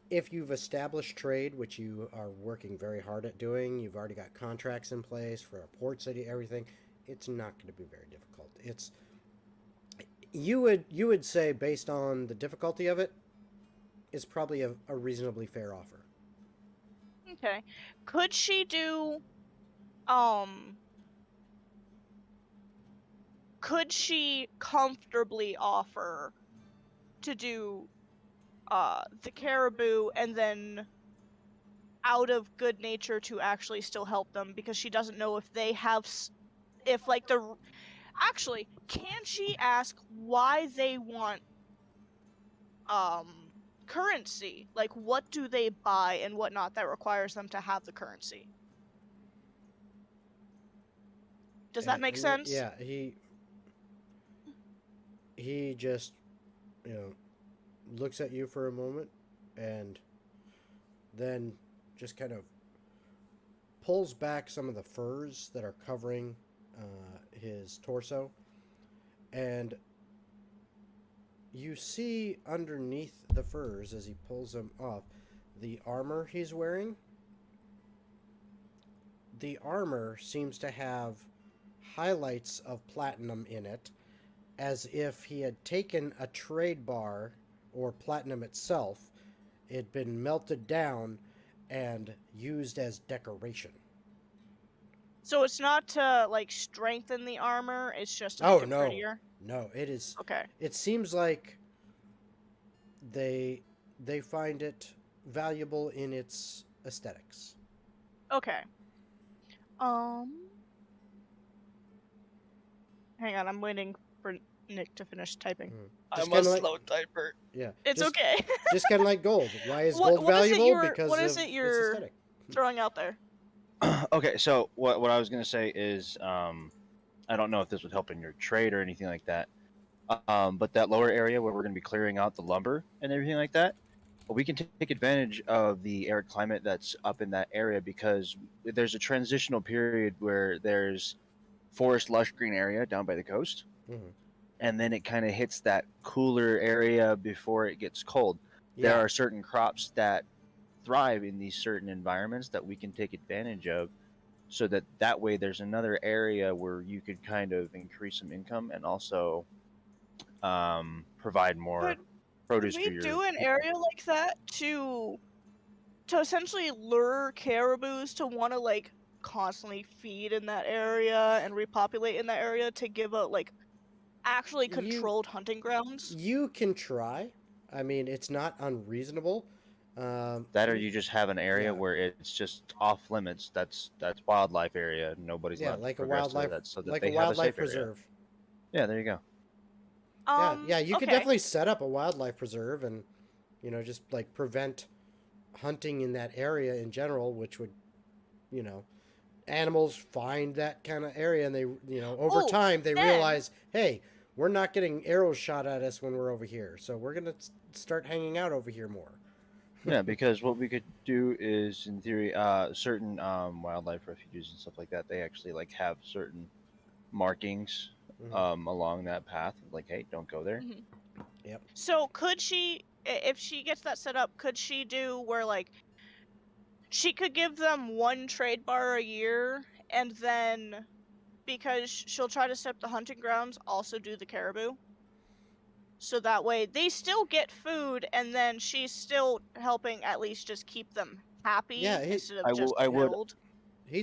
Speaker 1: if you've established trade, which you are working very hard at doing, you've already got contracts in place for a port city, everything. It's not going to be very difficult. It's you would say, based on the difficulty of it, it's probably a reasonably fair offer.
Speaker 2: Okay. Could she do could she comfortably offer to do the caribou and then out of good nature to actually still help them because she doesn't know if they have if like the actually can she ask why they want currency, like what do they buy and whatnot that requires them to have the currency? Does that make sense?
Speaker 1: Yeah, he just, looks at you for a moment and then just kind of pulls back some of the furs that are covering his torso, and you see underneath the furs, as he pulls them off, the armor he's wearing. The armor seems to have highlights of platinum in it, as if he had taken a trade bar, or platinum itself, it had been melted down and used as decoration.
Speaker 2: So it's not to like strengthen the armor, it's just to make it prettier?
Speaker 1: No, it is.
Speaker 2: Okay.
Speaker 1: It seems like they find it valuable in its aesthetics.
Speaker 2: Okay. Hang on, I'm waiting for Nick to finish typing.
Speaker 1: Just
Speaker 5: I'm a
Speaker 1: kinda
Speaker 5: slow typer.
Speaker 1: Yeah.
Speaker 2: It's
Speaker 1: just,
Speaker 2: okay.
Speaker 1: Just kind of like gold. Why is
Speaker 2: What-
Speaker 1: gold
Speaker 2: what is it
Speaker 1: valuable?
Speaker 2: you're-
Speaker 1: Because
Speaker 2: what is
Speaker 1: of
Speaker 2: it
Speaker 1: its
Speaker 2: you're-
Speaker 1: aesthetic.
Speaker 2: Throwing out there.
Speaker 5: Okay, so what I was gonna say is, I don't know if this would help in your trade or anything like that. But that lower area where we're gonna be clearing out the lumber and everything like that, we can take advantage of the arid climate that's up in that area, because there's a transitional period where there's forest lush green area down by the coast, and then it kind of hits that cooler area before it gets cold.
Speaker 1: Yeah.
Speaker 5: There are certain crops that thrive in these certain environments that we can take advantage of, so that way there's another area where you could kind of increase some income and also provide more produce
Speaker 2: Could
Speaker 5: for
Speaker 2: we
Speaker 5: your
Speaker 2: do an
Speaker 5: people.
Speaker 2: area like that to essentially lure caribous to want to like constantly feed in that area and repopulate in that area to give a like actually controlled hunting grounds?
Speaker 1: You can try. I mean, it's not unreasonable.
Speaker 5: That, or you just have an area where it's just off limits. That's wildlife area. Nobody's allowed
Speaker 1: like
Speaker 5: to
Speaker 1: a
Speaker 5: progress
Speaker 1: wildlife,
Speaker 5: to that, so that
Speaker 1: like
Speaker 5: they
Speaker 1: a
Speaker 5: have
Speaker 1: wildlife
Speaker 5: safe area.
Speaker 1: preserve.
Speaker 5: Yeah, there you go.
Speaker 1: Yeah, you could
Speaker 2: okay.
Speaker 1: definitely set up a wildlife preserve and, just like prevent hunting in that area in general, which would, animals find that kind of area and they, over time they realize, hey, we're not getting arrows shot at us when we're over here, so we're gonna start hanging out over here more.
Speaker 5: Yeah, because what we could do is, in theory, certain wildlife refuges and stuff like that, they actually like have certain markings along that path, like, hey, don't go there.
Speaker 1: Yep.
Speaker 2: So could she, if she gets that set up, could she do where like she could give them 1 trade bar a year, and then because she'll try to set up the hunting grounds, also do the caribou? So that way they still get food, and then she's still helping at least just keep them happy instead of just killed.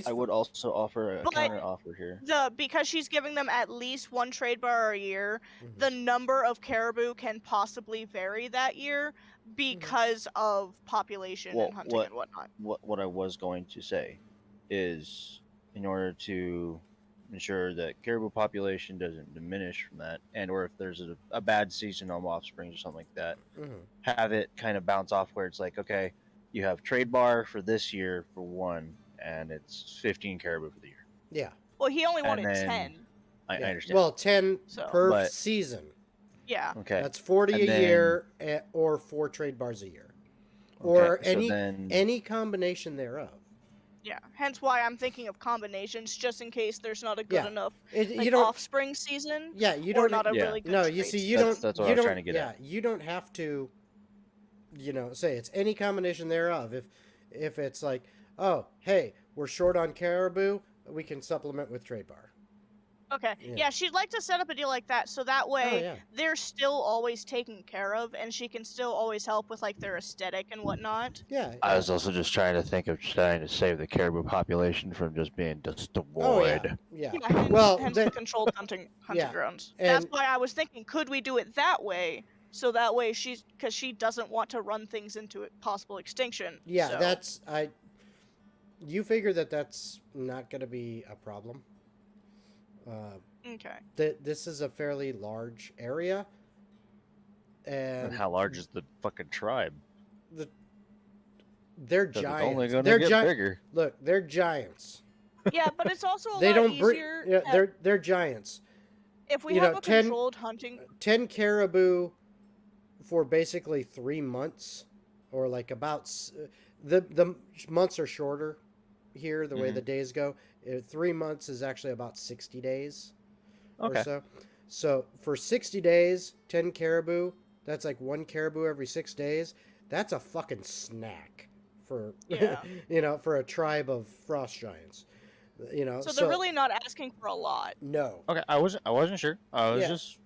Speaker 5: I would also offer a
Speaker 2: But
Speaker 5: counter offer here.
Speaker 2: because she's giving them at least 1 trade bar a year, the number of caribou can possibly vary that year because of population and hunting and whatnot.
Speaker 5: What I was going to say is, in order to ensure that caribou population doesn't diminish from that, and or if there's a bad season on offsprings or something like that,
Speaker 1: Mm-hmm.
Speaker 5: have it kind of bounce off where it's like, okay, you have trade bar for this year for one, and it's 15 caribou for the year,
Speaker 1: Yeah.
Speaker 2: Well, he only
Speaker 5: and
Speaker 2: wanted
Speaker 5: then
Speaker 2: 10.
Speaker 5: I
Speaker 1: Yeah.
Speaker 5: understand.
Speaker 1: Well, 10
Speaker 2: So,
Speaker 1: per
Speaker 5: But
Speaker 1: season.
Speaker 2: yeah.
Speaker 5: okay,
Speaker 1: That's 40
Speaker 5: and
Speaker 1: a
Speaker 5: then
Speaker 1: year or 4 trade bars a year.
Speaker 5: okay,
Speaker 1: Or
Speaker 5: so then
Speaker 1: any combination thereof.
Speaker 2: Yeah. Hence why I'm thinking of combinations, just in case there's not a good
Speaker 1: Yeah.
Speaker 2: enough
Speaker 1: You
Speaker 2: like
Speaker 1: don't.
Speaker 2: offspring season
Speaker 1: Yeah, you
Speaker 2: or
Speaker 1: don't.
Speaker 2: not a
Speaker 5: Yeah.
Speaker 2: really good
Speaker 1: No, you
Speaker 2: trade
Speaker 1: see, you
Speaker 2: season.
Speaker 1: don't.
Speaker 5: That's what I
Speaker 1: You
Speaker 5: was
Speaker 1: don't.
Speaker 5: trying to get at.
Speaker 1: You don't have to. Say it's any combination thereof. If it's like, oh, hey, we're short on caribou, we can supplement with trade bar.
Speaker 2: Okay.
Speaker 1: Yeah.
Speaker 2: Yeah, she'd like to set up a deal like that so that way
Speaker 1: yeah.
Speaker 2: they're still always taken care of and she can still always help with like their aesthetic and whatnot.
Speaker 1: Yeah.
Speaker 6: I was also just trying to think of trying to save the caribou population from just being destroyed.
Speaker 1: Oh yeah. Yeah.
Speaker 2: Yeah, hence,
Speaker 1: Well,
Speaker 2: hence the controlled hunting
Speaker 1: Yeah,
Speaker 2: grounds.
Speaker 1: and-
Speaker 2: That's why I was thinking, could we do it that way? So that way because she doesn't want to run things into possible extinction.
Speaker 1: Yeah,
Speaker 2: so.
Speaker 1: You figure that's not going to be a problem.
Speaker 2: Okay.
Speaker 1: This is a fairly large area,
Speaker 6: And
Speaker 1: and
Speaker 6: how large is the fucking tribe?
Speaker 1: they're
Speaker 6: 'Cause
Speaker 1: giants.
Speaker 6: it's only going
Speaker 1: They're
Speaker 6: to get bigger.
Speaker 1: Look, they're giants.
Speaker 2: Yeah, but it's also a
Speaker 1: They
Speaker 2: lot
Speaker 1: don't bring.
Speaker 2: easier
Speaker 1: Yeah, they're giants.
Speaker 2: if we
Speaker 1: you
Speaker 2: have
Speaker 1: know,
Speaker 2: a
Speaker 1: 10
Speaker 2: controlled hunting.
Speaker 1: 10 caribou for basically 3 months, or like about the months are shorter here. The way the days go, 3 months is actually about 60 days or
Speaker 5: Okay.
Speaker 1: so. So for 60 days, 10 caribou. That's like 1 caribou every 6 days. That's a fucking snack for
Speaker 2: Yeah.
Speaker 1: for a tribe of frost giants.
Speaker 2: So they're really not asking for a lot.
Speaker 1: no.
Speaker 5: Okay, I wasn't sure. I was
Speaker 1: Yeah.
Speaker 5: just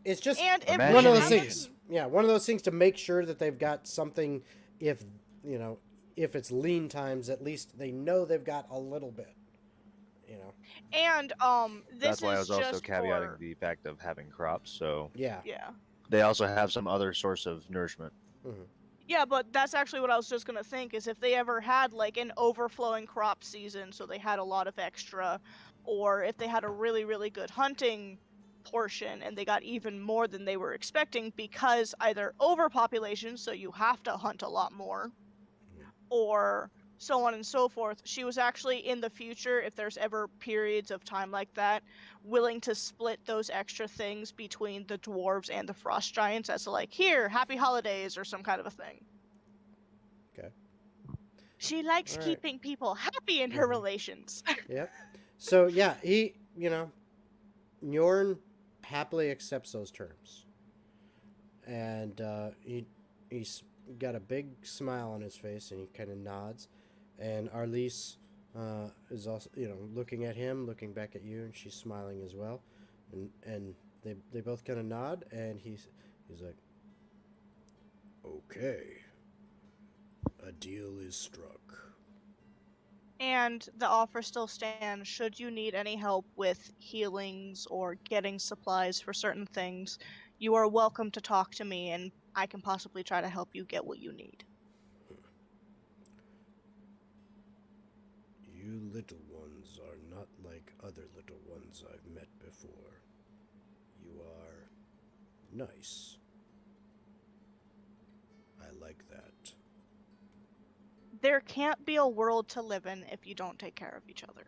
Speaker 1: It's just
Speaker 2: And if
Speaker 1: one of
Speaker 2: we
Speaker 1: those
Speaker 2: have
Speaker 1: things.
Speaker 2: them-
Speaker 1: Yeah, one of those things to make sure that they've got something. If if it's lean times, at least they know they've got a little bit.
Speaker 2: And this
Speaker 5: that's why I
Speaker 2: is
Speaker 5: was also
Speaker 2: just
Speaker 5: caveating
Speaker 2: for,
Speaker 5: the fact of having crops. So
Speaker 1: Yeah.
Speaker 2: yeah.
Speaker 5: they also have some other source of nourishment.
Speaker 2: Yeah, but that's actually what I was just gonna think is if they ever had like an overflowing crop season, so they had a lot of extra, or if they had a really, really good hunting portion and they got even more than they were expecting because either overpopulation, so you have to hunt a lot more, or so on and so forth. She was actually in the future, if there's ever periods of time like that, willing to split those extra things between the dwarves and the frost giants as like, here, happy holidays or some kind of a thing.
Speaker 1: Okay.
Speaker 2: She likes
Speaker 1: All right.
Speaker 2: keeping people happy in her relations.
Speaker 1: Yep. So yeah, he Njorn happily accepts those terms, and he's got a big smile on his face, and he kind of nods, and Arlise is also looking at him, looking back at you, and she's smiling as well, and they both kind of nod, and he's like, okay, a deal is struck.
Speaker 2: And the offer still stands. Should you need any help with healings or getting supplies for certain things, you are welcome to talk to me, and I can possibly try to help you get what you need.
Speaker 1: You little ones are not like other little ones I've met before. You are nice. I like that.
Speaker 2: There can't be a world to live in if you don't take care of each other.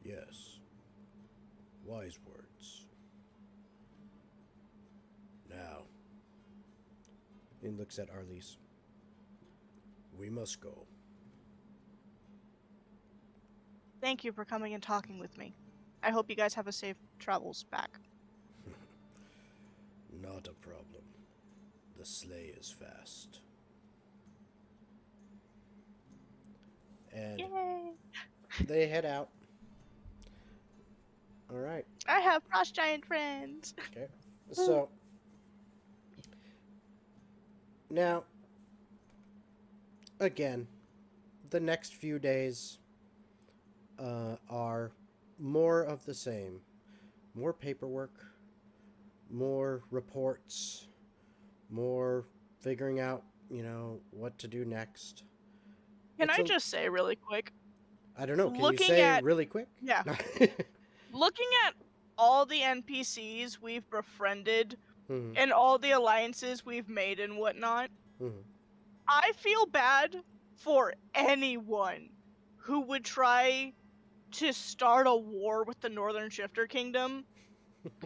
Speaker 1: Yes. Wise words. Now, he looks at Arlise. We must go.
Speaker 2: Thank you for coming and talking with me. I hope you guys have a safe travels back.
Speaker 1: Not a problem. The sleigh is fast. And
Speaker 2: Yay!
Speaker 1: they head out. All right.
Speaker 2: I have frost giant friends.
Speaker 1: Okay. So now, again, the next few days are more of the same. More paperwork, more reports, more figuring out, what to do next.
Speaker 2: Can
Speaker 1: It's
Speaker 2: I
Speaker 1: a-
Speaker 2: just say really quick?
Speaker 1: I don't know. Can you
Speaker 2: looking
Speaker 1: say
Speaker 2: at-
Speaker 1: really quick?
Speaker 2: Yeah. Looking at all the NPCs we've befriended
Speaker 1: Mhm,
Speaker 2: and all the alliances we've made and whatnot,
Speaker 1: mhm.
Speaker 2: I feel bad for anyone who would try to start a war with the Northern Shifter Kingdom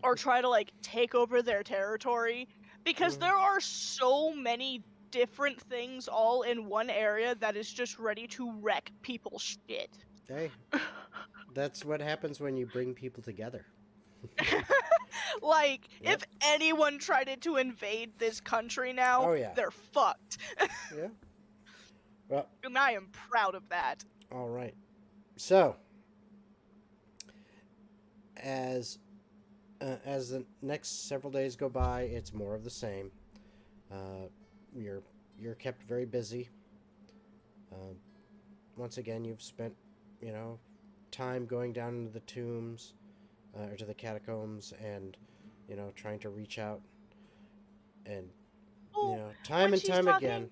Speaker 2: or try to like take over their territory because
Speaker 1: Mhm.
Speaker 2: there are so many different things all in one area that is just ready to wreck people's shit.
Speaker 1: Hey, that's what happens when you bring people together.
Speaker 2: Like,
Speaker 1: Yep.
Speaker 2: if anyone tried to invade this country now,
Speaker 1: Oh, yeah.
Speaker 2: they're fucked.
Speaker 1: Yeah. Well,
Speaker 2: And I am proud of that.
Speaker 1: all right. So, as the next several days go by, it's more of the same. Uh, you're kept very busy. Uh, Once again, you've spent, time going down into the tombs, or to the catacombs, and trying to reach out, and
Speaker 2: Well,
Speaker 1: time
Speaker 2: when
Speaker 1: and
Speaker 2: she's
Speaker 1: time
Speaker 2: talking-
Speaker 1: again.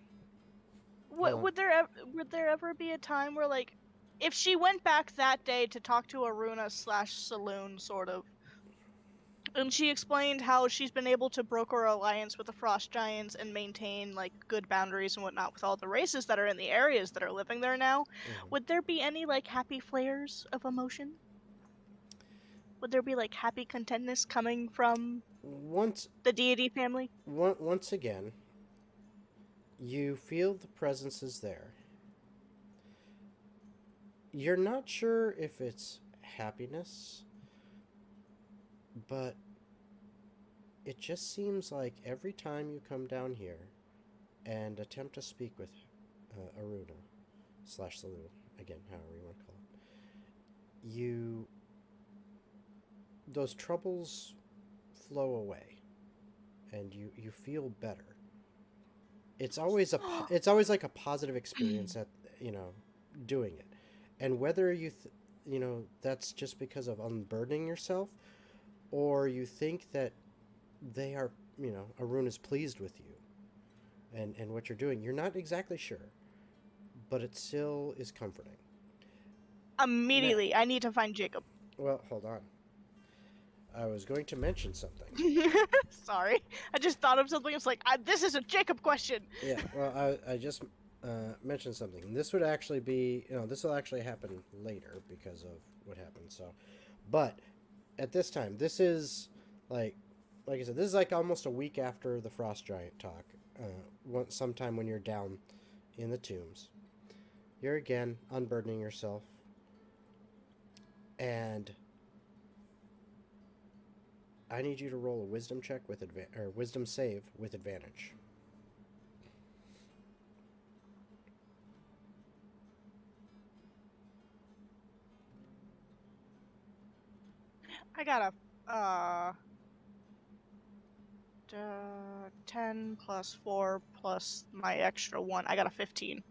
Speaker 1: Hold on.
Speaker 2: Would there ever be a time where, like, if she went back that day to talk to Aruna/Saloon, sort of, and she explained how she's been able to broker alliance with the Frost Giants and maintain, like, good boundaries and whatnot with all the races that are in the areas that are living there now,
Speaker 1: Mhm.
Speaker 2: would there be any, like, happy flares of emotion? Would there be, like, happy contentness coming from
Speaker 1: Once
Speaker 2: the deity family?
Speaker 1: once again, you feel the presence is there. You're not sure if it's happiness, but it just seems like every time you come down here and attempt to speak with Aruna/Saloon, again, however you want to call it, those troubles flow away, and you feel better. It's always it's always like a positive experience at doing it, and whether that's just because of unburdening yourself, or you think that they are Arun is pleased with you and what you're doing, you're not exactly sure, but it still is comforting.
Speaker 2: Immediately, I need to find Jacob.
Speaker 1: Well, hold on. I was going to mention something.
Speaker 2: Sorry, I just thought of something. It's like, this is a Jacob question.
Speaker 1: Yeah, well, I just mentioned something. This would actually be, this will actually happen later because of what happened. So, but at this time, this is like I said, this is like almost a week after the Frost Giant talk. Sometime when you're down in the tombs, you're again unburdening yourself, and I need you to roll a wisdom check with or wisdom save with advantage.
Speaker 2: I got a 10 plus 4 plus my extra 1. I got a 15.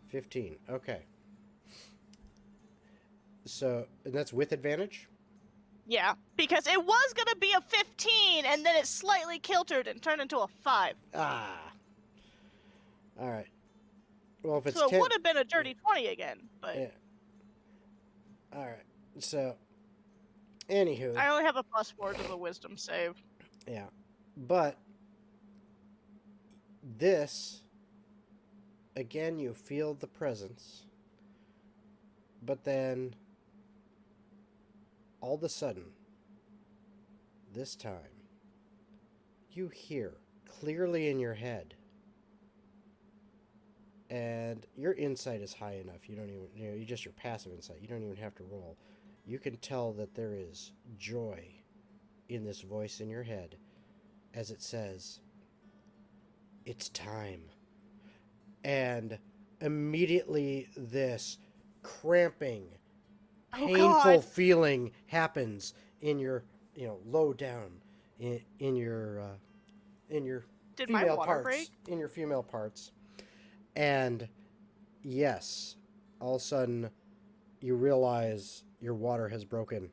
Speaker 1: 15. Okay. So, and that's with advantage?
Speaker 2: Yeah, because it was gonna be a 15, and then it slightly kiltered and turned into a 5.
Speaker 1: Ah. All right. Well, if it's
Speaker 2: So it
Speaker 1: 10,
Speaker 2: would have been a dirty 20 again, but
Speaker 1: yeah. All right. So, anywho,
Speaker 2: I only have a plus 4 to the wisdom save.
Speaker 1: yeah. But this again, you feel the presence. But then all of a sudden, this time, you hear clearly in your head, and your insight is high enough. You don't even, you just your passive insight. You don't even have to roll. You can tell that there is joy in this voice in your head as it says, "It's time." And immediately this cramping, painful feeling happens in your, low down in your
Speaker 2: Did my
Speaker 1: female
Speaker 2: water
Speaker 1: parts,
Speaker 2: break?
Speaker 1: in your female parts. And yes, all of a sudden you realize your water has broken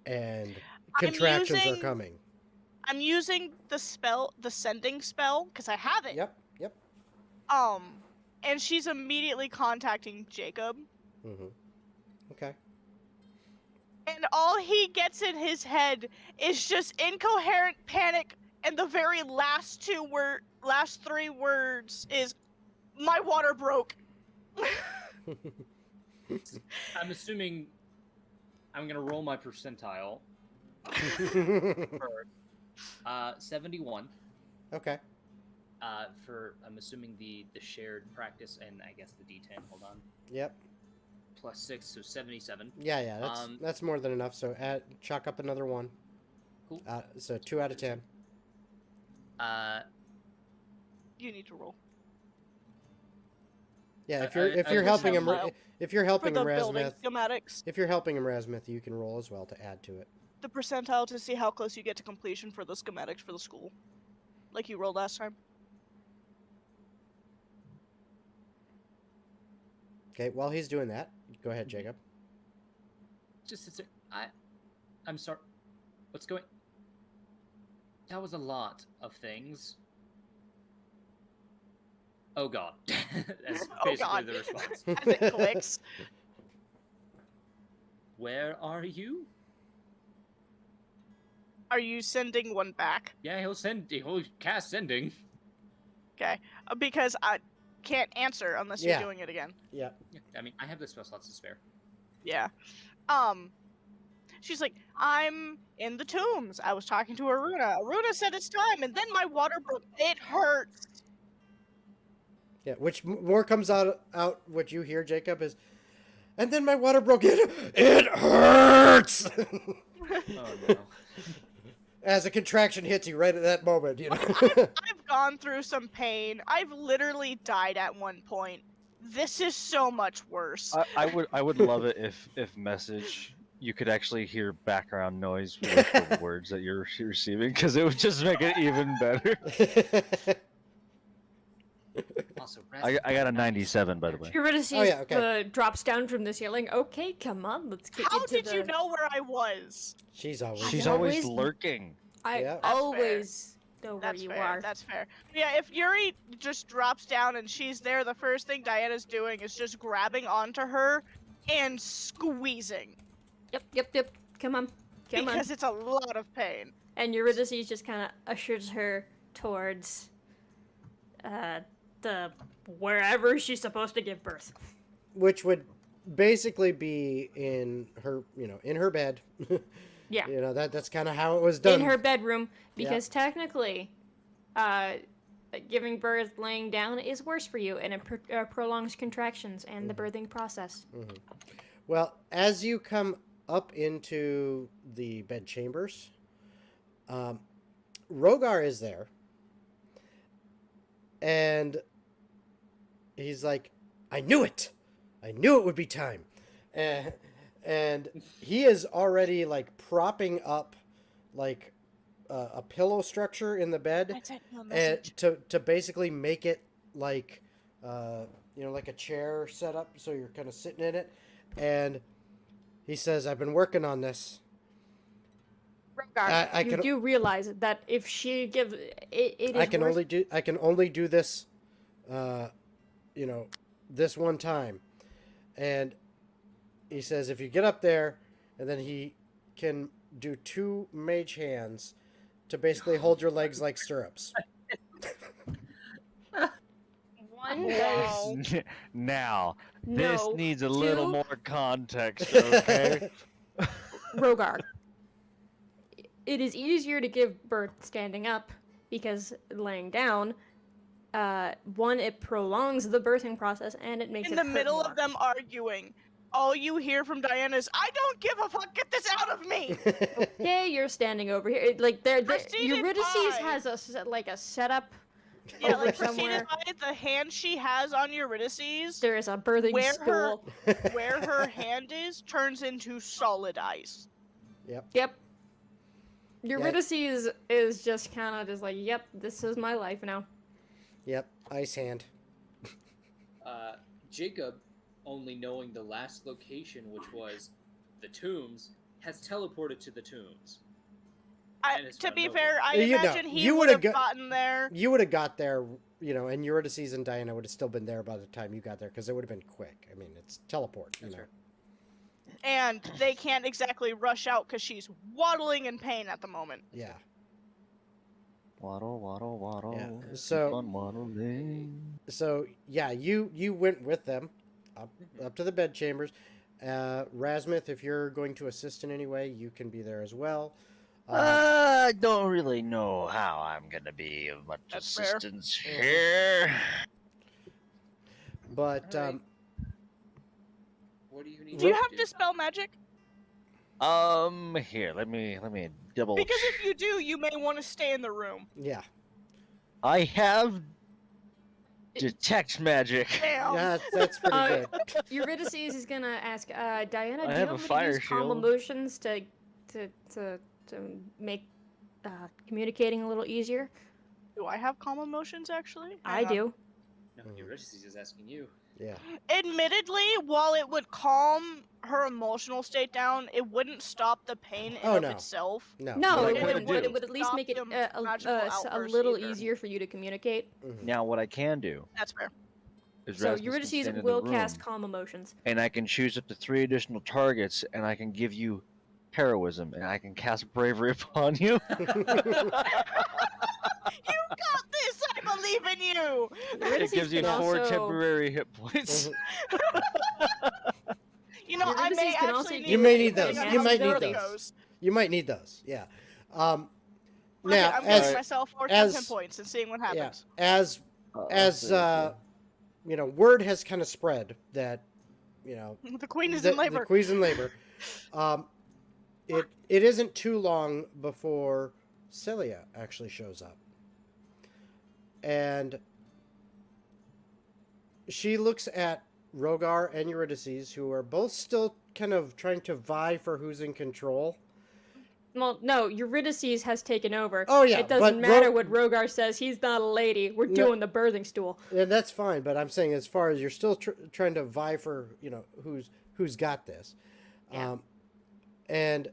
Speaker 1: and contractions are coming.
Speaker 2: I'm using the spell, the sending spell, because I have it.
Speaker 1: Yep.
Speaker 2: Um, and she's immediately contacting Jacob.
Speaker 1: Mm-hmm. Okay.
Speaker 2: And all he gets in his head is just incoherent panic, and the very last three words is, "My water broke."
Speaker 4: I'm assuming I'm gonna roll my percentile. 71.
Speaker 1: Okay.
Speaker 4: I'm assuming the shared practice and I guess the D10. Hold on.
Speaker 1: Yep.
Speaker 4: Plus 6, so 77.
Speaker 1: Yeah. That's more than enough. So chalk up another 1.
Speaker 4: Cool.
Speaker 1: So 2 out of 10.
Speaker 2: You need to roll.
Speaker 1: Yeah, if
Speaker 4: I
Speaker 1: you're helping him,
Speaker 2: percentile
Speaker 1: if you're
Speaker 2: For
Speaker 1: helping
Speaker 2: the
Speaker 1: him,
Speaker 2: building
Speaker 1: Razmith,
Speaker 2: schematics.
Speaker 1: if you're helping him, Razmith, you can roll as well to add to it.
Speaker 2: The percentile to see how close you get to completion for the schematics for the school. Like you rolled last time.
Speaker 1: Okay, while he's doing that, go ahead, Jacob.
Speaker 4: Just I'm sorry. What's going? That was a lot of things. Oh God. That's
Speaker 2: Oh,
Speaker 4: basically
Speaker 2: God.
Speaker 4: the response.
Speaker 2: As it clicks.
Speaker 4: Where are you?
Speaker 2: Are you sending one back?
Speaker 4: Yeah, he'll cast sending.
Speaker 2: Okay. Because I can't answer unless
Speaker 1: Yeah.
Speaker 2: you're doing it again.
Speaker 1: Yeah.
Speaker 4: Yeah, I mean, I have the spell slots to spare.
Speaker 2: Yeah. She's like, I'm in the tombs. I was talking to Aruna. Aruna said it's time, and then my water broke. It hurts.
Speaker 1: Yeah, which more comes out what you hear, Jacob, is, and then my water broke in. It hurts!
Speaker 4: Oh no.
Speaker 1: As a contraction hits you right at that moment, you know.
Speaker 2: I've gone through some pain. I've literally died at one point. This is so much worse.
Speaker 5: I would love it if message you could actually hear background noise with the words that you're receiving, because it would just make it even better.
Speaker 4: Also,
Speaker 5: I got a 97, by the way.
Speaker 3: Eurydice
Speaker 1: Oh, yeah, okay.
Speaker 3: drops down from the ceiling. Okay, come on, let's get
Speaker 2: How
Speaker 3: into
Speaker 2: did
Speaker 3: the...
Speaker 2: you know where I was?
Speaker 1: She's always.
Speaker 5: She's
Speaker 3: always-
Speaker 5: always lurking.
Speaker 3: I
Speaker 1: Yeah.
Speaker 2: That's
Speaker 3: always know where
Speaker 2: That's
Speaker 3: you
Speaker 2: fair.
Speaker 3: are.
Speaker 2: That's fair. Yeah, if Yuri just drops down and she's there, the first thing Diana's doing is just grabbing onto her and squeezing.
Speaker 3: Yep. Come on.
Speaker 2: Because it's a lot of pain.
Speaker 3: And Eurydice just kind of ushers her towards the wherever she's supposed to give birth.
Speaker 1: Which would basically be in her, in her bed.
Speaker 3: Yeah.
Speaker 1: That's kind of how it was done.
Speaker 3: In her bedroom, because technically, giving birth laying down is worse for you, and it prolongs contractions and the birthing process.
Speaker 1: Mm-hmm. Well, as you come up into the bed chambers, Rogar is there, and he's like, I knew it would be time. And he is already like propping up like a pillow structure in the bed, and to basically make it like like a chair set up, so you're kind of sitting in it. And he says, I've been working on this.
Speaker 3: Rogar, you do realize that if she gives it is
Speaker 1: I can only do this this one time. And he says, if you get up there, and then he can do 2 mage hands to basically hold your legs like stirrups.
Speaker 3: one
Speaker 2: Wow.
Speaker 5: Now,
Speaker 3: No,
Speaker 5: this needs a little
Speaker 3: two-
Speaker 5: more context, okay?
Speaker 3: Rogar. It is easier to give birth standing up because laying down, one, it prolongs the birthing process and it makes
Speaker 2: In
Speaker 3: it
Speaker 2: the
Speaker 3: hurt
Speaker 2: middle
Speaker 3: more.
Speaker 2: of them arguing, all you hear from Diana is, I don't give a fuck, get this out of me!
Speaker 3: Okay, you're standing over here.
Speaker 2: Preceded
Speaker 3: Eurydice
Speaker 2: by-
Speaker 3: has a setup.
Speaker 2: Yeah,
Speaker 3: Over
Speaker 2: like
Speaker 3: somewhere.
Speaker 2: preceded by the hand she has on Eurydice's,
Speaker 3: There is a birthing
Speaker 2: Where
Speaker 3: stool.
Speaker 2: where her hand is, turns into solid ice.
Speaker 3: Yep. Eurydice is just kind of just like, yep, this is my life now.
Speaker 1: Yep, ice hand.
Speaker 4: Jacob, only knowing the last location, which was the tombs, has teleported to the tombs. And it's
Speaker 2: To
Speaker 4: not
Speaker 2: be
Speaker 4: noble.
Speaker 2: fair, I
Speaker 1: You know,
Speaker 2: imagine he
Speaker 1: you
Speaker 2: would
Speaker 1: would've
Speaker 2: have gotten there.
Speaker 1: You would have got there and Eurydice and Diana would have still been there by the time you got there because it would have been quick. I mean, it's teleport,
Speaker 4: That's right.
Speaker 2: And they can't exactly rush out because she's waddling in pain at the moment.
Speaker 1: Yeah.
Speaker 5: Waddle, waddle, waddle.
Speaker 1: Yeah,
Speaker 5: keep
Speaker 1: so-
Speaker 5: on waddling.
Speaker 1: So yeah, you went with them up to the bed chambers. Rasmuth, if you're going to assist in any way, you can be there as well.
Speaker 5: I don't really know how I'm gonna be of much
Speaker 2: That's fair.
Speaker 5: assistance here.
Speaker 1: But
Speaker 4: Alright. What do you need?
Speaker 2: Do you
Speaker 4: to
Speaker 2: have dispel magic?
Speaker 5: Here, let me double.
Speaker 2: Because if you do, you may want to stay in the room.
Speaker 1: yeah,
Speaker 5: I have detect magic.
Speaker 2: Damn.
Speaker 1: yeah, that's pretty good.
Speaker 3: Eurydice is gonna ask Diana.
Speaker 5: I
Speaker 3: Do you
Speaker 5: have
Speaker 3: know
Speaker 5: a
Speaker 3: how to
Speaker 5: fire
Speaker 3: use calm
Speaker 5: shield.
Speaker 3: emotions to make communicating a little easier?
Speaker 2: Do I have calm emotions, actually?
Speaker 3: I
Speaker 2: Hang on.
Speaker 3: do.
Speaker 4: No, Eurydice is asking you.
Speaker 1: Yeah,
Speaker 2: Admittedly, while it would calm her emotional state down, it wouldn't stop the pain in
Speaker 1: Oh,
Speaker 2: of
Speaker 1: no.
Speaker 2: itself.
Speaker 1: no,
Speaker 3: No,
Speaker 5: What I
Speaker 3: it
Speaker 5: can
Speaker 3: wouldn't, but
Speaker 5: do-
Speaker 3: it would at least
Speaker 2: Stop
Speaker 3: make it
Speaker 2: them
Speaker 3: a
Speaker 2: magical
Speaker 3: a
Speaker 2: outbursts
Speaker 3: little
Speaker 2: either.
Speaker 3: easier for you to communicate.
Speaker 1: Mhm.
Speaker 5: Now, what I can do
Speaker 2: That's fair.
Speaker 5: is
Speaker 3: So
Speaker 5: Rasmus can
Speaker 3: Eurydice
Speaker 5: stand in the
Speaker 3: will cast
Speaker 5: room,
Speaker 3: calm emotions.
Speaker 5: and I can choose up to 3 additional targets, and I can give you heroism, and I can cast bravery upon you.
Speaker 2: You got this! I believe in you!
Speaker 5: It
Speaker 3: Eurydice
Speaker 5: gives you
Speaker 3: can
Speaker 5: 4
Speaker 3: also-
Speaker 5: temporary hit points.
Speaker 2: You know, I
Speaker 3: Eurydice
Speaker 2: may
Speaker 3: can also
Speaker 2: actually
Speaker 3: use
Speaker 2: need
Speaker 1: You may
Speaker 2: it
Speaker 1: need
Speaker 2: depending
Speaker 1: those.
Speaker 2: on
Speaker 1: You
Speaker 2: how
Speaker 1: might
Speaker 2: the
Speaker 1: need
Speaker 2: birth
Speaker 1: those.
Speaker 2: goes.
Speaker 1: You might need those. Yeah.
Speaker 2: Okay,
Speaker 1: Now,
Speaker 2: I'm
Speaker 1: as
Speaker 2: giving myself 4
Speaker 1: as-
Speaker 2: temp points and seeing what
Speaker 1: yeah,
Speaker 2: happens.
Speaker 1: as word has kind of spread that
Speaker 2: The queen is
Speaker 1: the,
Speaker 2: in labor.
Speaker 1: The queen's in labor. It isn't too long before Celia actually shows up, and she looks at Rogar and Eurydice, who are both still kind of trying to vie for who's in control.
Speaker 3: Well, no, Eurydice has taken over.
Speaker 1: Oh, yeah,
Speaker 3: It doesn't
Speaker 1: but
Speaker 3: matter what Rogar says. He's not a lady. We're
Speaker 1: No.
Speaker 3: doing the birthing stool.
Speaker 1: And that's fine, but I'm saying as far as you're still trying to vie for, who's got this.
Speaker 3: Yeah.
Speaker 1: And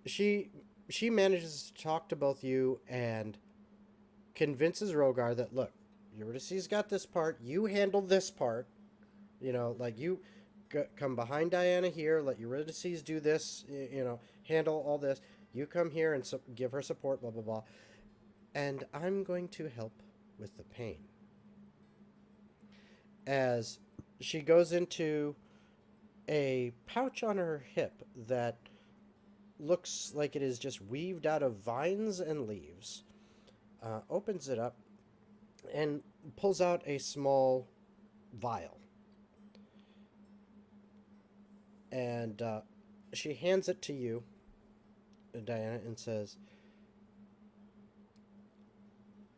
Speaker 1: she manages to talk to both you and convinces Rogar that, look, Eurydice's got this part, you handle this part. You come behind Diana here, let Eurydice do this, handle all this. You come here and give her support, blah, blah, blah. And I'm going to help with the pain. As she goes into a pouch on her hip that looks like it is just weaved out of vines and leaves, opens it up, and pulls out a small vial. And she hands it to you, Diana, and says,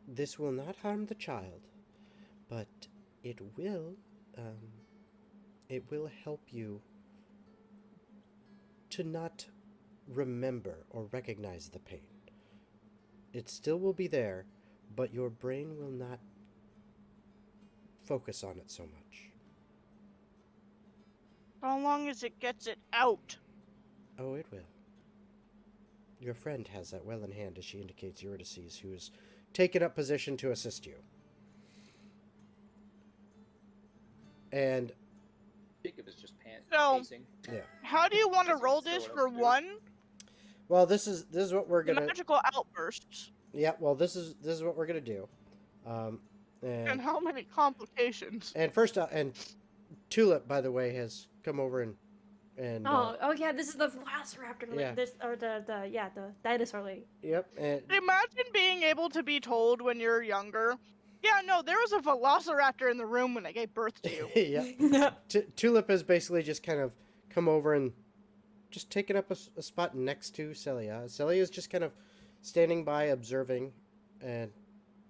Speaker 1: "This will not harm the child, but it will help you to not remember or recognize the pain. It still will be there, but your brain will not focus on it so much."
Speaker 2: How long as it gets it out?
Speaker 1: Oh, it will. Your friend has that well in hand, as she indicates Eurydice, who has taken up position to assist you. And
Speaker 4: Jacob is just
Speaker 2: So-
Speaker 4: pacing.
Speaker 1: yeah,
Speaker 2: How do you want to
Speaker 4: Doesn't
Speaker 2: roll
Speaker 4: know
Speaker 2: this
Speaker 4: what
Speaker 2: for
Speaker 4: else to do.
Speaker 2: one?
Speaker 1: well, this is what we're
Speaker 2: The
Speaker 1: gonna.
Speaker 2: magical outbursts.
Speaker 1: Yeah, well, this is what we're gonna do.
Speaker 2: And
Speaker 1: And
Speaker 2: how many complications?
Speaker 1: first, and Tulip, by the way, has come over and
Speaker 3: Oh yeah, this is the Velociraptor.
Speaker 1: yeah.
Speaker 3: This or the dinosaur lady.
Speaker 1: yep, and
Speaker 2: Imagine being able to be told when you're younger, yeah, no, there was a velociraptor in the room when I gave birth to you.
Speaker 1: yeah. Tulip has basically just kind of come over and just taken up a spot next to Celia. Celia is just kind of standing by, observing, and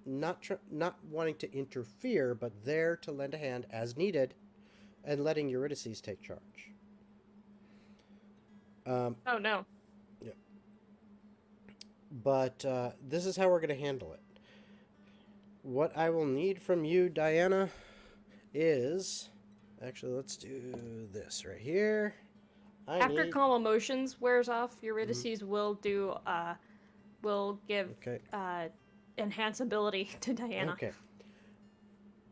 Speaker 1: not wanting to interfere, but there to lend a hand as needed, and letting Eurydice take charge.
Speaker 3: Oh no.
Speaker 1: But this is how we're going to handle it. What I will need from you, Diana, is... Actually, let's do this right here.
Speaker 3: After
Speaker 1: need...
Speaker 3: calm emotions wears off, Eurydice will do will give
Speaker 1: Okay.
Speaker 3: enhance ability to Diana.
Speaker 1: Okay.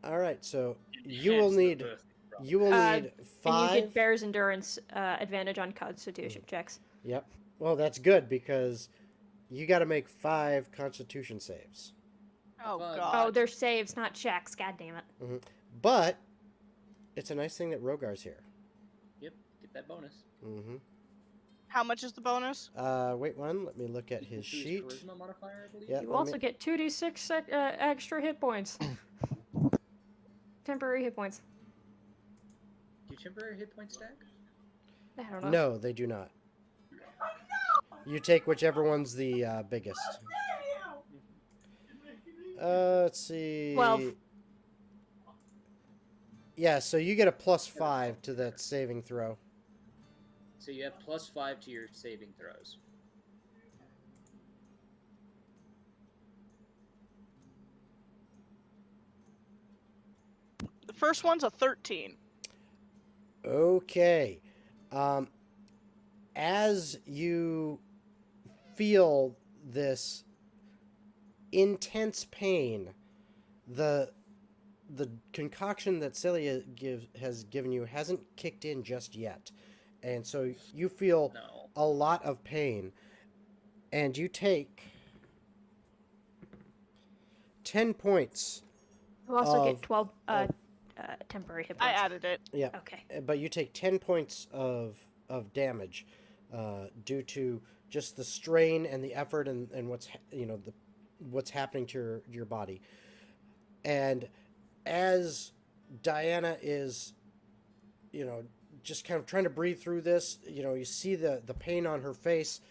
Speaker 1: All right. So you will
Speaker 4: Enhance the
Speaker 1: need
Speaker 4: birth process.
Speaker 1: you will need
Speaker 3: And you
Speaker 1: 5.
Speaker 3: get Bear's Endurance advantage on Constitution checks.
Speaker 1: Yep. Well, that's good because you got to make 5 Constitution saves.
Speaker 2: Oh
Speaker 4: Fun.
Speaker 3: Oh,
Speaker 2: god.
Speaker 3: they're saves, not checks. God damn it.
Speaker 1: But it's a nice thing that Rogar's here.
Speaker 4: Yep, get that bonus.
Speaker 1: Mm-hmm.
Speaker 2: How much is the bonus?
Speaker 1: Wait one. Let me look at his
Speaker 4: Equal to
Speaker 1: sheet.
Speaker 4: charisma modifier, I believe.
Speaker 1: Yeah.
Speaker 3: You
Speaker 1: let
Speaker 3: also
Speaker 1: me-
Speaker 3: get 2d6 extra hit points. Temporary hit points.
Speaker 4: Do temporary hit points stack?
Speaker 3: I don't know.
Speaker 1: No, they do not. You take whichever one's the biggest. Let's see.
Speaker 3: 12.
Speaker 1: Yeah, so you get a +5 to that saving throw.
Speaker 4: So you have +5 to your saving throws.
Speaker 2: The first one's a 13.
Speaker 1: Okay. As you feel this intense pain, the concoction that Celia has given you hasn't kicked in just yet. And so you feel
Speaker 4: No.
Speaker 1: a lot of pain. And you take 10 points.
Speaker 3: You also
Speaker 1: of-
Speaker 3: get 12 temporary hit
Speaker 2: I
Speaker 3: points.
Speaker 2: added it.
Speaker 1: Yeah.
Speaker 3: Okay.
Speaker 1: But you take 10 points of damage due to just the strain and the effort and what's happening to your body. And as Diana is just kind of trying to breathe through this, you see the pain on her face,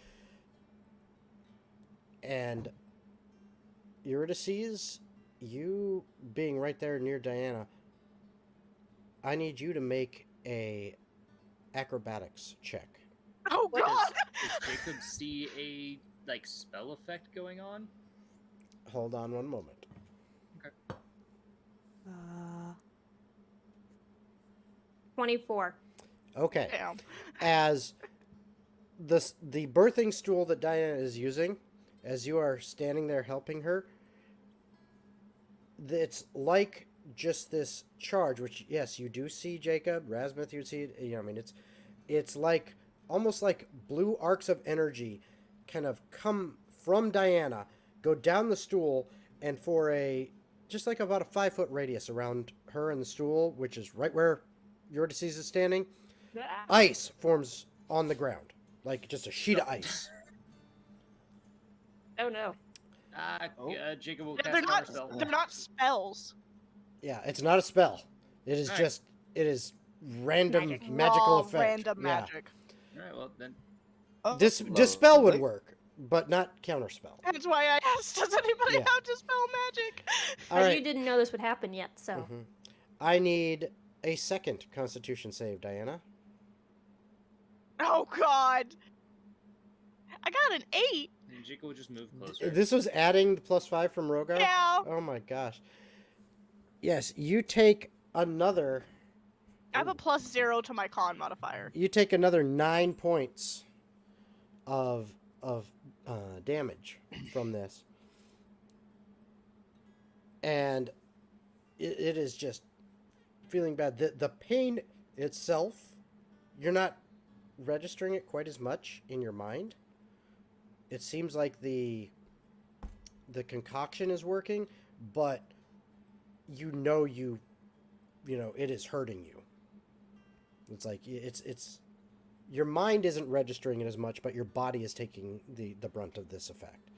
Speaker 1: and Eurydice, you being right there near Diana, I need you to make a acrobatics check.
Speaker 2: Oh god.
Speaker 4: Does Jacob see a spell effect going on?
Speaker 1: Hold on one moment.
Speaker 3: 24.
Speaker 1: Okay.
Speaker 2: Damn.
Speaker 1: As the birthing stool that Diana is using, as you are standing there helping her, it's like just this charge, which yes, you do see, Jacob, Rasmuth, you see it. It's like almost like blue arcs of energy kind of come from Diana, go down the stool, and for just like about a 5-foot radius around her and the stool, which is right where Eurydice is standing, ice forms on the ground, like just a sheet of ice.
Speaker 3: Oh no.
Speaker 4: Jacob will
Speaker 2: They're
Speaker 4: cast
Speaker 2: not.
Speaker 4: counterspell.
Speaker 2: They're not spells.
Speaker 1: Yeah, it's not a spell. It is
Speaker 4: Alright.
Speaker 1: it is random
Speaker 3: Magic.
Speaker 1: magical
Speaker 2: Raw,
Speaker 1: effect.
Speaker 2: random
Speaker 1: Yeah.
Speaker 2: magic.
Speaker 4: Alright, well then.
Speaker 1: Dispel would work, but not counterspell.
Speaker 2: That's why I asked. Does anybody
Speaker 1: Yeah.
Speaker 2: have dispel magic?
Speaker 1: All
Speaker 3: But
Speaker 1: right.
Speaker 3: you didn't know this would happen yet, so.
Speaker 1: Mhm. I need a second Constitution save, Diana.
Speaker 2: Oh god. I got an 8.
Speaker 4: And Jacob will just move closer.
Speaker 1: This was adding the +5 from Rogar?
Speaker 2: Yeah.
Speaker 1: Oh my gosh. Yes, you take another.
Speaker 2: I have a +0 to my con modifier.
Speaker 1: You take another 9 points of damage from this, and it is just feeling bad. The pain itself, you're not registering it quite as much in your mind. It seems like the concoction is working, but it is hurting you. It's like it's your mind isn't registering it as much, but your body is taking the brunt of this effect.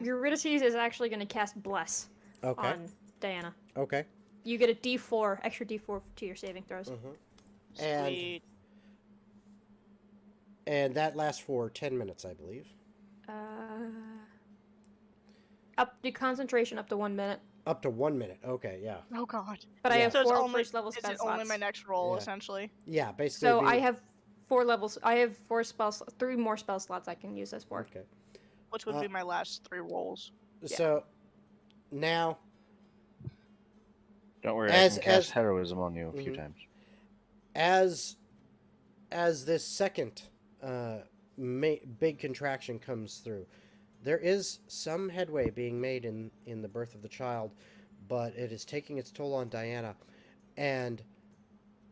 Speaker 3: Eurydice is actually going to cast Bless
Speaker 1: Okay.
Speaker 3: on Diana.
Speaker 1: Okay.
Speaker 3: You get a D4, extra D4 to your saving throws.
Speaker 1: And
Speaker 2: Sweet.
Speaker 1: and that lasts for 10 minutes, I believe.
Speaker 3: Up the concentration up to 1 minute.
Speaker 1: Up to 1 minute. Okay, yeah.
Speaker 2: Oh god.
Speaker 3: But I
Speaker 1: Yeah.
Speaker 3: have
Speaker 2: So it's
Speaker 3: 4
Speaker 2: only
Speaker 3: first level
Speaker 2: is
Speaker 3: spell
Speaker 2: it only
Speaker 3: slots.
Speaker 2: my next roll
Speaker 1: Yeah.
Speaker 2: essentially?
Speaker 1: Yeah, basically.
Speaker 3: So
Speaker 1: it'd
Speaker 3: I
Speaker 1: be-
Speaker 3: have 4 levels. I have 4 spells, 3 more spell slots I can use this for.
Speaker 1: Okay.
Speaker 2: Which would be my last 3 rolls.
Speaker 1: So now,
Speaker 6: Don't worry,
Speaker 1: As-
Speaker 6: I can cast
Speaker 1: as-
Speaker 6: heroism on you a few
Speaker 1: Mhm.
Speaker 6: times.
Speaker 1: as this second big contraction comes through, there is some headway being made in the birth of the child, but it is taking its toll on Diana. And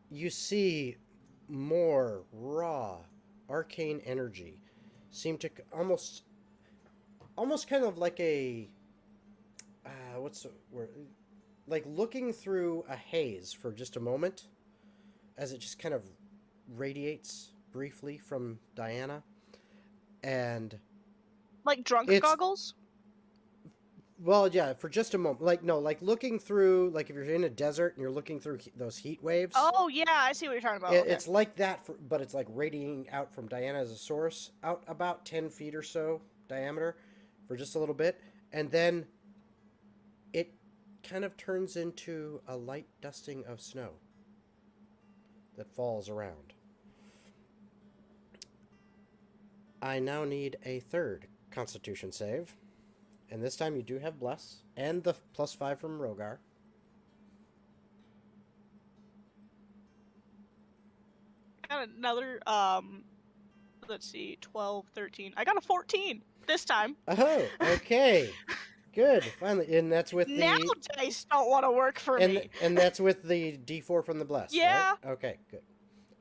Speaker 1: you see more raw, arcane energy seem to almost kind of like a what's the word? Like looking through a haze for just a moment, as it just kind of radiates briefly from Diana, and
Speaker 2: Like drunk
Speaker 1: it's
Speaker 2: goggles?
Speaker 1: well, yeah, for just a moment. Like no, like looking through, like if you're in a desert and you're looking through those heat waves.
Speaker 2: Oh, yeah, I see what you're talking about.
Speaker 1: It,
Speaker 2: Okay.
Speaker 1: It's like that, but it's like radiating out from Diana as a source, out about 10 feet or so diameter for just a little bit. And then it kind of turns into a light dusting of snow that falls around. I now need a third Constitution save. And this time you do have Bless and the +5 from Rogar.
Speaker 2: Got another, let's see, 12, 13. I got a 14 this time.
Speaker 1: Oh, okay. Good. Finally. And that's with
Speaker 2: Now
Speaker 1: the
Speaker 2: dice don't want to work for me.
Speaker 1: and that's with the D4 from the Bless,
Speaker 2: Yeah.
Speaker 1: right? Okay, good.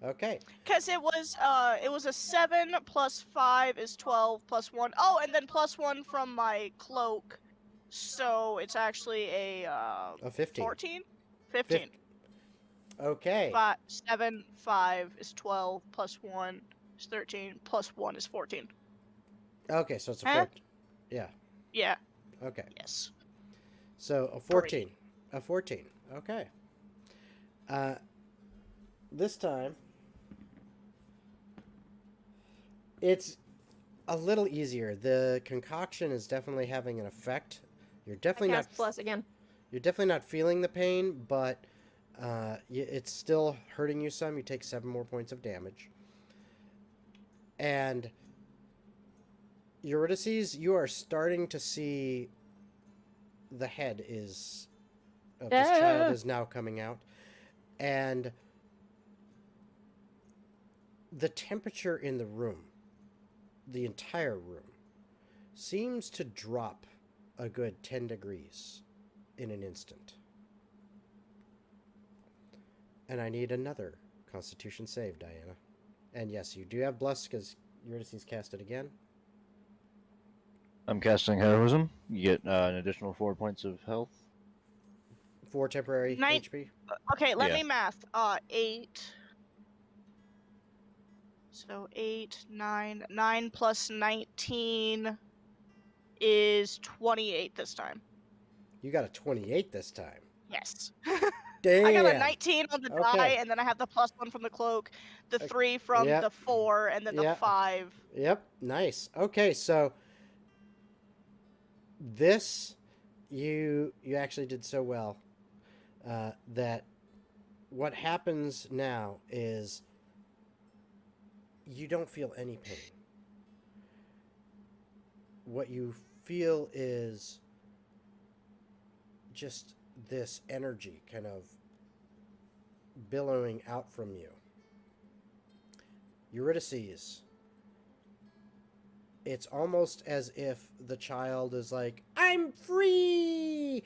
Speaker 1: Okay.
Speaker 2: Because it was a 7 plus 5 is 12 plus 1. Oh, and then plus 1 from my cloak. So it's actually a
Speaker 1: A 15.
Speaker 2: 14? 15.
Speaker 1: Okay.
Speaker 2: 7, 5 is 12 plus 1 is 13 plus 1 is 14.
Speaker 1: Okay, so it's a
Speaker 2: Huh?
Speaker 1: 14. Yeah.
Speaker 2: Yeah.
Speaker 1: Okay.
Speaker 2: Yes.
Speaker 1: So a 14. A 14. Okay. This time it's a little easier. The concoction is definitely having an effect. You're definitely
Speaker 3: I
Speaker 1: not
Speaker 3: cast Bless again.
Speaker 1: You're definitely not feeling the pain, but it's still hurting you some. You take 7 more points of damage. And Eurydice, you are starting to see the head of this child is now coming out. And the temperature in the room, the entire room, seems to drop a good 10 degrees in an instant. And I need another Constitution save, Diana. And yes, you do have Bless because Eurydice cast it again.
Speaker 6: I'm casting heroism. You get an additional 4 points of health.
Speaker 1: 4 temporary
Speaker 2: Nine-
Speaker 1: HP.
Speaker 2: Okay, let
Speaker 6: Yeah.
Speaker 2: me math. 8. So 8, 9. 9 plus 19 is 28 this time.
Speaker 1: You got a 28 this time.
Speaker 2: Yes.
Speaker 1: Damn.
Speaker 2: I got a 19 on the die,
Speaker 1: Okay.
Speaker 2: and then I have the +1 from the cloak, the 3 from
Speaker 1: Yep.
Speaker 2: the 4, and then the
Speaker 1: Yep.
Speaker 2: 5.
Speaker 1: Yep, nice. Okay, so this you actually did so well that what happens now is you don't feel any pain. What you feel is just this energy kind of billowing out from you. Eurydice, it's almost as if the child is like, I'm free!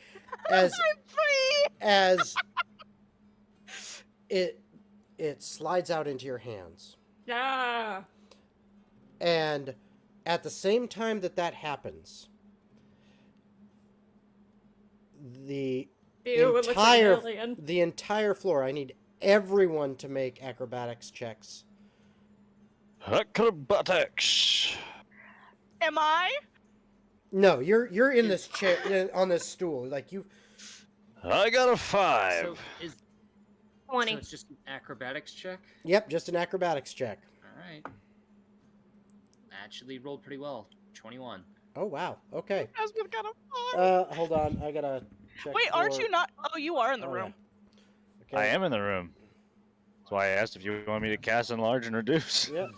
Speaker 1: As
Speaker 2: I'm free!
Speaker 1: as it slides out into your hands.
Speaker 3: Yeah.
Speaker 1: And at the same time that happens, the
Speaker 3: Ew, it looks like an alien.
Speaker 1: the entire floor, I need everyone to make acrobatics checks.
Speaker 6: Acrobatics.
Speaker 2: Am I?
Speaker 1: No, you're in this chair on this stool. Like you
Speaker 6: I got a 5.
Speaker 4: So, so
Speaker 3: 20.
Speaker 4: it's just an acrobatics check?
Speaker 1: Yep, just an acrobatics check.
Speaker 4: Alright. Actually rolled pretty well. 21.
Speaker 1: Oh wow. Okay.
Speaker 2: Aspen got a 5.
Speaker 1: Hold on. I gotta check.
Speaker 2: Wait, aren't
Speaker 1: for-
Speaker 2: you not? Oh, you are in the
Speaker 1: Oh,
Speaker 2: room.
Speaker 1: yeah.
Speaker 6: I am in the room. That's why I asked if you want me to cast enlarge and reduce.
Speaker 1: Yep.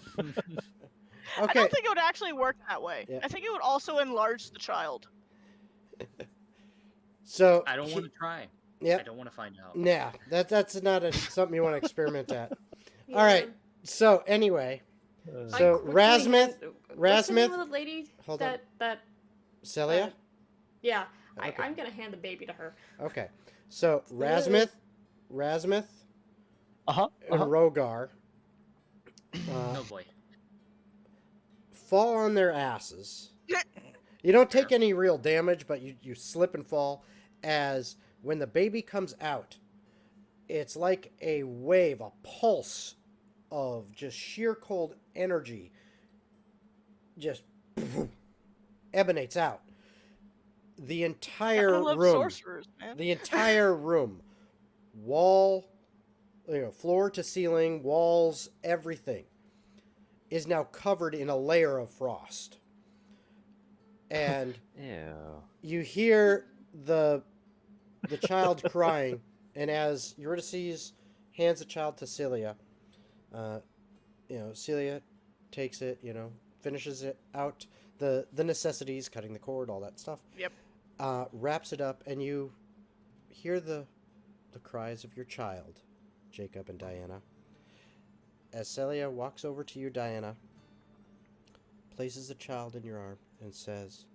Speaker 2: I
Speaker 1: Okay.
Speaker 2: don't think it would actually work that way.
Speaker 1: Yeah.
Speaker 2: I think it would also enlarge the child.
Speaker 1: So
Speaker 4: I don't want to try. I
Speaker 1: Yep.
Speaker 4: don't want to find out.
Speaker 1: Yeah. That's not something you want to experiment at.
Speaker 3: Yeah.
Speaker 1: All right. So anyway,
Speaker 3: I
Speaker 1: so
Speaker 3: quickly
Speaker 1: Rasmith.
Speaker 3: hand- What's the name
Speaker 1: Rasmith.
Speaker 3: of the lady
Speaker 1: Hold on.
Speaker 3: that
Speaker 1: Celia?
Speaker 3: Yeah,
Speaker 1: Okay.
Speaker 3: I'm gonna hand the baby to her.
Speaker 1: Okay. So Razmith, and Rogar
Speaker 4: Oh boy.
Speaker 1: fall on their asses. You don't take any real damage, but you slip and fall as when the baby comes out, it's like a wave, a pulse of just sheer cold energy just emanates out. The entire
Speaker 2: I love
Speaker 1: room,
Speaker 2: sorcerers, man.
Speaker 1: the entire room, wall, floor to ceiling, walls, everything is now covered in a layer of frost. And
Speaker 6: Ew.
Speaker 1: you hear the child crying, and as Eurydice hands the child to Celia, Celia takes it, finishes it out, the necessities, cutting the cord, all that stuff.
Speaker 2: Yep.
Speaker 1: Wraps it up, and you hear the cries of your child, Jacob and Diana. As Celia walks over to you, Diana, places the child in your arm, and says,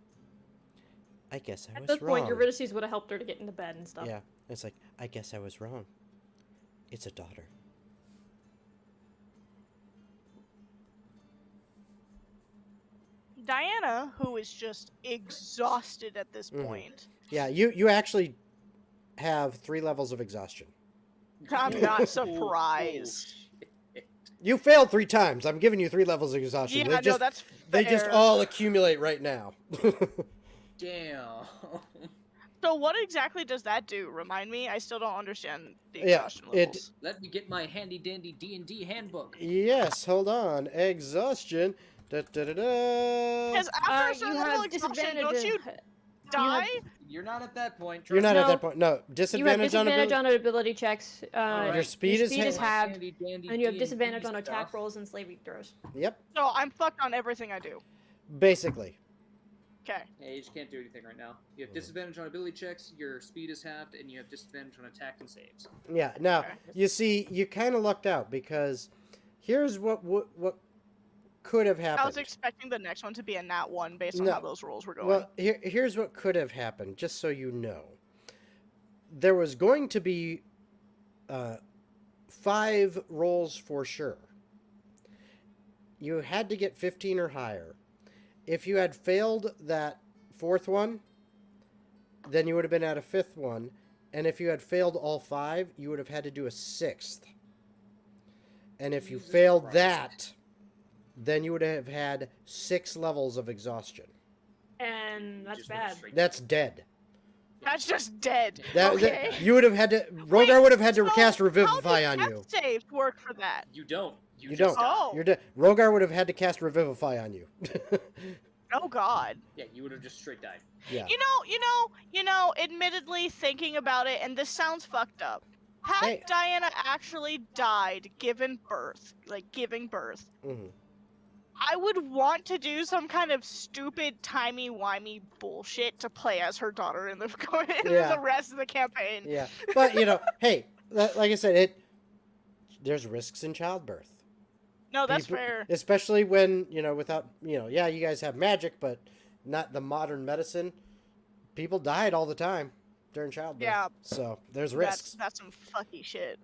Speaker 1: I guess I was
Speaker 3: At this
Speaker 1: wrong.
Speaker 3: point, Eurydice would have helped her to get into bed and stuff.
Speaker 1: Yeah, it's like, I guess I was wrong. It's a daughter.
Speaker 2: Diana, who is just exhausted at this
Speaker 1: Mhm.
Speaker 2: point.
Speaker 1: Yeah, you actually have 3 levels of exhaustion.
Speaker 2: I'm not surprised.
Speaker 1: You failed 3 times. I'm giving you 3 levels of exhaustion.
Speaker 2: Yeah, no, that's fair.
Speaker 1: They just all accumulate right now.
Speaker 4: Damn.
Speaker 2: So what exactly does that do? Remind me. I still don't understand the
Speaker 1: Yeah,
Speaker 2: exhaustion levels.
Speaker 4: Let me get my handy dandy D&D handbook.
Speaker 1: Yes, hold on. Exhaustion. Da, da, da, da.
Speaker 2: Because after a
Speaker 3: You
Speaker 2: certain level
Speaker 3: have
Speaker 2: of exhaustion,
Speaker 3: disadvantage.
Speaker 2: don't you die?
Speaker 4: You're not at that point.
Speaker 1: You're not
Speaker 3: No.
Speaker 1: at that point. No,
Speaker 3: You have
Speaker 1: disadvantage on
Speaker 3: disadvantage
Speaker 1: ability.
Speaker 3: on ability checks.
Speaker 4: Alright.
Speaker 1: Your speed is
Speaker 3: is halved,
Speaker 4: Handy dandy
Speaker 3: and you have
Speaker 4: D&D
Speaker 3: disadvantage on attack
Speaker 4: stuff.
Speaker 3: rolls and slaving throws.
Speaker 1: Yep,
Speaker 2: So I'm fucked on everything I do.
Speaker 1: basically.
Speaker 2: Okay.
Speaker 4: Yeah, you just can't do anything right now. You have disadvantage on ability checks, your speed is halved, and you have disadvantage on attack and saves.
Speaker 1: Yeah. Now,
Speaker 2: Okay.
Speaker 1: you see, you kind of lucked out because here's what could have happened.
Speaker 2: I was expecting the next one to be a nat 1 based on
Speaker 1: No.
Speaker 2: how those rolls were going.
Speaker 1: Well, here's what could have happened, just so you know. There was going to be 5 rolls for sure. You had to get 15 or higher. If you had failed that 4th one, then you would have been at a 5th one. And if you had failed all 5, you would have had to do a 6th. And if you
Speaker 4: Jesus
Speaker 1: failed
Speaker 4: Christ.
Speaker 1: that, then you would have had 6 levels of exhaustion.
Speaker 3: And that's
Speaker 4: Just went
Speaker 3: bad.
Speaker 4: straight
Speaker 1: That's dead.
Speaker 2: That's just dead.
Speaker 1: That,
Speaker 2: Okay.
Speaker 1: you would have had to. Rogar would have had to
Speaker 2: So,
Speaker 1: cast
Speaker 2: how
Speaker 1: Revivify
Speaker 2: does
Speaker 1: on you.
Speaker 2: death saves work for that?
Speaker 4: You don't. You
Speaker 1: You
Speaker 4: just
Speaker 1: don't.
Speaker 4: die.
Speaker 2: Oh.
Speaker 1: You're dead. Rogar would have had to cast Revivify on you.
Speaker 2: Oh God.
Speaker 4: Yeah, you would have just straight died.
Speaker 1: Yeah.
Speaker 2: You know, admittedly thinking about it, and this sounds fucked up. Had
Speaker 1: Hey.
Speaker 2: Diana actually died giving birth,
Speaker 1: hmm
Speaker 2: I would want to do some kind of stupid timey-wimey bullshit to play as her daughter in the
Speaker 1: Yeah.
Speaker 2: the rest of the campaign.
Speaker 1: Yeah. But hey, like I said, there's risks in childbirth.
Speaker 2: No, that's
Speaker 1: People-
Speaker 2: fair.
Speaker 1: Especially when without yeah, you guys have magic, but not the modern medicine. People died all the time during childbirth.
Speaker 2: Yeah.
Speaker 1: So there's risks.
Speaker 2: That's some fucky shit.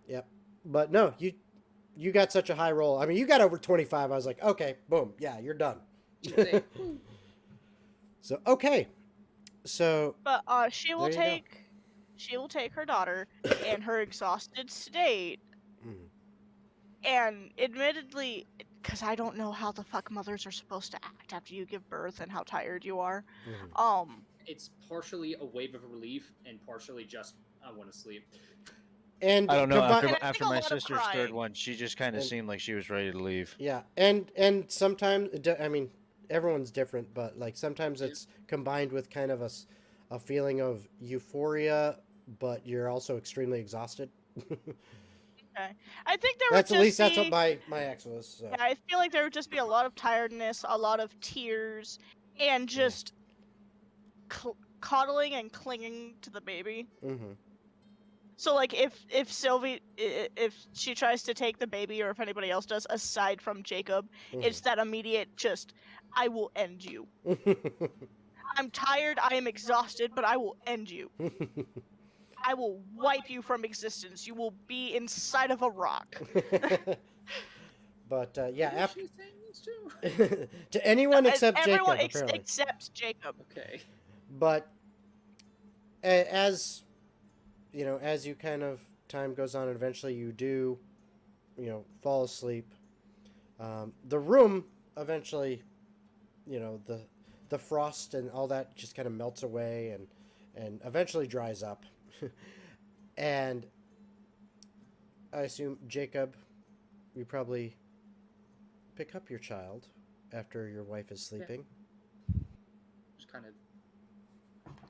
Speaker 1: But no, you got such a high roll. I mean, you got over 25. I was like, okay, boom, yeah, you're done.
Speaker 4: Say,
Speaker 1: So okay, so
Speaker 2: But she will
Speaker 1: There you go.
Speaker 2: take her daughter in her exhausted state,
Speaker 1: Mhm.
Speaker 2: and admittedly, because I don't know how the fuck mothers are supposed to act after you give birth and how tired you are.
Speaker 1: Mhm.
Speaker 4: it's partially a wave of relief and partially just I want to sleep.
Speaker 1: And
Speaker 6: I don't know.
Speaker 1: combi-
Speaker 6: After,
Speaker 2: And I
Speaker 6: after
Speaker 2: think a
Speaker 6: my
Speaker 2: lot of
Speaker 6: sister's third
Speaker 2: crying.
Speaker 6: one, she just kind of
Speaker 1: And-
Speaker 6: seemed like she was ready to leave.
Speaker 1: yeah, and sometimes I mean everyone's different, but like sometimes
Speaker 4: Yeah.
Speaker 1: it's combined with kind of a feeling of euphoria, but you're also extremely exhausted.
Speaker 2: I think there
Speaker 1: That's
Speaker 2: would
Speaker 1: at
Speaker 2: just
Speaker 1: least that's
Speaker 2: be,
Speaker 1: what my ex was. So.
Speaker 2: yeah, I feel like there would just be a lot of tiredness, a lot of tears, and just coddling and clinging to the baby.
Speaker 1: Mm-hmm.
Speaker 2: So like if Sylvie if she tries to take the baby, or if anybody else does aside from Jacob,
Speaker 1: Mm-hmm.
Speaker 2: it's that immediate just I will end you. I'm tired, I am exhausted, but I will end you. I will wipe you from existence. You will be inside of a rock.
Speaker 1: But yeah,
Speaker 4: Who is she saying this to?
Speaker 1: to anyone
Speaker 2: And
Speaker 1: except
Speaker 2: everyone
Speaker 1: Jacob, apparently.
Speaker 2: except Jacob.
Speaker 4: Okay.
Speaker 1: But as you know, as you kind of time goes on, and eventually you do, fall asleep. The room eventually, the frost and all that just kind of melts away and eventually dries up. And I assume, Jacob, you probably pick up your child after your wife is sleeping.
Speaker 4: Just kind of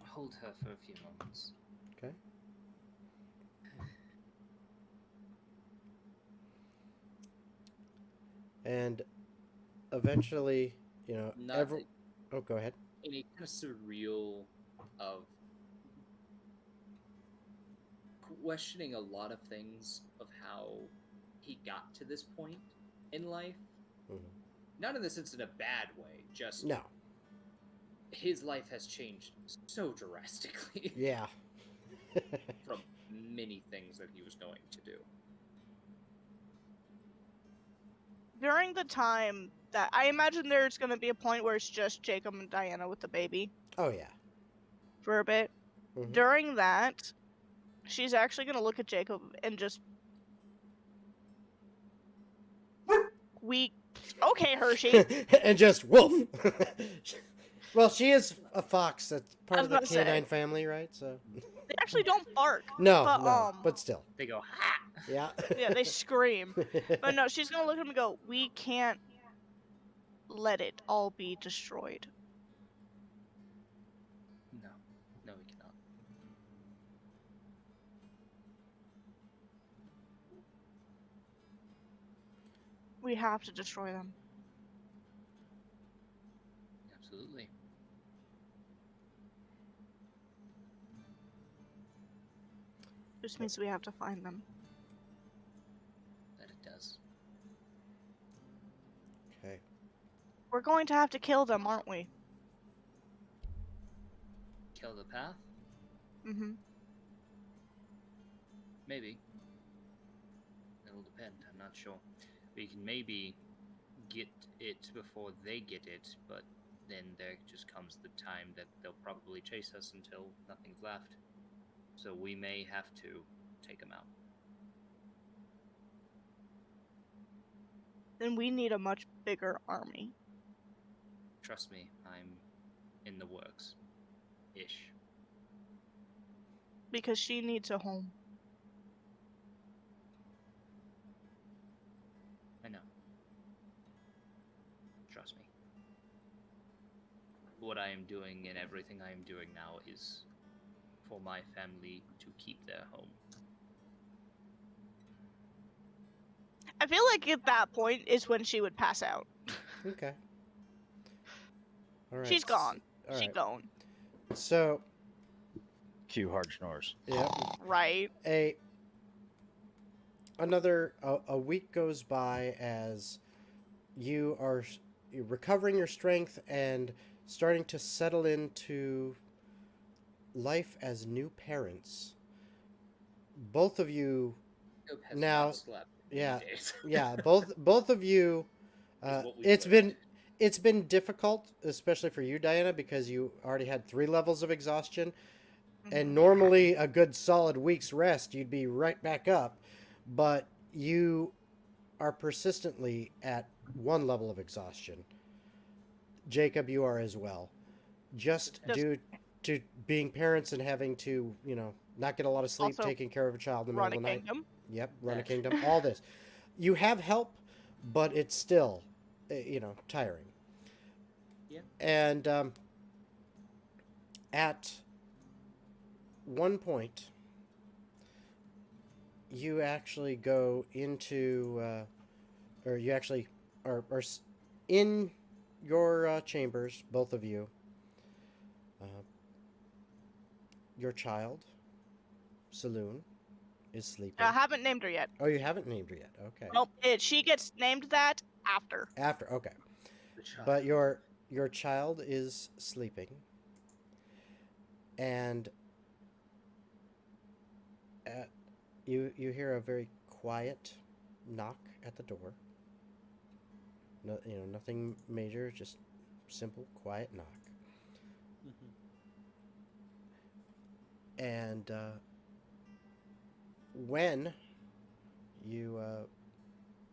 Speaker 4: hold her for a few moments.
Speaker 1: Okay. And eventually,
Speaker 4: Not
Speaker 1: Oh, go ahead.
Speaker 4: in a kind of surreal of questioning a lot of things of how he got to this point in life.
Speaker 1: Mhm.
Speaker 4: Not in the sense in a bad way, just
Speaker 1: No.
Speaker 4: his life has changed so drastically
Speaker 1: Yeah.
Speaker 4: from many things that he was going to do.
Speaker 2: During the time that I imagine there's going to be a point where it's just Jacob and Diana with the baby
Speaker 1: Oh, yeah.
Speaker 2: for a bit.
Speaker 1: Mhm.
Speaker 2: During that, she's actually going to look at Jacob and just okay, Hershey.
Speaker 1: And just wolf. Well, she is a fox. That's part
Speaker 2: I was
Speaker 1: of the
Speaker 2: about to say.
Speaker 1: canine family, right? So
Speaker 2: They actually don't bark.
Speaker 1: no,
Speaker 2: but,
Speaker 1: but still,
Speaker 4: They go, ha!
Speaker 1: yeah.
Speaker 2: Yeah, they scream. But no, she's going to look at him and go, we can't let it all be destroyed.
Speaker 4: No, we cannot.
Speaker 2: We have to destroy them.
Speaker 4: Absolutely.
Speaker 2: Which means we have to find them.
Speaker 4: That it does.
Speaker 1: Okay.
Speaker 2: We're going to have to kill them, aren't we?
Speaker 4: Kill the path?
Speaker 2: Mm-hmm.
Speaker 4: Maybe. It'll depend, I'm not sure. We can maybe get it before they get it, but then there just comes the time that they'll probably chase us until nothing's left. So we may have to take them out.
Speaker 2: Then we need a much bigger army.
Speaker 4: Trust me, I'm in the works. Ish.
Speaker 2: Because she needs a home.
Speaker 4: I know. Trust me. What I am doing and everything I am doing now is for my family to keep their home.
Speaker 2: I feel like at that point is when she would pass out.
Speaker 1: Okay. All right.
Speaker 2: She's gone.
Speaker 1: All
Speaker 2: She's
Speaker 1: right.
Speaker 2: gone.
Speaker 1: So,
Speaker 5: Cue hard snores.
Speaker 1: yeah.
Speaker 2: Right.
Speaker 1: A week goes by as you're recovering your strength and starting to settle into life as new parents. Both of you,
Speaker 4: Jacob has
Speaker 1: now,
Speaker 4: not slept in
Speaker 1: yeah,
Speaker 4: days.
Speaker 1: yeah, both of you.
Speaker 4: Is what we've
Speaker 1: It's been difficult, especially for you, Diana, because you already had 3 levels of exhaustion. And normally a good solid week's rest, you'd be right back up. But you are persistently at 1 level of exhaustion. Jacob, you are as well. Just due to being parents and having to, not get a lot of sleep,
Speaker 2: Also,
Speaker 1: taking care of a child in the
Speaker 2: Run
Speaker 1: middle
Speaker 2: a
Speaker 1: of the night.
Speaker 2: kingdom.
Speaker 1: Yep, run a kingdom, all this. You have help, but it's still, tiring.
Speaker 4: Yeah.
Speaker 1: And at one point, you actually go into, or you actually are in your chambers, both of you. Your child, Saloon, is sleeping.
Speaker 2: I haven't named her yet.
Speaker 1: Oh, you haven't named her yet. Okay.
Speaker 2: Nope. She gets named that after.
Speaker 1: After, okay.
Speaker 4: The child.
Speaker 1: But your child is sleeping, And you hear a very quiet knock at the door. No, nothing major, just simple, quiet knock. And when you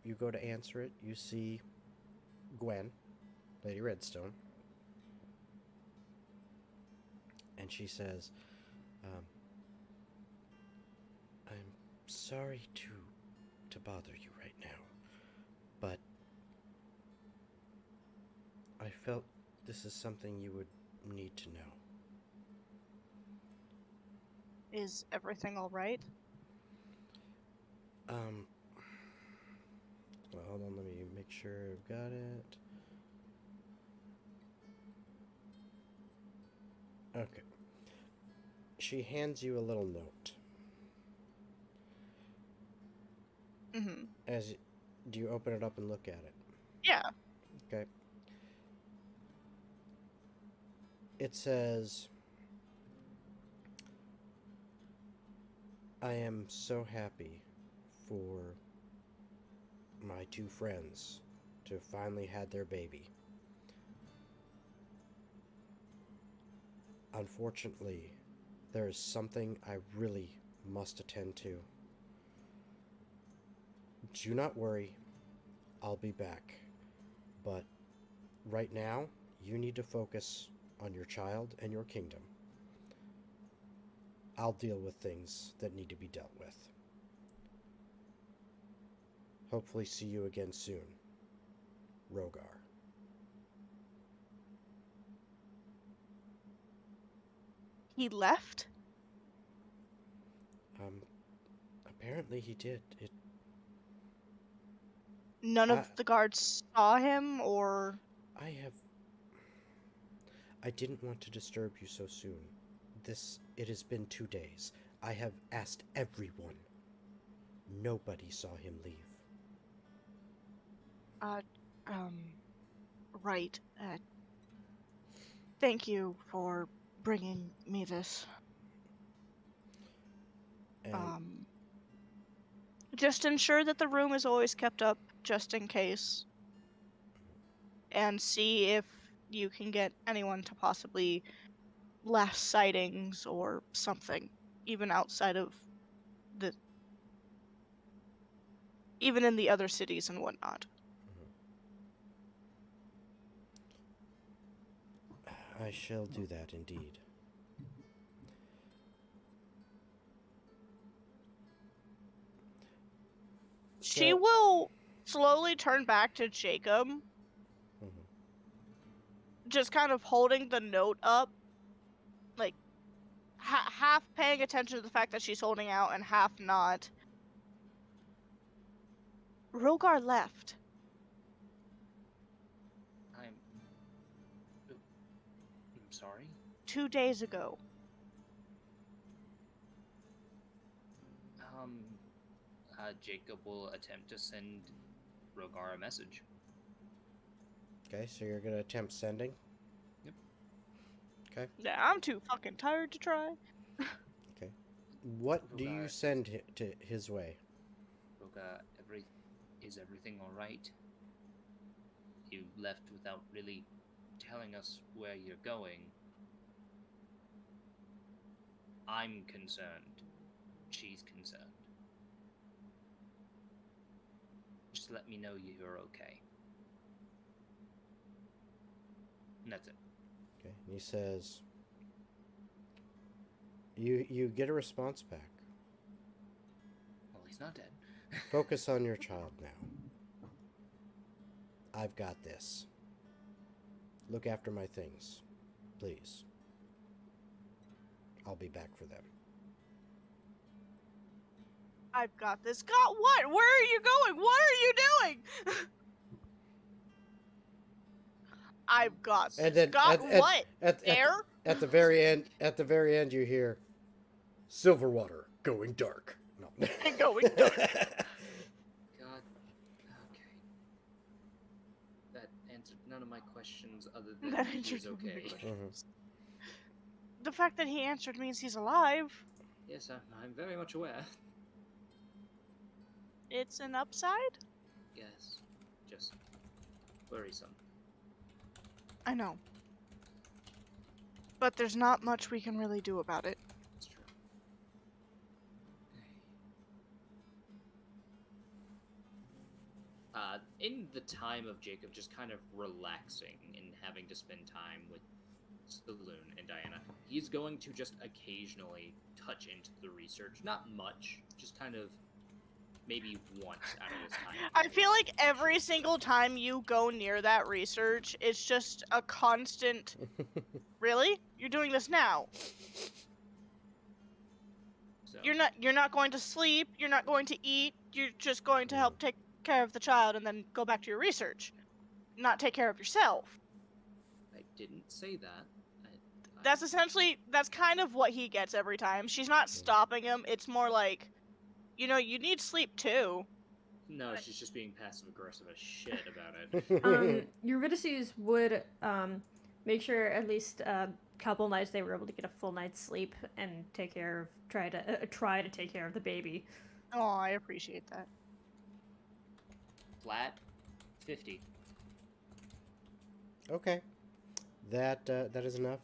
Speaker 1: you go to answer it, you see Gwen, Lady Redstone, and she says, "I'm sorry to bother you right now, but I felt this is something you would need to know."
Speaker 2: Is everything all right?
Speaker 1: Well, hold on, let me make sure I've got it. Okay. She hands you a little note.
Speaker 2: Mm-hmm.
Speaker 1: Do you open it up and look at it?
Speaker 2: Yeah.
Speaker 1: Okay. It says, "I am so happy for my two friends to finally had their baby. Unfortunately, there is something I really must attend to. Do not worry, I'll be back. But right now, you need to focus on your child and your kingdom. I'll deal with things that need to be dealt with. Hopefully see you again soon. Rogar."
Speaker 2: He left?
Speaker 1: Apparently he did.
Speaker 2: None of the guards saw him, or...
Speaker 1: I didn't want to disturb you so soon. It has been 2 days. I have asked everyone. Nobody saw him leave.
Speaker 2: Right. Thank you for bringing me this.
Speaker 1: And
Speaker 2: Just ensure that the room is always kept up, just in case. And see if you can get anyone to possibly last sightings or something, even outside of even in the other cities and whatnot.
Speaker 1: I shall do that indeed.
Speaker 2: She
Speaker 1: So,
Speaker 2: will slowly turn back to Jacob,
Speaker 1: mhm.
Speaker 2: just kind of holding the note up, like half paying attention to the fact that she's holding out and half not. Rogar left.
Speaker 4: I'm sorry.
Speaker 2: 2 days ago.
Speaker 4: Jacob will attempt to send Rogar a message.
Speaker 1: Okay, so you're gonna attempt sending?
Speaker 4: Yep.
Speaker 1: Okay.
Speaker 2: Yeah, I'm too fucking tired to try.
Speaker 1: Okay. What do you
Speaker 4: Rogar,
Speaker 1: send to his way?
Speaker 4: Rogar, is everything all right? You left without really telling us where you're going. I'm concerned. She's concerned. Just let me know you're okay. And that's it.
Speaker 1: Okay. And he says, you get a response back.
Speaker 4: Well, he's not dead.
Speaker 1: Focus on your child now. I've got this. Look after my things, please. I'll be back for them.
Speaker 2: I've got this. Got what? Where are you going? What are you doing? I've got this.
Speaker 1: And then
Speaker 2: Got what?
Speaker 1: at the very end, you hear Silverwater going dark. No.
Speaker 2: Going dark.
Speaker 4: God. Okay. That answered none of my questions other than
Speaker 2: That
Speaker 4: he is
Speaker 2: answered none of my
Speaker 4: okay.
Speaker 2: questions. the fact that he answered means he's alive.
Speaker 4: Yes, I'm very much aware.
Speaker 2: It's an upside?
Speaker 4: Yes, just worrisome.
Speaker 2: I know. But there's not much we can really do about it.
Speaker 4: It's true. In the time of Jacob just kind of relaxing and having to spend time with Saloon and Diana, he's going to just occasionally touch into the research. Not much, just kind of maybe once out of this time.
Speaker 2: I feel like every single time you go near that research, it's just a constant. Really? You're doing this now?
Speaker 4: So,
Speaker 2: You're not going to sleep, you're not going to eat, you're just going to help take care of the child and then go back to your research. Not take care of yourself.
Speaker 4: I didn't say that.
Speaker 2: That's kind of what he gets every time. She's not stopping him, it's more like, you need sleep too.
Speaker 4: No, she's just being passive aggressive as shit about it.
Speaker 3: Eurydice would make sure at least a couple nights they were able to get a full night's sleep and try to take care of the baby.
Speaker 2: Oh, I appreciate that.
Speaker 4: Flat 50.
Speaker 1: Okay. That is enough.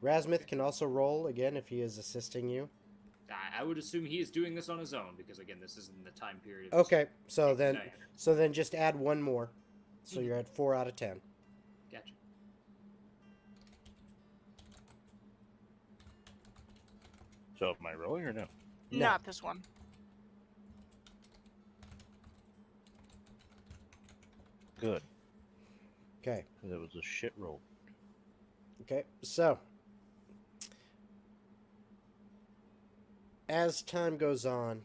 Speaker 1: Razmith can also roll again if he is assisting you.
Speaker 4: I would assume he is doing this on his own because again, this isn't the time period.
Speaker 1: Okay, so
Speaker 4: Diana.
Speaker 1: then just add one more, so you're at 4 out of 10.
Speaker 4: Gotcha.
Speaker 5: So am I rolling or no?
Speaker 1: No.
Speaker 2: Not this one.
Speaker 5: Good.
Speaker 1: Okay.
Speaker 5: That was a shit roll.
Speaker 1: Okay, so as time goes on,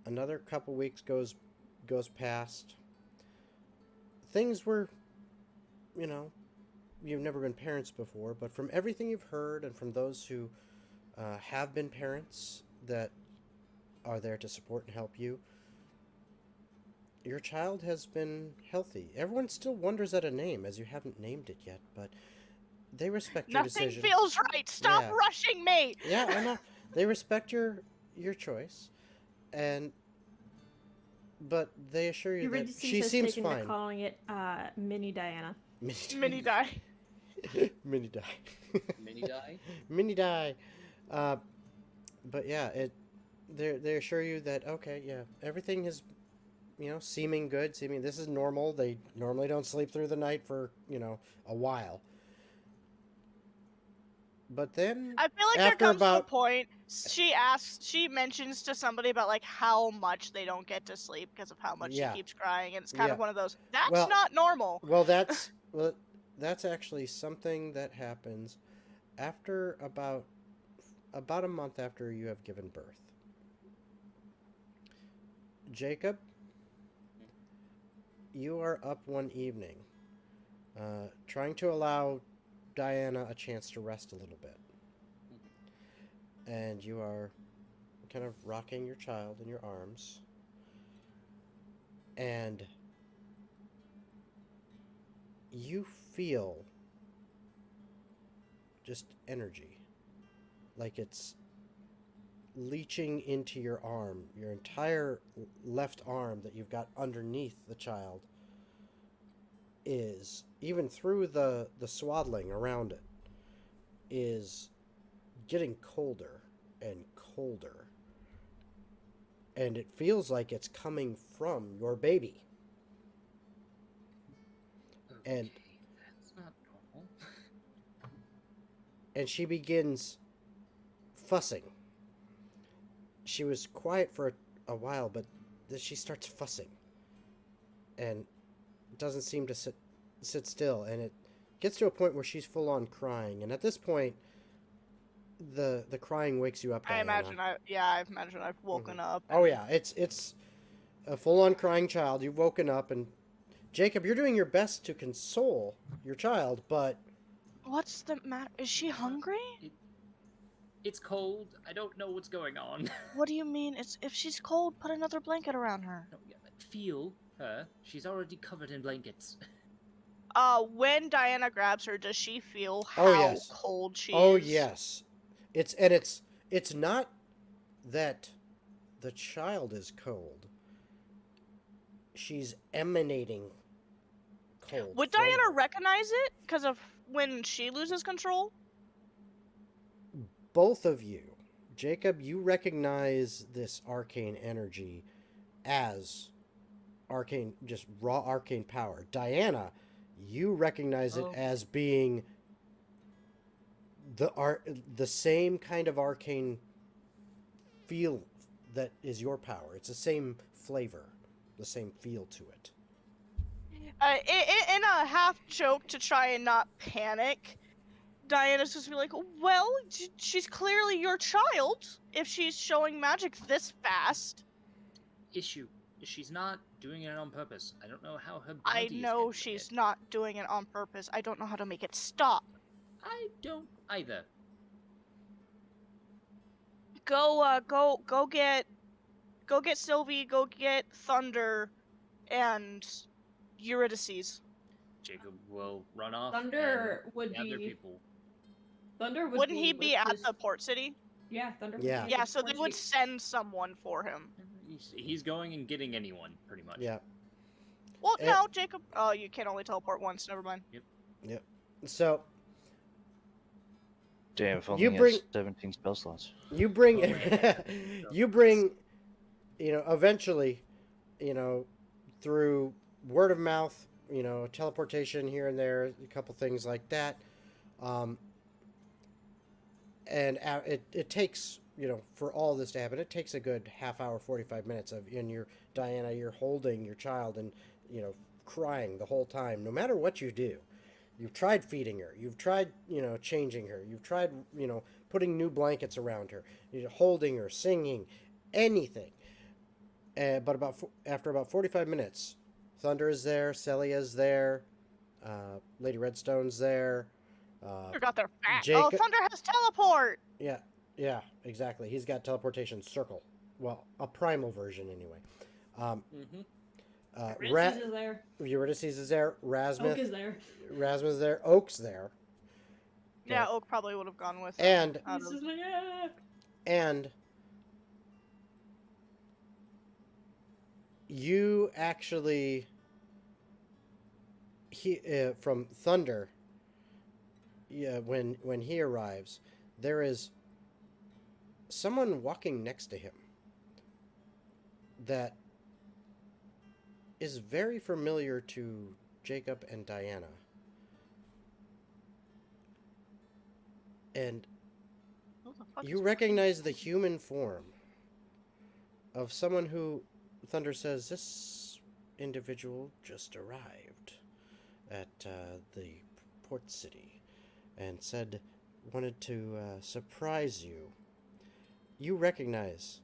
Speaker 1: another couple weeks goes past. Things were, you've never been parents before, but from everything you've heard and from those who have been parents that are there to support and help you, your child has been healthy. Everyone still wonders at a name, as you haven't named it yet, but they respect your
Speaker 2: Nothing
Speaker 1: decision.
Speaker 2: feels right. Stop
Speaker 1: Yeah.
Speaker 2: rushing me.
Speaker 1: Yeah, I know. They respect your choice, but they assure you that
Speaker 3: Eurydice
Speaker 1: she
Speaker 3: has
Speaker 1: seems
Speaker 3: taken
Speaker 1: fine.
Speaker 3: to calling it Mini Diana.
Speaker 2: Mini die.
Speaker 1: Mini die.
Speaker 4: Mini die?
Speaker 1: Mini die. But yeah, they assure you that okay, yeah, everything is, seeming good. Seeming this is normal. They normally don't sleep through the night for a while. But then
Speaker 2: I feel like
Speaker 1: after
Speaker 2: there comes to a
Speaker 1: about
Speaker 2: point she mentions to somebody about like how much they don't get to sleep because of how much
Speaker 1: Yeah.
Speaker 2: she keeps crying, and it's kind of
Speaker 1: Yeah.
Speaker 2: one of those, that's
Speaker 1: Well-
Speaker 2: not normal.
Speaker 1: well, that's actually something that happens after about a month after you have given birth. Jacob, you are up one evening, trying to allow Diana a chance to rest a little bit. And you are kind of rocking your child in your arms. And you feel just energy. Like it's leaching into your arm. Your entire left arm that you've got underneath the child is, even through the swaddling around it, is getting colder and colder. And it feels like it's coming from your baby.
Speaker 4: Okay,
Speaker 1: And-
Speaker 4: that's not normal.
Speaker 1: And she begins fussing. She was quiet for a while, but then she starts fussing. And doesn't seem to sit still, and it gets to a point where she's full on crying, and at this point the crying wakes you up,
Speaker 2: I
Speaker 1: Diana.
Speaker 2: imagine I've woken up.
Speaker 1: Oh yeah, it's a full on crying child. You've woken up, and Jacob, you're doing your best to console your child, but
Speaker 2: What's the matter? Is she hungry?
Speaker 4: It's cold. I don't know what's going on.
Speaker 2: What do you mean? If she's cold, put another blanket around her.
Speaker 4: No, yeah, but feel her. She's already covered in blankets.
Speaker 2: when Diana grabs her, does she feel
Speaker 1: Oh,
Speaker 2: how
Speaker 1: yes.
Speaker 2: cold she
Speaker 1: Oh,
Speaker 2: is?
Speaker 1: yes. It's not that the child is cold. She's emanating cold.
Speaker 2: Would
Speaker 1: from
Speaker 2: Diana
Speaker 1: her.
Speaker 2: recognize it because of when she loses control?
Speaker 1: Both of you, Jacob, you recognize this arcane energy as arcane, just raw arcane power. Diana, you recognize it
Speaker 4: Oh.
Speaker 1: as being the same kind of arcane feel that is your power. It's the same flavor, the same feel to it.
Speaker 2: In a half joke to try and not panic, Diana's just be like, well, she's clearly your child if she's showing magic this fast.
Speaker 4: Issue. She's not doing it on purpose. I don't know how her body
Speaker 2: I
Speaker 4: is
Speaker 2: know
Speaker 4: handling
Speaker 2: she's
Speaker 4: it.
Speaker 2: not doing it on purpose. I don't know how to make it stop.
Speaker 4: I don't either.
Speaker 2: Go get Sylvie, go get Thunder, and Eurydice.
Speaker 4: Jacob will run off
Speaker 7: Thunder
Speaker 4: and
Speaker 7: would
Speaker 4: gather
Speaker 7: be-
Speaker 4: people.
Speaker 7: Thunder would
Speaker 2: Wouldn't
Speaker 7: be
Speaker 2: he be
Speaker 7: with
Speaker 2: at
Speaker 7: his-
Speaker 2: the port city?
Speaker 7: Yeah, Thunder.
Speaker 1: Yeah.
Speaker 7: Would be
Speaker 2: Yeah,
Speaker 7: at the
Speaker 2: so they
Speaker 7: port
Speaker 2: would
Speaker 7: city.
Speaker 2: send someone for him.
Speaker 4: He's going and getting anyone, pretty much.
Speaker 1: Yeah.
Speaker 2: Well,
Speaker 1: Eh.
Speaker 2: no, Jacob. Oh, you can only teleport once. Never mind.
Speaker 1: So
Speaker 5: Damn, if
Speaker 1: You
Speaker 5: only he
Speaker 1: bring-
Speaker 5: has 17 spell slots.
Speaker 1: you bring,
Speaker 4: Oh, yeah.
Speaker 1: you bring, eventually, through word of mouth, teleportation here and there, a couple things like that. And it takes, for all this to happen, it takes a good half hour, 45 minutes Diana, you're holding your child and, crying the whole time, no matter what you do. You've tried feeding her. You've tried, changing her. You've tried, putting new blankets around her, holding her, singing, anything. But after about 45 minutes, Thunder is there, Celia is there, Lady Redstone's there.
Speaker 2: Thunder got their fat. Oh,
Speaker 1: Jacob-
Speaker 2: Thunder has teleport.
Speaker 1: Yeah, exactly. He's got teleportation circle. Well, a primal version anyway.
Speaker 4: Mm-hmm.
Speaker 7: Eurydice is there.
Speaker 1: Eurydice is there.
Speaker 7: Oak
Speaker 1: Rasmuth
Speaker 7: is there.
Speaker 1: is there. Oak's there.
Speaker 2: Yeah,
Speaker 1: Okay.
Speaker 2: Oak probably would have gone with.
Speaker 1: And
Speaker 2: out
Speaker 7: This
Speaker 2: of-
Speaker 7: is like, yeah.
Speaker 1: And you actually, from Thunder, yeah, when he arrives, there is someone walking next to him that is very familiar to Jacob and Diana. And
Speaker 2: Who the fuck
Speaker 1: you
Speaker 2: is-
Speaker 1: recognize the human form of someone who, Thunder says, this individual just arrived at the port city and said wanted to surprise you. You recognize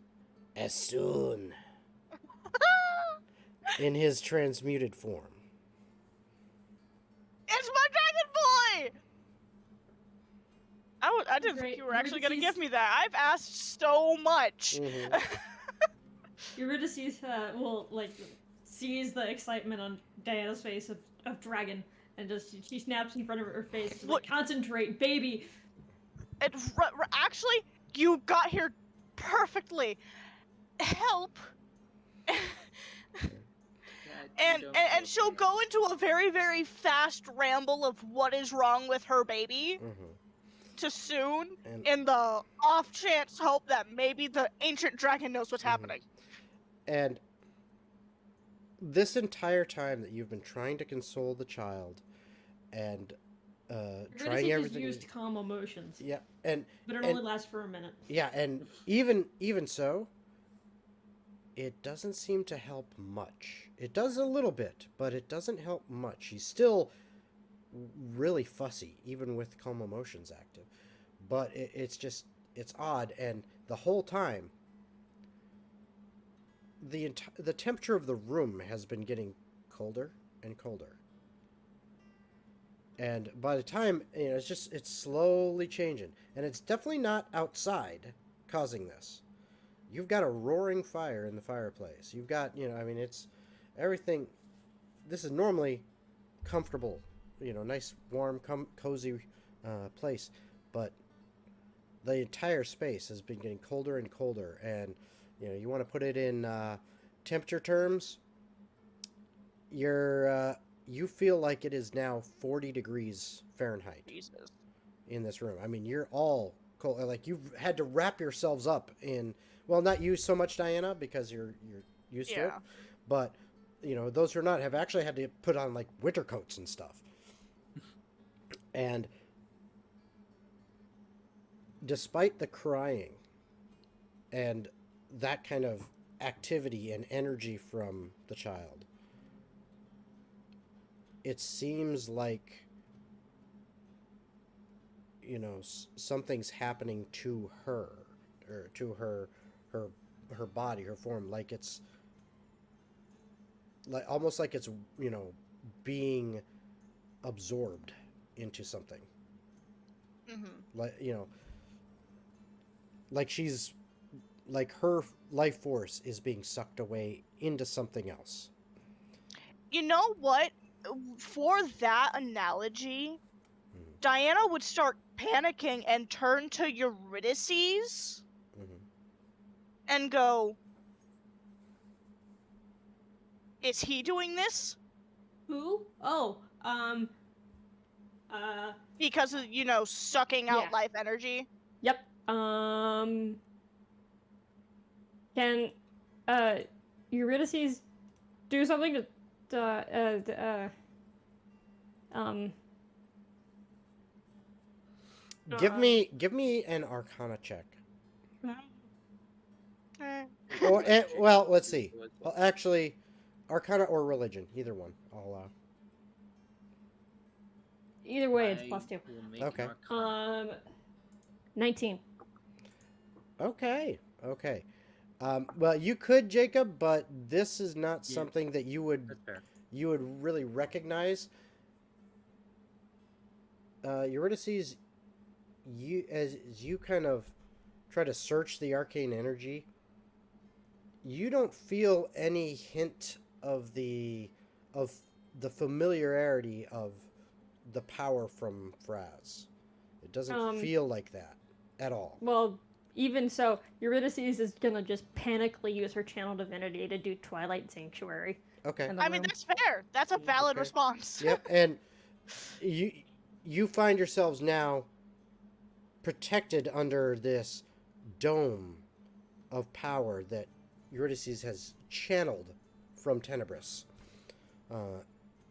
Speaker 1: Asun in his transmuted form.
Speaker 2: It's my dragon boy. I didn't think
Speaker 7: Great.
Speaker 2: you were actually gonna
Speaker 7: Eurydice-
Speaker 2: give me that. I've asked so much.
Speaker 1: Mhm.
Speaker 7: Eurydice sees the excitement on Diana's face of dragon, and just she snaps in front of her face. She's like,
Speaker 2: What?
Speaker 7: concentrate, baby.
Speaker 2: And actually, you got here perfectly. Help. And she'll go into a very, very fast ramble of what is wrong with her baby
Speaker 1: Mhm.
Speaker 2: to Soon,
Speaker 1: And
Speaker 2: in the off chance hope that maybe the ancient dragon knows what's
Speaker 1: Mhm.
Speaker 2: happening.
Speaker 1: And this entire time that you've been trying to console the child and
Speaker 7: Eurydice
Speaker 1: trying
Speaker 7: has
Speaker 1: everything,
Speaker 7: used calm emotions,
Speaker 1: yeah, and
Speaker 7: but it
Speaker 1: and-
Speaker 7: only lasts for a minute.
Speaker 1: yeah, and even so, it doesn't seem to help much. It does a little bit, but it doesn't help much. He's still really fussy, even with calm emotions active. But it's odd, and the whole time, the temperature of the room has been getting colder and colder. And by the time, it's slowly changing. And it's definitely not outside causing this. You've got a roaring fire in the fireplace. You've got, it's everything. This is normally comfortable nice, warm, cozy place, but the entire space has been getting colder and colder, and you want to put it in temperature terms. You feel like it is now 40 degrees Fahrenheit
Speaker 2: Jesus.
Speaker 1: in this room. I mean, you're all cold. Like you've had to wrap yourselves up in. Well, not you so much, Diana, because you're used to it,
Speaker 2: Yeah.
Speaker 1: but those who are not have actually had to put on like winter coats and stuff. And despite the crying and that kind of activity and energy from the child, it seems like something's happening to her, or to her body, her form, like it's like almost like it's being absorbed into something, like like she's like her life force is being sucked away into something else.
Speaker 2: You know what? For that analogy, Diana would start panicking and turn to Eurydice and go, "Is he doing this?"
Speaker 7: Who? Oh,
Speaker 2: Because of, sucking out
Speaker 3: Yeah.
Speaker 2: life energy.
Speaker 3: Yep. Can Eurydice do something to
Speaker 1: Give me an Arcana check. Or well, let's see. Well, actually, Arcana or religion, either one. I'll
Speaker 3: either way it's
Speaker 4: I
Speaker 3: +2.
Speaker 4: will make
Speaker 1: Okay.
Speaker 4: an Arcana.
Speaker 3: 19.
Speaker 1: Okay. Well, you could, Jacob, but this is not
Speaker 4: Yeah.
Speaker 1: something that you would
Speaker 4: That's fair.
Speaker 1: really recognize. Eurydice, as you kind of try to search the arcane energy, you don't feel any hint of the familiarity of the power from Fraz. It doesn't feel like that at all.
Speaker 3: Well, even so, Eurydice is gonna just panically use her channel divinity to do Twilight Sanctuary.
Speaker 1: Okay.
Speaker 3: in the
Speaker 2: I mean,
Speaker 3: room.
Speaker 2: that's fair. That's a valid
Speaker 1: Okay.
Speaker 2: response.
Speaker 1: Yep, and you find yourselves now protected under this dome of power that Eurydice has channeled from Tenebris.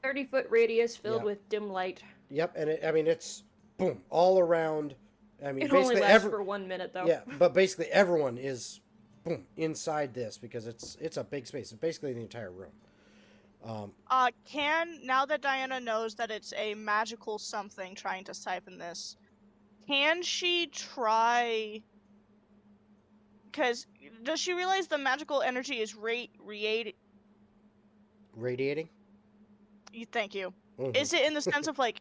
Speaker 3: 30-foot radius filled
Speaker 1: Yeah.
Speaker 3: with dim light.
Speaker 1: Yep, and it's boom all around. I mean,
Speaker 3: It only
Speaker 1: basically
Speaker 3: lasts for 1 minute though.
Speaker 1: Yeah, but basically everyone is boom inside this because it's a big space. It's basically the entire room.
Speaker 2: Now that Diana knows that it's a magical something trying to siphon this, can she try? Because does she realize the magical energy is
Speaker 1: Radiating.
Speaker 2: Thank you.
Speaker 1: Mhm.
Speaker 2: Is it in the sense of like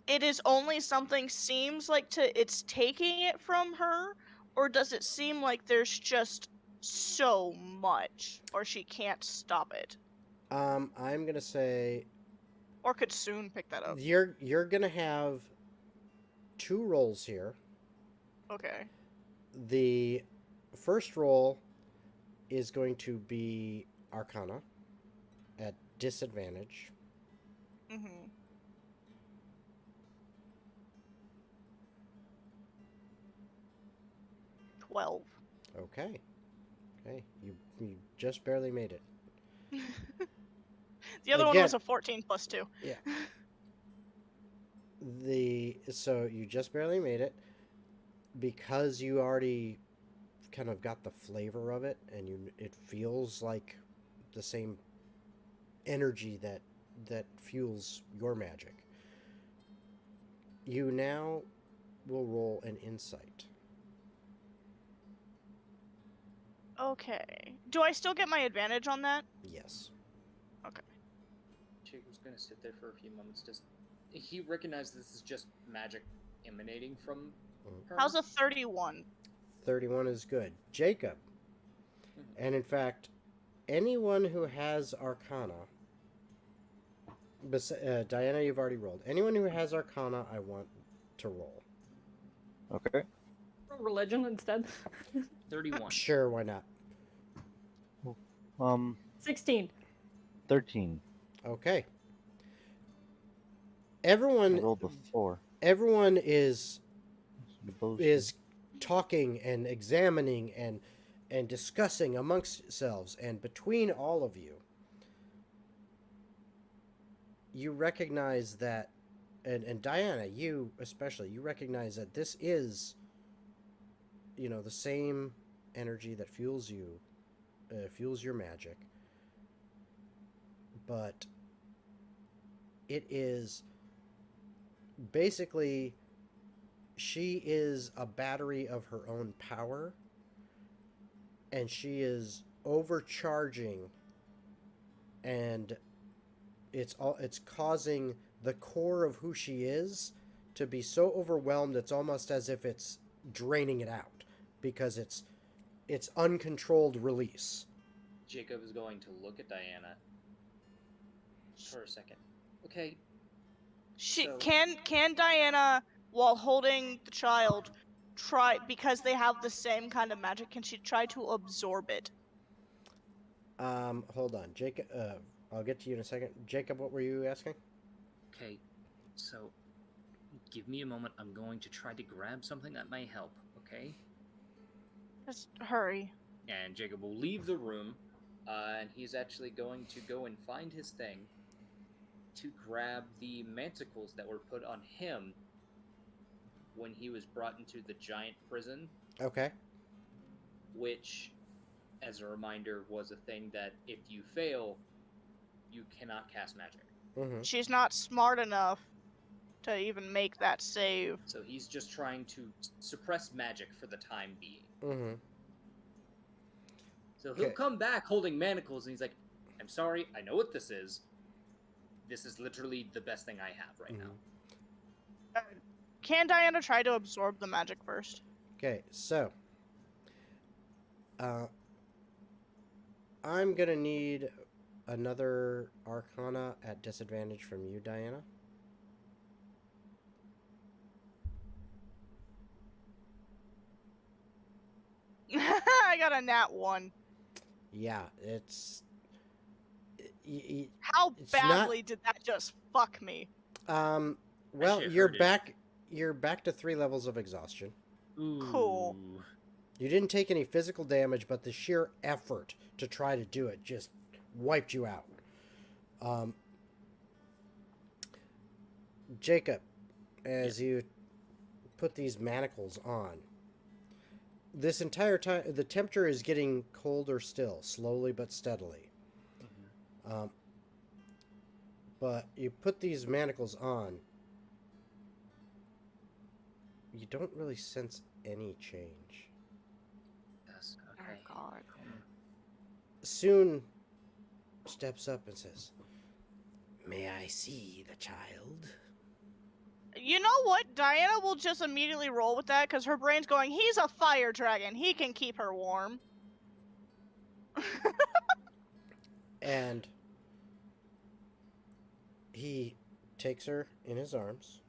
Speaker 2: it is only something seems like it's taking it from her, or does it seem like there's just so much, or she can't stop it,
Speaker 1: I'm gonna say
Speaker 2: or could soon pick that up?
Speaker 1: you're gonna have 2 rolls here.
Speaker 2: Okay.
Speaker 1: The first roll is going to be Arcana at disadvantage.
Speaker 2: Mm-hmm. 12.
Speaker 1: Okay. You just barely made it.
Speaker 2: The other one
Speaker 1: Again-
Speaker 2: was a 14 plus 2.
Speaker 1: Yeah. So you just barely made it because you already kind of got the flavor of it, and it feels like the same energy that fuels your magic. You now will roll an insight.
Speaker 2: Okay. Do I still get my advantage on that?
Speaker 1: Yes.
Speaker 4: Jacob's gonna sit there for a few moments. Does he recognize this is just magic emanating from her?
Speaker 2: How's a 31?
Speaker 1: 31 is good. Jacob. And in fact, anyone who has Arcana Diana, you've already rolled. Anyone who has Arcana, I want to roll.
Speaker 5: Okay.
Speaker 3: Religion instead.
Speaker 4: 31.
Speaker 1: Sure, why not?
Speaker 3: 16.
Speaker 5: 13.
Speaker 1: Okay.
Speaker 5: I
Speaker 1: Everyone
Speaker 5: rolled a 4.
Speaker 1: is talking and examining and discussing amongst yourselves, and between all of you, you recognize that, and Diana, you especially, you recognize that this is, the same energy that fuels you, fuels your magic, but it is basically, she is a battery of her own power, and she is overcharging, and it's causing the core of who she is to be so overwhelmed it's almost as if it's draining it out, because it's uncontrolled release.
Speaker 4: Jacob is going to look at Diana for a second. Okay. So-
Speaker 2: Can Diana, while holding the child, try, because they have the same kind of magic, can she try to absorb it?
Speaker 1: Hold on, Jacob. I'll get to you in a second. Jacob, what were you asking?
Speaker 4: Okay, so give me a moment. I'm going to try to grab something that may help, okay?
Speaker 2: Just hurry.
Speaker 4: And Jacob will leave the room, and he's actually going to go and find his thing to grab the manticles that were put on him when he was brought into the giant prison.
Speaker 1: Okay.
Speaker 4: Which, as a reminder, was a thing that if you fail, you cannot cast magic.
Speaker 1: Mm-hmm.
Speaker 2: She's not smart enough to even make that save.
Speaker 4: So he's just trying to suppress magic for the time being.
Speaker 1: Mm-hmm.
Speaker 4: So he'll
Speaker 1: Okay.
Speaker 4: come back holding manacles, and he's like, I'm sorry, I know what this is. This is literally the best thing I have right now.
Speaker 2: Can Diana try to absorb the magic first?
Speaker 1: Okay, so I'm gonna need another Arcana at disadvantage from you, Diana.
Speaker 2: I got a nat 1.
Speaker 1: Yeah, it's.
Speaker 2: How
Speaker 1: It's
Speaker 2: badly did that just fuck me?
Speaker 1: Well,
Speaker 4: Actually, it
Speaker 1: you're
Speaker 4: hurted.
Speaker 1: back. You're back to 3 levels of exhaustion.
Speaker 4: Ooh.
Speaker 2: Cool.
Speaker 1: You didn't take any physical damage, but the sheer effort to try to do it just wiped you out. Jacob, as you put these manacles on, this entire time the temperature is getting colder still, slowly but steadily. But you put these manacles on, you don't really sense any change.
Speaker 4: Yes,
Speaker 2: Oh
Speaker 4: okay.
Speaker 2: god.
Speaker 1: Soon steps up and says, "May I see the child?"
Speaker 2: You know what? Diana will just immediately roll with that because her brain's going, he's a fire dragon. He can keep her warm.
Speaker 1: And he takes her in his arms,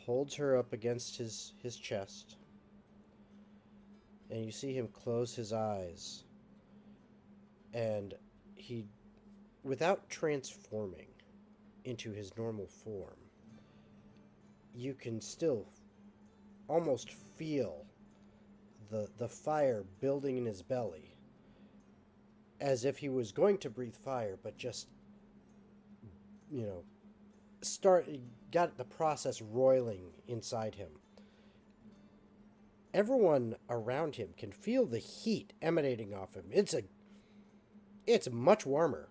Speaker 1: holds her up against his chest, and you see him close his eyes, and he, without transforming into his normal form, you can still almost feel the fire building in his belly, as if he was going to breathe fire, but just, got the process roiling inside him. Everyone around him can feel the heat emanating off him. It's much warmer.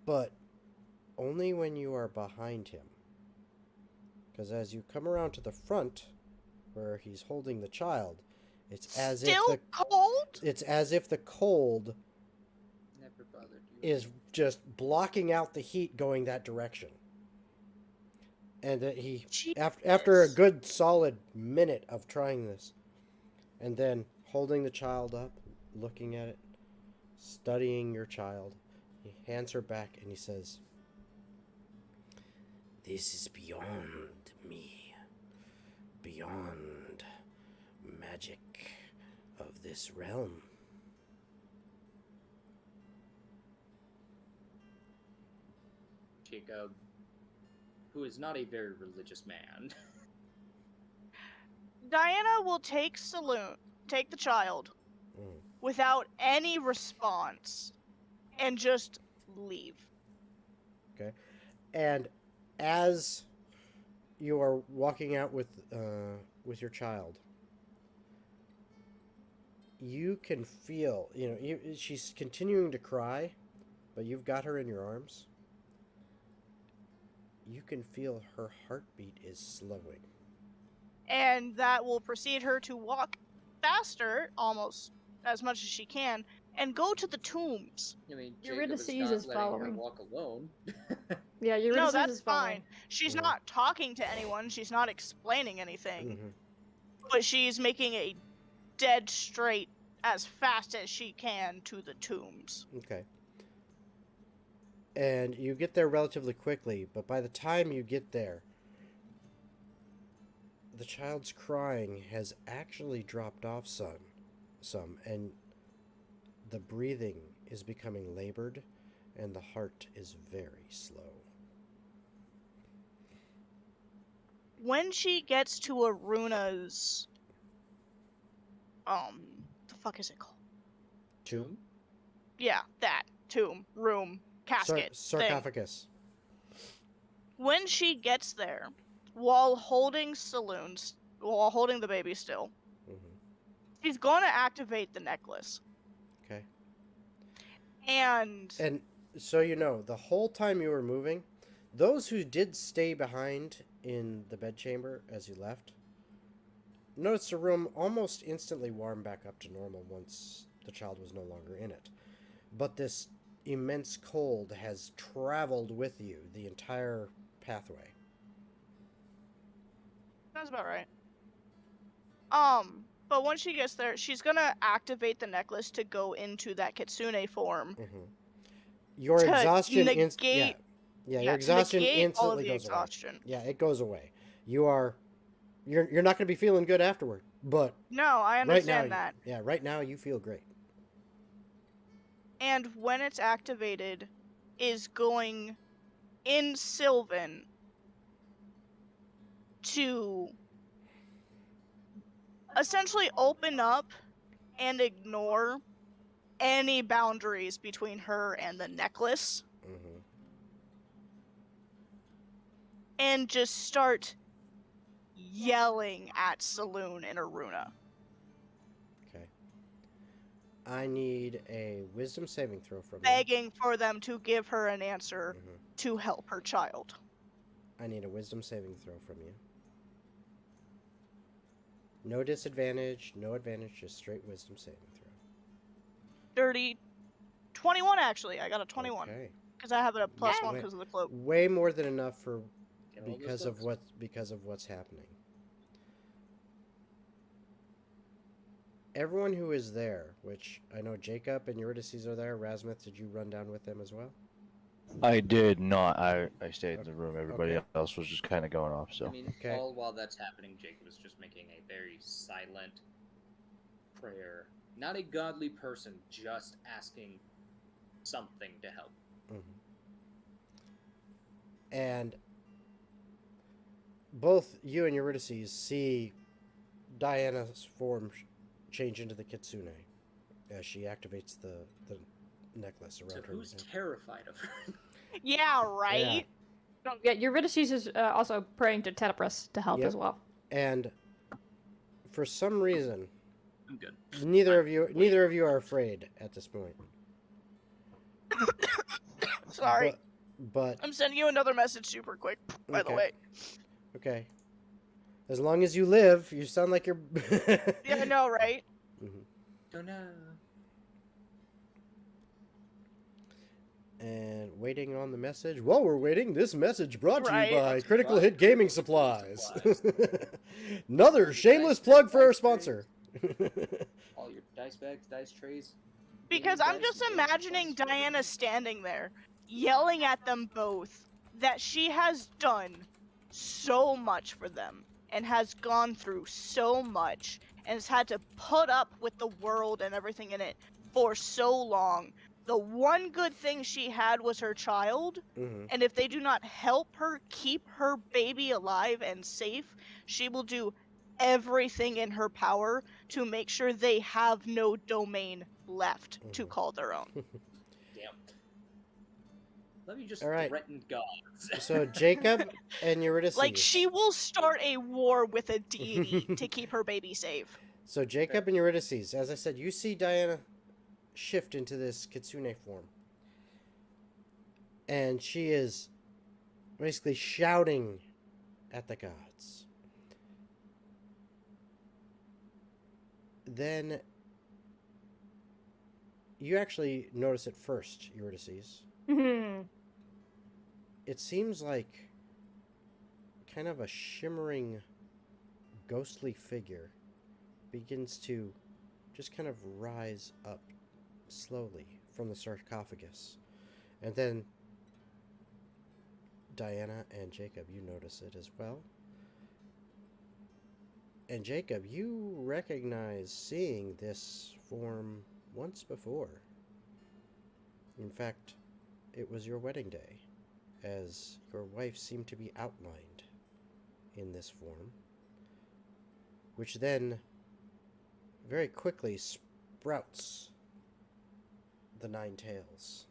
Speaker 1: But only when you are behind him. Because as you come around to the front, where he's holding the child, it's as
Speaker 2: cold?
Speaker 1: It's as if the cold
Speaker 4: Never bothered you.
Speaker 1: is just blocking out the heat going that direction. And that he, after a good solid minute of trying this, and then holding the child up, looking at it, studying your child. He hands her back and he says, "This is beyond me, beyond magic of this realm."
Speaker 4: Jacob, who is not a very religious man,
Speaker 2: Diana will take the child
Speaker 1: Mm.
Speaker 2: without any response and just leave.
Speaker 1: Okay. And as you are walking out with your child, you can feel, she's continuing to cry, but you've got her in your arms. You can feel her heartbeat is slowing.
Speaker 2: And that will proceed her to walk faster, almost as much as she can, and go to the tombs.
Speaker 4: I mean,
Speaker 3: Eurydice
Speaker 4: Jacob is
Speaker 3: is
Speaker 4: not letting her
Speaker 3: following.
Speaker 4: walk alone.
Speaker 3: Yeah, Eurydice
Speaker 2: No, that's
Speaker 3: is following.
Speaker 2: fine. She's
Speaker 1: Mhm.
Speaker 2: not talking to anyone. She's not explaining anything.
Speaker 1: Mm-hmm.
Speaker 2: But she's making a dead straight as fast as she can to the tombs.
Speaker 1: Okay. And you get there relatively quickly, but by the time you get there, the child's crying has actually dropped off some, and the breathing is becoming labored, and the heart is very slow.
Speaker 2: When she gets to Aruna's, the fuck is it called?
Speaker 1: Tomb?
Speaker 2: Yeah, that tomb, room, casket, thing.
Speaker 1: Sarcophagus.
Speaker 2: When she gets there, while holding the baby still,
Speaker 1: Mm-hmm.
Speaker 2: she's going to activate the necklace.
Speaker 1: Okay.
Speaker 2: And
Speaker 1: So the whole time you were moving, those who did stay behind in the bedchamber as you left, noticed the room almost instantly warm back up to normal once the child was no longer in it. But this immense cold has traveled with you the entire pathway.
Speaker 2: that's about right. But when she gets there, she's gonna activate the necklace to go into that kitsune form.
Speaker 1: Mm-hmm. Your
Speaker 2: To
Speaker 1: exhaustion
Speaker 2: negate-
Speaker 1: your exhaustion
Speaker 2: to negate all of
Speaker 1: instantly
Speaker 2: the
Speaker 1: goes
Speaker 2: exhaustion.
Speaker 1: away. Yeah, it goes away. You're not going to be feeling good afterward, but
Speaker 2: No, I understand
Speaker 1: right now,
Speaker 2: that.
Speaker 1: yeah, right now you feel great.
Speaker 2: And when it's activated, is going in Sylvan to essentially open up and ignore any boundaries between her and the necklace,
Speaker 1: Mm-hmm.
Speaker 2: and just start yelling at Saloon and Aruna.
Speaker 1: Okay. I need a wisdom saving throw from you.
Speaker 2: Begging for them to give her an answer
Speaker 1: Mhm.
Speaker 2: to help her child.
Speaker 1: I need a wisdom saving throw from you. No disadvantage, no advantage, just straight wisdom saving throw.
Speaker 2: 21 actually. I got a 21
Speaker 1: Okay.
Speaker 2: because I have it a plus
Speaker 1: Yeah.
Speaker 2: 1 because of the cloak.
Speaker 1: Way more than enough for
Speaker 4: Get all those
Speaker 1: because of what's happening. Everyone who is there, which I know Jacob and Eurydice are there. Rasmuth, did you run down with them as well?
Speaker 6: I did not. I stayed in the room. Everybody
Speaker 1: Okay.
Speaker 6: else was just kind of going off. So
Speaker 4: I mean,
Speaker 1: Okay.
Speaker 4: all while that's happening, Jacob is just making a very silent prayer. Not a godly person, just asking something to help.
Speaker 1: Mm-hmm. And both you and Eurydice see Diana's form change into the kitsune as she activates the necklace around
Speaker 4: So
Speaker 1: her.
Speaker 4: who's terrified of her?
Speaker 2: Yeah, right?
Speaker 3: No, yeah, Eurydice is also praying to Tetris to help
Speaker 1: Yep.
Speaker 3: as well.
Speaker 1: And for some reason,
Speaker 4: I'm good.
Speaker 1: neither of you are afraid at this point.
Speaker 2: Sorry.
Speaker 1: But
Speaker 2: I'm sending you another message super quick, by the
Speaker 1: Okay.
Speaker 2: way.
Speaker 1: okay. As long as you live, you sound like you're.
Speaker 2: Yeah, I know, right?
Speaker 1: Mhm.
Speaker 4: Don't know.
Speaker 1: And waiting on the message. While we're waiting, this message brought to
Speaker 2: Right.
Speaker 1: you by
Speaker 4: Brought to you
Speaker 1: Critical
Speaker 4: by
Speaker 1: Hit Gaming
Speaker 4: Critical
Speaker 1: Supplies.
Speaker 4: Supplies.
Speaker 1: Another shameless plug for our sponsor.
Speaker 4: All your dice bags, dice trays,
Speaker 2: Because I'm just imagining Diana standing there, yelling at them both that she has done so much for them and has gone through so much and has had to put up with the world and everything in it for so long. The one good thing she had was her child,
Speaker 1: Mm-hmm.
Speaker 2: and if they do not help her keep her baby alive and safe, she will do everything in her power to make sure they have no domain left to
Speaker 1: Mhm.
Speaker 2: call their own.
Speaker 4: Damn. Let me just
Speaker 1: All right.
Speaker 4: threaten gods.
Speaker 1: So Jacob and Eurydice.
Speaker 2: Like, she will start a war with a deity to keep her baby safe.
Speaker 1: So Jacob and Eurydice, as I said, you see Diana shift into this kitsune form. And she is basically shouting at the gods. Then you actually notice it first, Eurydice.
Speaker 3: Hmm.
Speaker 1: It seems like kind of a shimmering, ghostly figure begins to just kind of rise up slowly from the sarcophagus. And then Diana and Jacob, you notice it as well. And Jacob, you recognize seeing this form once before. In fact, it was your wedding day, as your wife seemed to be outlined in this form, which then very quickly sprouts the 9 tails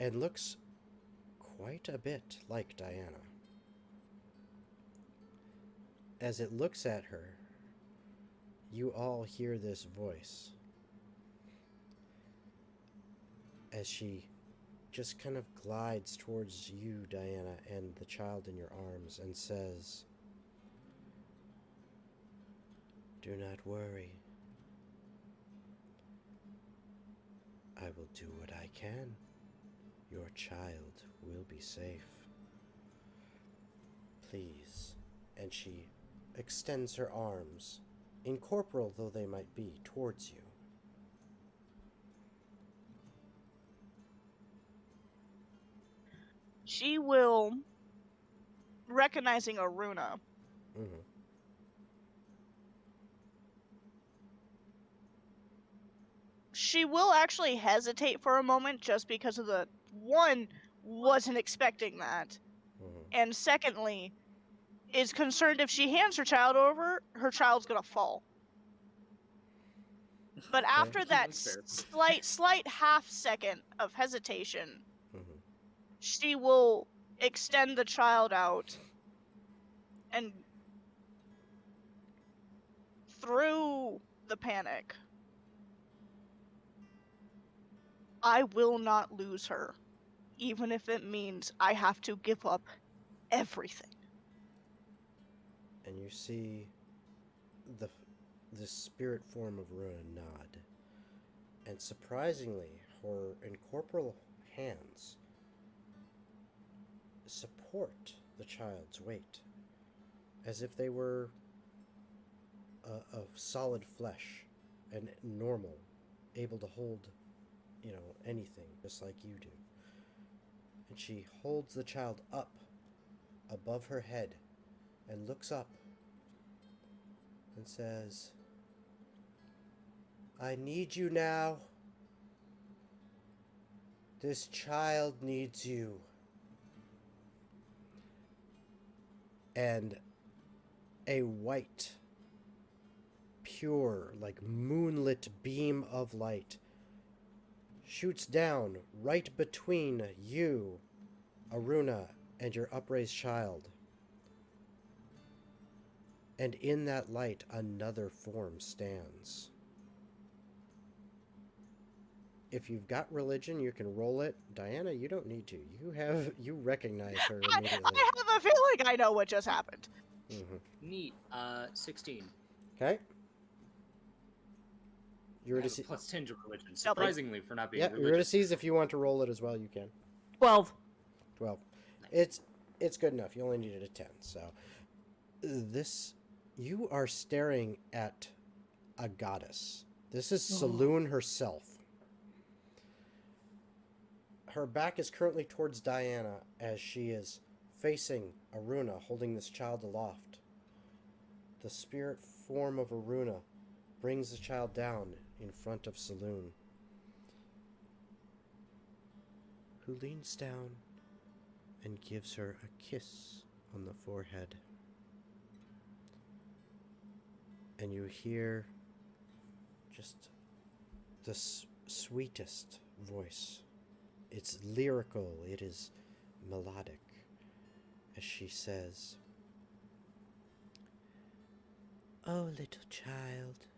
Speaker 1: and looks quite a bit like Diana. As it looks at her, you all hear this voice as she just kind of glides towards you, Diana, and the child in your arms and says, "Do not worry. I will do what I can. Your child will be safe. Please." And she extends her arms, incorporeal though they might be, towards you.
Speaker 2: She will, recognizing Aruna,
Speaker 1: Mm-hmm.
Speaker 2: she will actually hesitate for a moment just because of the, one, wasn't expecting that,
Speaker 1: Mm-hmm.
Speaker 2: and secondly, is concerned if she hands her child over, her child's gonna fall. But after that
Speaker 4: That's fair.
Speaker 2: slight half second of hesitation,
Speaker 1: Mm-hmm.
Speaker 2: she will extend the child out and through the panic, I will not lose her, even if it means I have to give up everything.
Speaker 1: And you see the spirit form of Runa nod. And surprisingly, her incorporeal hands support the child's weight as if they were of solid flesh and normal, able to hold, anything just like you do. And she holds the child up above her head and looks up and says, "I need you now. This child needs you." And a white, pure, like moonlit beam of light shoots down right between you, Aruna, and your upraised child. And in that light, another form stands. If you've got religion, you can roll it. Diana, you don't need to. You recognize her immediately.
Speaker 2: I have a feeling I know what just happened.
Speaker 1: Mm-hmm.
Speaker 4: Neat. 16.
Speaker 1: Okay.
Speaker 4: I have a
Speaker 1: Eurydice.
Speaker 4: plus 10 to religion, surprisingly for not being
Speaker 1: Yeah,
Speaker 4: religious.
Speaker 1: Eurydice, if you want to roll it as well, you can.
Speaker 3: 12.
Speaker 1: 12. It's good enough. You only needed a 10. So you are staring at a goddess. This is Saloon herself. Her back is currently towards Diana as she is facing Aruna, holding this child aloft. The spirit form of Aruna brings the child down in front of Saloon, who leans down and gives her a kiss on the forehead. And you hear just the sweetest voice. It's lyrical, it is melodic, as she says, "Oh, little child,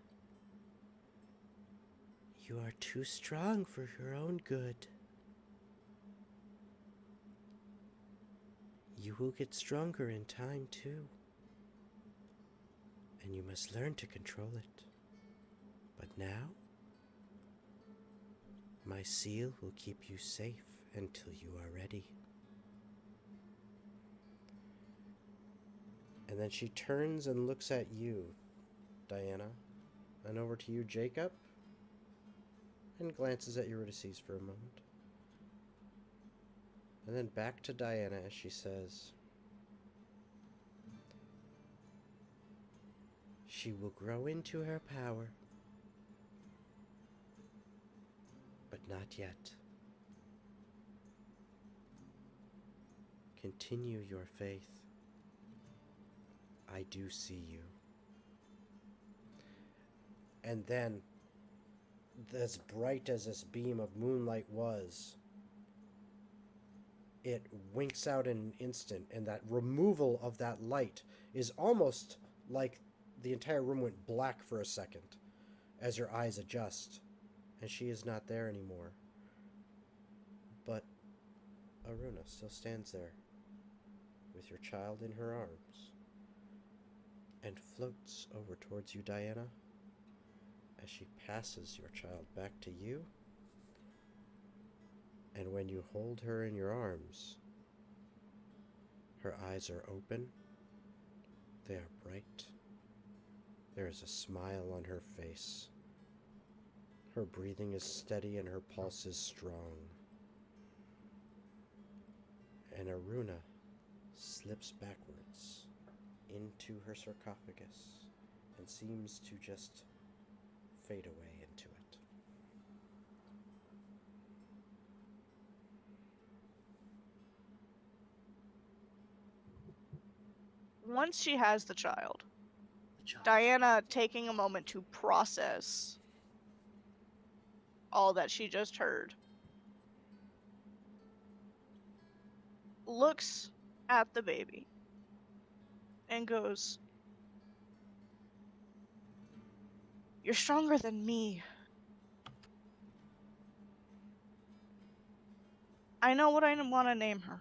Speaker 1: you are too strong for your own good. You will get stronger in time, too. And you must learn to control it. But now, my seal will keep you safe until you are ready." And then she turns and looks at you, Diana, and over to you, Jacob, and glances at Eurydice for a moment. And then back to Diana as she says, "She will grow into her power, but not yet. Continue your faith. I do see you." And then, as bright as this beam of moonlight was, it winks out in an instant, and that removal of that light is almost like the entire room went black for a second as your eyes adjust, and she is not there anymore. But Aruna still stands there with your child in her arms and floats over towards you, Diana, as she passes your child back to you. And when you hold her in your arms, her eyes are open, they are bright, there is a smile on her face, her breathing is steady and her pulse is strong. And Aruna slips backwards into her sarcophagus and seems to just fade away into it.
Speaker 2: Once she has the child, Diana, taking a moment to process all that she just heard, looks at the baby and goes, "You're stronger than me. I know what I want to name her."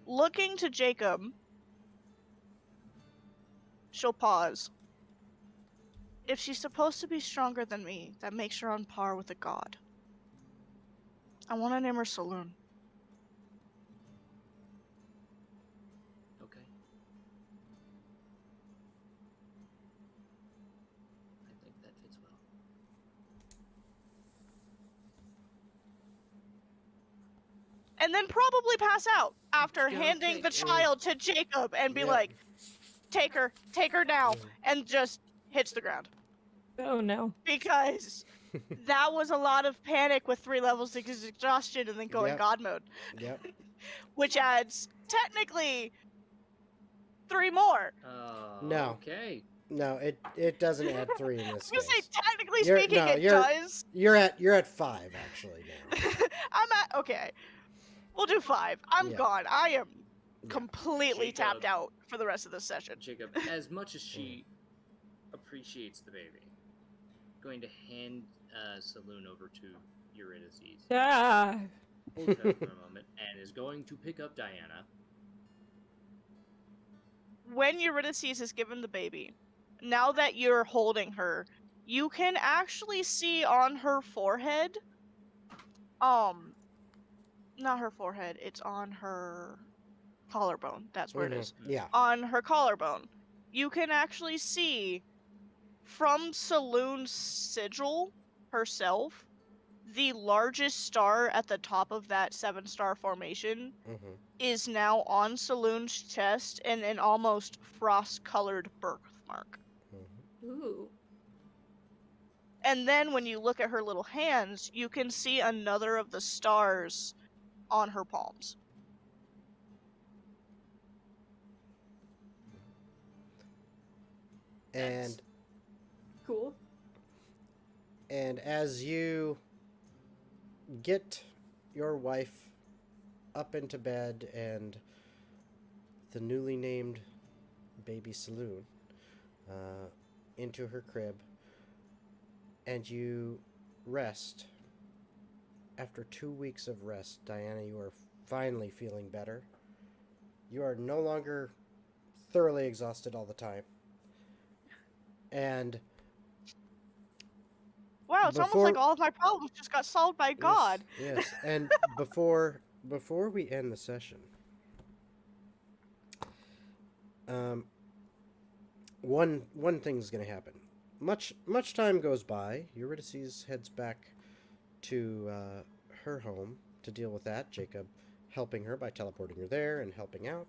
Speaker 2: Looking to Jacob, she'll pause. "If she's supposed to be stronger than me, that makes her on par with a god. I want to name her Saloon."
Speaker 4: Okay. I think that fits well.
Speaker 2: And then probably pass out after
Speaker 4: Okay.
Speaker 2: handing the child to Jacob and be
Speaker 1: Yep.
Speaker 2: like, take her now, and just hits the ground.
Speaker 3: Oh no.
Speaker 2: Because that was a lot of panic with 3 levels of exhaustion and then going
Speaker 1: Yep.
Speaker 2: God mode.
Speaker 1: Yep.
Speaker 2: Which adds, technically, 3 more.
Speaker 1: No.
Speaker 4: Okay.
Speaker 1: No, it doesn't add 3 in this
Speaker 2: I was gonna say,
Speaker 1: case.
Speaker 2: technically
Speaker 1: You're-
Speaker 2: speaking,
Speaker 1: no,
Speaker 2: it
Speaker 1: you're-
Speaker 2: does.
Speaker 1: You're at 5 actually now.
Speaker 2: I'm at, okay. We'll do 5. I'm
Speaker 1: Yeah.
Speaker 2: gone. I am
Speaker 1: Yeah.
Speaker 2: completely
Speaker 4: Jacob.
Speaker 2: tapped out for the rest of the session.
Speaker 4: Jacob, as much as she appreciates the baby, going to hand Saloon over to Eurydice,
Speaker 3: Ah.
Speaker 4: hold her for a moment, and is going to pick up Diana.
Speaker 2: When Eurydice is given the baby, now that you're holding her, you can actually see on her forehead, not her forehead, it's on her collarbone. That's where it is.
Speaker 1: Yeah.
Speaker 2: On her collarbone, you can actually see from Saloon's sigil herself, the largest star at the top of that 7-star formation
Speaker 1: Mm-hmm.
Speaker 2: is now on Saloon's chest in an almost frost-colored birthmark.
Speaker 1: Mm-hmm.
Speaker 3: Ooh.
Speaker 2: And then when you look at her little hands, you can see another of the stars on her palms.
Speaker 1: And
Speaker 3: Cool.
Speaker 1: and as you get your wife up into bed and the newly named baby Saloon into her crib, and you rest. After 2 weeks of rest, Diana, you are finally feeling better. You are no longer thoroughly exhausted all the time. And
Speaker 2: Wow, it's almost like all of my problems just got solved by God.
Speaker 1: Yes. And before we end the session, one thing's gonna happen. Much time goes by. Eurydice heads back to her home to deal with that. Jacob helping her by teleporting her there and helping out.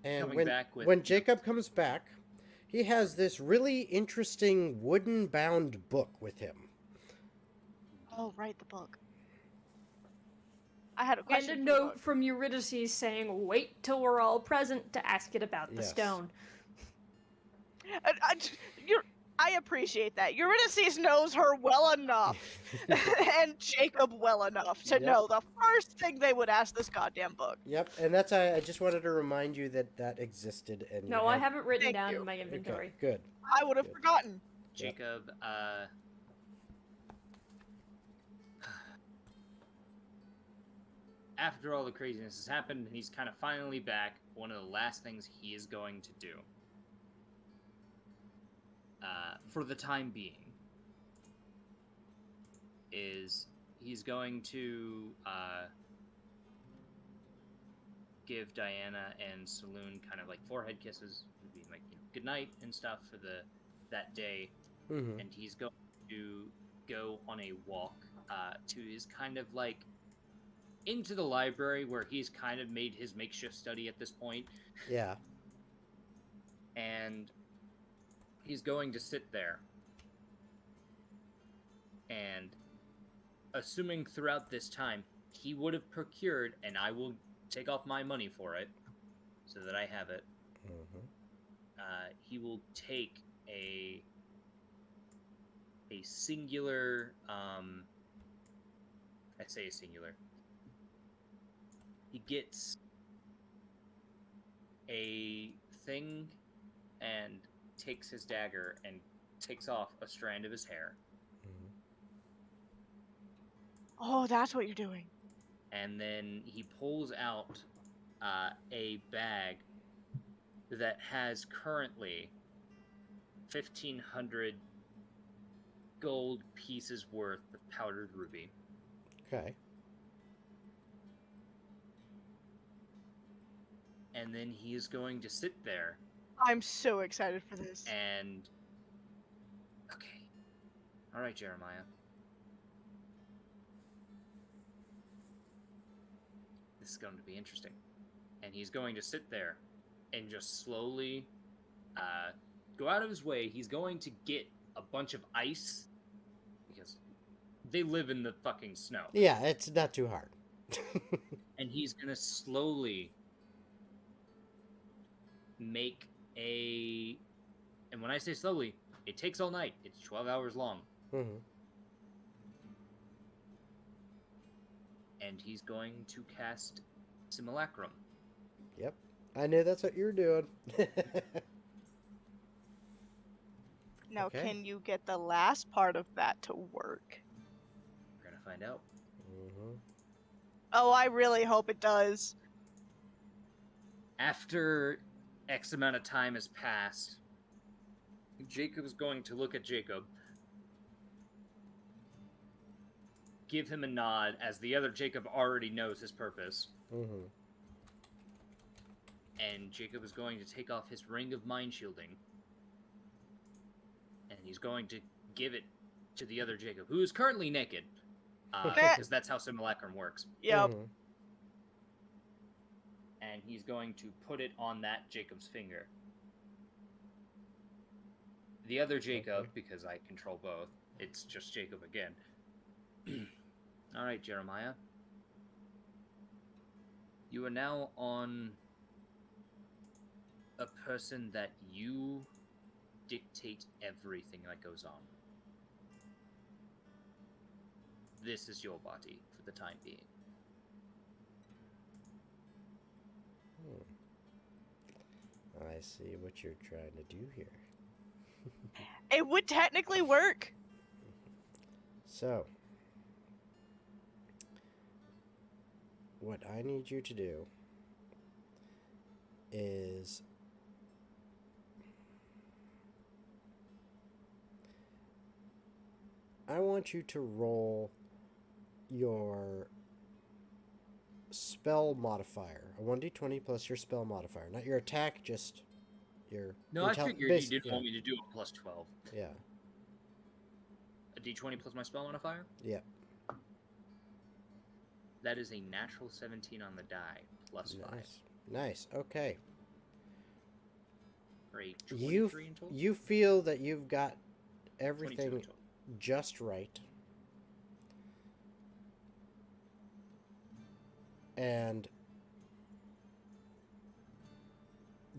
Speaker 1: And when Jacob comes back, he has this really interesting wooden-bound book with him.
Speaker 2: Oh, right, the book. I had a
Speaker 3: And
Speaker 2: question.
Speaker 3: a
Speaker 2: for the
Speaker 3: note
Speaker 2: book.
Speaker 3: from Eurydice saying, "Wait till we're all present to ask it about the
Speaker 1: Yes.
Speaker 3: stone."
Speaker 2: I appreciate that. Eurydice knows her well enough, and Jacob well enough to
Speaker 1: Yep.
Speaker 2: know the first thing they would ask this goddamn book.
Speaker 1: Yep, and that's I just wanted to remind you that existed. And
Speaker 3: No, I haven't written
Speaker 2: Thank
Speaker 3: down
Speaker 2: you.
Speaker 3: in my inventory.
Speaker 1: Okay, good.
Speaker 2: I would have
Speaker 1: Good.
Speaker 2: forgotten.
Speaker 4: Jacob, after all the craziness has happened and he's kind of finally back, one of the last things he is going to do, for the time being, is he's going to give Diana and Saloon kind of like forehead kisses, be like, you know, good night and stuff for that day,
Speaker 1: Mm-hmm.
Speaker 4: and he's going to go on a walk to his kind of like into the library where he's kind of made his makeshift study at this point.
Speaker 1: Yeah.
Speaker 4: And he's going to sit there. And assuming throughout this time he would have procured, and I will take off my money for it so that I have it,
Speaker 1: Mm-hmm.
Speaker 4: he will take a singular, I say a singular, he gets a thing and takes his dagger and takes off a strand of his hair.
Speaker 1: Mm-hmm.
Speaker 2: Oh, that's what you're doing.
Speaker 4: And then he pulls out a bag that has currently 1,500 gold pieces worth of powdered ruby.
Speaker 1: Okay.
Speaker 4: And then he is going to sit there
Speaker 2: I'm so excited for this.
Speaker 4: and... Okay. Alright, Jeremiah. This is going to be interesting. And he's going to sit there and just slowly go out of his way. He's going to get a bunch of ice because they live in the fucking snow.
Speaker 1: Yeah, it's not too hard.
Speaker 4: And he's going to slowly make a... And when I say slowly, it takes all night. It's 12 hours long.
Speaker 1: Mm-hmm.
Speaker 4: And he's going to cast Simulacrum.
Speaker 1: Yep. I knew that's what you were doing.
Speaker 2: Now,
Speaker 1: Okay.
Speaker 2: can you get the last part of that to work?
Speaker 4: We're going to find out.
Speaker 1: Mm-hmm.
Speaker 2: Oh, I really hope it does.
Speaker 4: After X amount of time has passed, Jacob's going to look at Jacob, give him a nod as the other Jacob already knows his purpose,
Speaker 1: Mm-hmm.
Speaker 4: And Jacob is going to take off his ring of mind shielding. And he's going to give it to the other Jacob, who is currently naked. Because that's how simulacrum works.
Speaker 2: Yep.
Speaker 1: Mhm.
Speaker 4: And he's going to put it on that Jacob's finger. The other Jacob,
Speaker 1: Okay.
Speaker 4: because I control both, it's just Jacob again. Alright, Jeremiah. You are now on a person that you dictate everything that goes on. This is your body for the time being.
Speaker 1: I see what you're trying to do here.
Speaker 2: It would technically work.
Speaker 1: So, what I need you to do is I want you to roll your spell modifier, a 1d20 plus your spell modifier, not your attack, just your
Speaker 4: No, I figured you didn't want me to do a plus 12.
Speaker 1: Yeah.
Speaker 4: A d20 plus my spell modifier?
Speaker 1: Yeah.
Speaker 4: That is a natural 17 on the die, plus 5.
Speaker 1: Nice. Okay.
Speaker 4: For a 23 in total?
Speaker 1: You feel that you've got
Speaker 4: 22 in
Speaker 1: everything
Speaker 4: total.
Speaker 1: just right. And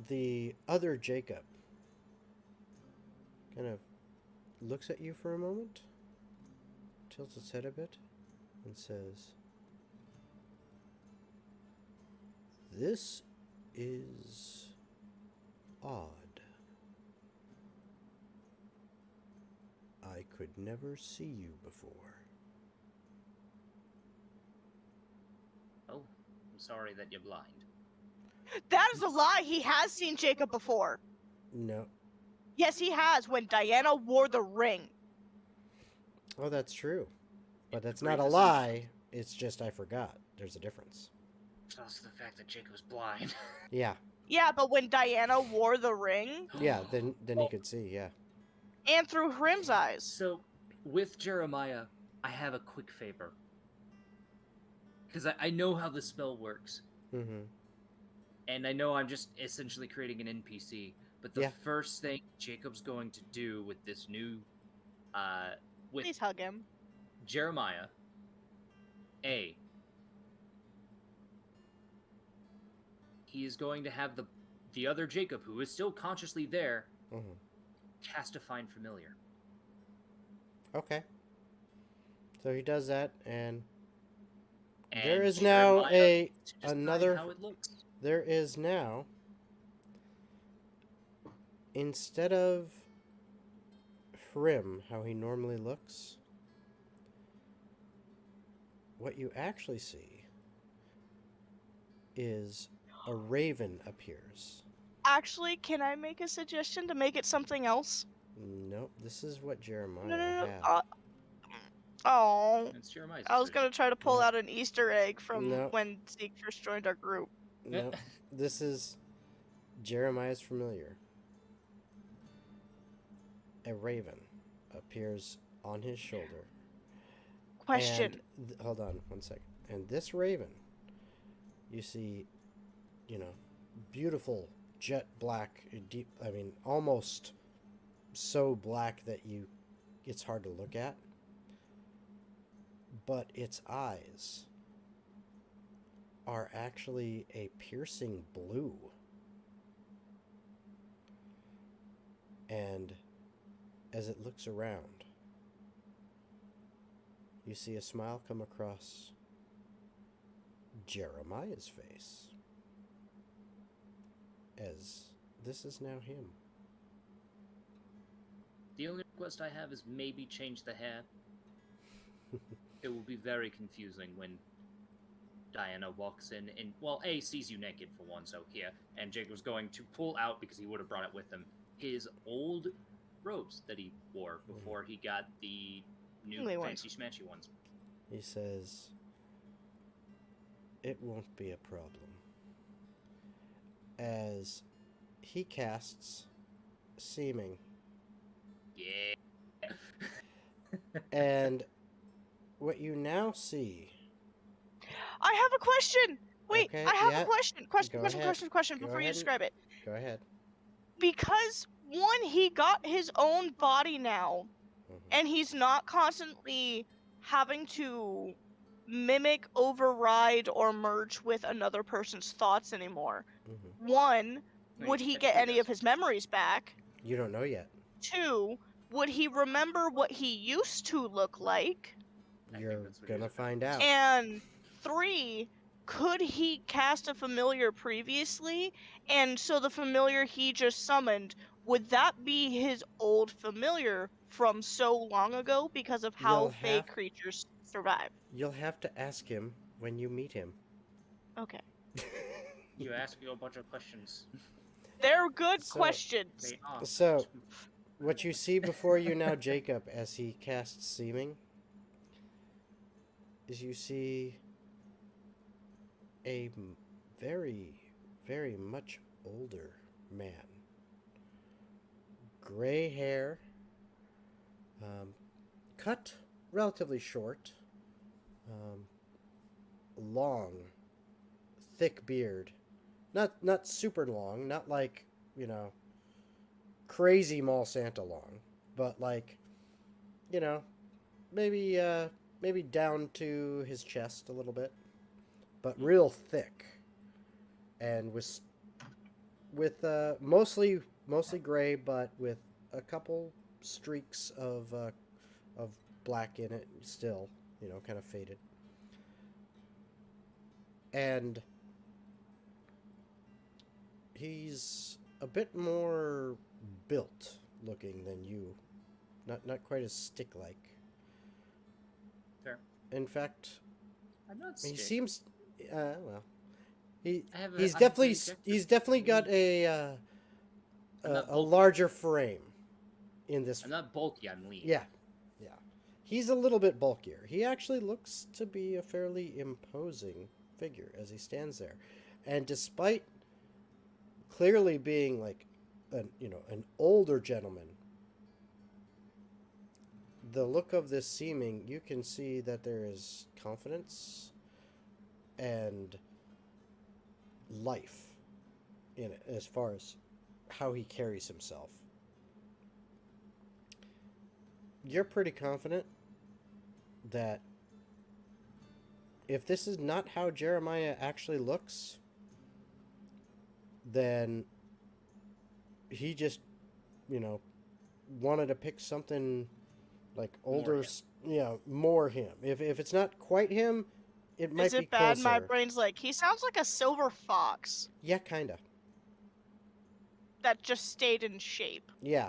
Speaker 1: the other Jacob kind of looks at you for a moment, tilts its head a bit, and says, "This is odd. I could never see you before."
Speaker 4: Oh, I'm sorry that you're blind.
Speaker 2: That is a lie. He has seen Jacob before.
Speaker 1: No.
Speaker 2: Yes, he has, when Diana wore the ring.
Speaker 1: Oh, that's true. But that's
Speaker 4: The
Speaker 1: not a
Speaker 4: brief
Speaker 1: lie. It's just I forgot. There's a difference.
Speaker 4: It's also the fact that Jacob's blind.
Speaker 1: Yeah.
Speaker 2: Yeah, but when Diana wore the ring,
Speaker 1: Yeah, then he could see, yeah.
Speaker 2: and through Hrim's eyes.
Speaker 4: So, with Jeremiah, I have a quick favor. Because I know how the spell works.
Speaker 1: Mm-hmm.
Speaker 4: And I know I'm just essentially creating an NPC. But the
Speaker 1: Yeah.
Speaker 4: first thing Jacob's going to do with this new... with
Speaker 2: Please hug him.
Speaker 4: Jeremiah, he is going to have the other Jacob, who is still consciously there,
Speaker 1: Mm-hmm.
Speaker 4: cast a Find Familiar.
Speaker 1: Okay. So he does that, and
Speaker 4: And
Speaker 1: there is now
Speaker 4: Jeremiah to decide
Speaker 1: another.
Speaker 4: how it looks.
Speaker 1: There is now, instead of Hrim, how he normally looks, what you actually see is a raven appears.
Speaker 2: Actually, can I make a suggestion to make it something else?
Speaker 1: Nope, this is what Jeremiah
Speaker 2: No.
Speaker 1: had.
Speaker 2: Oh.
Speaker 4: It's Jeremiah's
Speaker 2: I was
Speaker 4: decision.
Speaker 2: gonna try to pull
Speaker 1: No.
Speaker 2: out an Easter egg from
Speaker 1: No.
Speaker 2: when Zeke first joined our group.
Speaker 1: No, this is Jeremiah's familiar. A raven appears on his shoulder.
Speaker 2: Question.
Speaker 1: And hold on one second. And this raven, you see, beautiful jet black, deep. I mean, almost so black that it's hard to look at. But its eyes are actually a piercing blue. And as it looks around, you see a smile come across Jeremiah's face, as this is now him.
Speaker 4: The only request I have is maybe change the hair. It will be very confusing when Diana walks in and, well, A, sees you naked for one, so here, and Jacob's going to pull out, because he would have brought it with him, his old robes that he wore before he got the new
Speaker 2: Tingly
Speaker 4: fancy schmancy ones.
Speaker 1: He says, "It won't be a problem. as he casts Seeming.
Speaker 4: Yeah.
Speaker 1: And what you now see...
Speaker 2: I have a question. Wait,
Speaker 1: Okay,
Speaker 2: I have
Speaker 1: yeah.
Speaker 2: a question.
Speaker 1: Go ahead.
Speaker 2: Question
Speaker 1: Go
Speaker 2: before you
Speaker 1: ahead and-
Speaker 2: describe it.
Speaker 1: Go ahead.
Speaker 2: Because one, he got his own body now,
Speaker 1: Mhm.
Speaker 2: and he's not constantly having to mimic, override, or merge with another person's thoughts anymore.
Speaker 1: Mhm.
Speaker 2: One,
Speaker 4: No,
Speaker 2: would
Speaker 4: he
Speaker 2: he get
Speaker 4: technically
Speaker 2: any of
Speaker 4: does.
Speaker 2: his memories back?
Speaker 1: You don't know yet.
Speaker 2: Two, would he remember what he used to look like?
Speaker 4: I think
Speaker 1: You're
Speaker 4: that's what
Speaker 1: gonna
Speaker 4: he was
Speaker 1: find
Speaker 4: about.
Speaker 1: out.
Speaker 2: And three, could he cast a familiar previously? And so the familiar he just summoned, would that be his old familiar from so long ago because of how
Speaker 1: You'll
Speaker 2: fey
Speaker 1: have-
Speaker 2: creatures survive?
Speaker 1: You'll have to ask him when you meet him.
Speaker 2: Okay.
Speaker 4: You're asking a bunch of questions.
Speaker 2: They're good
Speaker 1: So-
Speaker 2: questions.
Speaker 4: They are.
Speaker 1: So, what you see before you now, Jacob, as he casts Seeming, is you see a very, very much older man. Gray hair, cut relatively short, long, thick beard. Not super long, not like, crazy mall Santa long, but like, maybe maybe down to his chest a little bit, but real thick, and with mostly gray, but with a couple streaks of black in it still, kind of faded. And he's a bit more built looking than you. Not quite as stick-like.
Speaker 4: Fair.
Speaker 1: In fact,
Speaker 4: I'm not
Speaker 1: he
Speaker 4: stick.
Speaker 1: seems well. He's
Speaker 4: I'm
Speaker 1: definitely
Speaker 4: very
Speaker 1: he's definitely got a
Speaker 4: not
Speaker 1: a
Speaker 4: bulky.
Speaker 1: larger frame in this.
Speaker 4: I'm not bulky, I'm lean.
Speaker 1: Yeah. He's a little bit bulkier. He actually looks to be a fairly imposing figure as he stands there. And despite clearly being like an older gentleman, the look of this Seeming, you can see that there is confidence and life in it as far as how he carries himself. You're pretty confident that if this is not how Jeremiah actually looks, then he just, wanted to pick something like older, more him. If it's not quite him, it might
Speaker 2: Is
Speaker 1: be
Speaker 2: it bad?
Speaker 1: closer.
Speaker 2: My brain's like, he sounds like a silver fox
Speaker 1: Yeah, kind of.
Speaker 2: that just stayed in shape.
Speaker 1: Yeah.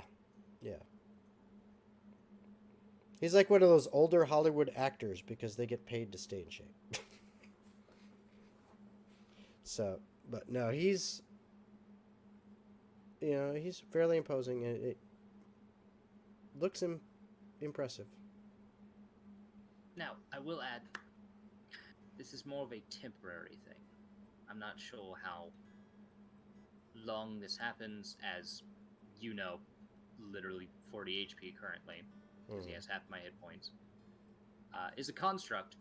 Speaker 1: He's like one of those older Hollywood actors because they get paid to stay in shape. So, but no, he's fairly imposing. It looks impressive.
Speaker 4: Now, I will add, this is more of a temporary thing. I'm not sure how long this happens, as you know, literally 40 HP currently, because he has half my hit points, is a construct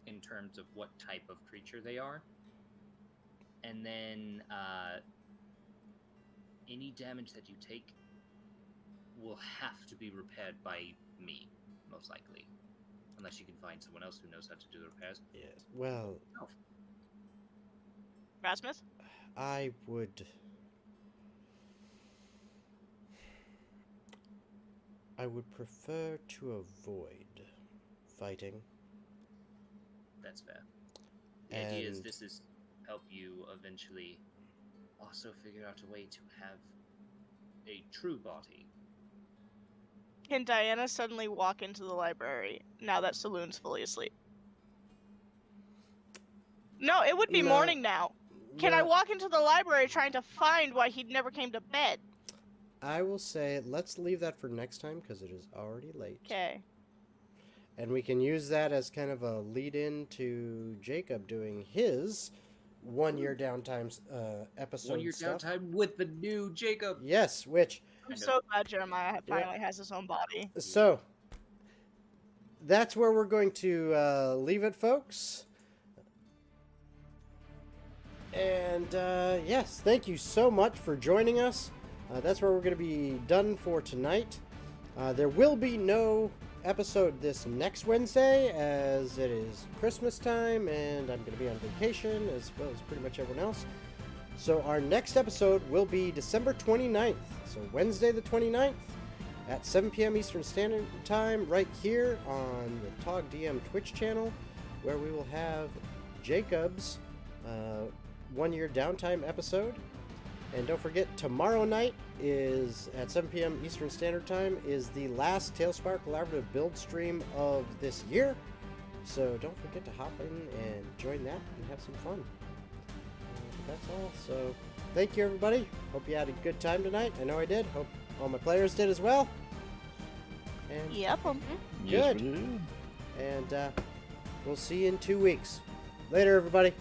Speaker 4: in terms of what type of creature they are. And then any damage that you take will have to be repaired by me, most likely. Unless you can find someone else who knows how to do the repairs.
Speaker 1: Yes. Well,
Speaker 2: Rasmus?
Speaker 1: I would prefer to avoid fighting.
Speaker 4: That's fair. The idea is
Speaker 1: And-
Speaker 4: this is help you eventually also figure out a way to have a true body.
Speaker 2: Can Diana suddenly walk into the library now that Saloon's fully asleep? No, it would be
Speaker 1: No.
Speaker 2: morning now. Can I
Speaker 1: No,
Speaker 2: walk into the library trying to find why he never came to bed?
Speaker 1: I will say let's leave that for next time because it is already late.
Speaker 2: Okay.
Speaker 1: And we can use that as kind of a lead in to Jacob doing his 1-year downtime episode
Speaker 4: 1 year
Speaker 1: stuff.
Speaker 4: downtime with the new Jacob.
Speaker 1: Yes, which
Speaker 2: I'm so glad Jeremiah finally has his own body.
Speaker 1: so that's where we're going to leave it, folks. And yes, thank you so much for joining us. That's where we're going to be done for tonight. There will be no episode this next Wednesday, as it is Christmas time, and I'm going to be on vacation, as well as pretty much everyone else. So our next episode will be December 29th, so Wednesday the 29th, at 7 p.m. Eastern Standard Time, right here on the TOGG DM Twitch channel, where we will have Jacob's 1-year downtime episode. And don't forget, tomorrow night is at 7 p.m. Eastern Standard Time is the last Tailspire Collaborative build stream of this year. So don't forget to hop in and join that and have some fun. But that's all. So thank you, everybody. Hope you had a good time tonight. I know I did. Hope all my players did as well. And
Speaker 2: Yep.
Speaker 6: Yes,
Speaker 1: Good.
Speaker 6: we do.
Speaker 1: And we'll see you in 2 weeks. Later, everybody.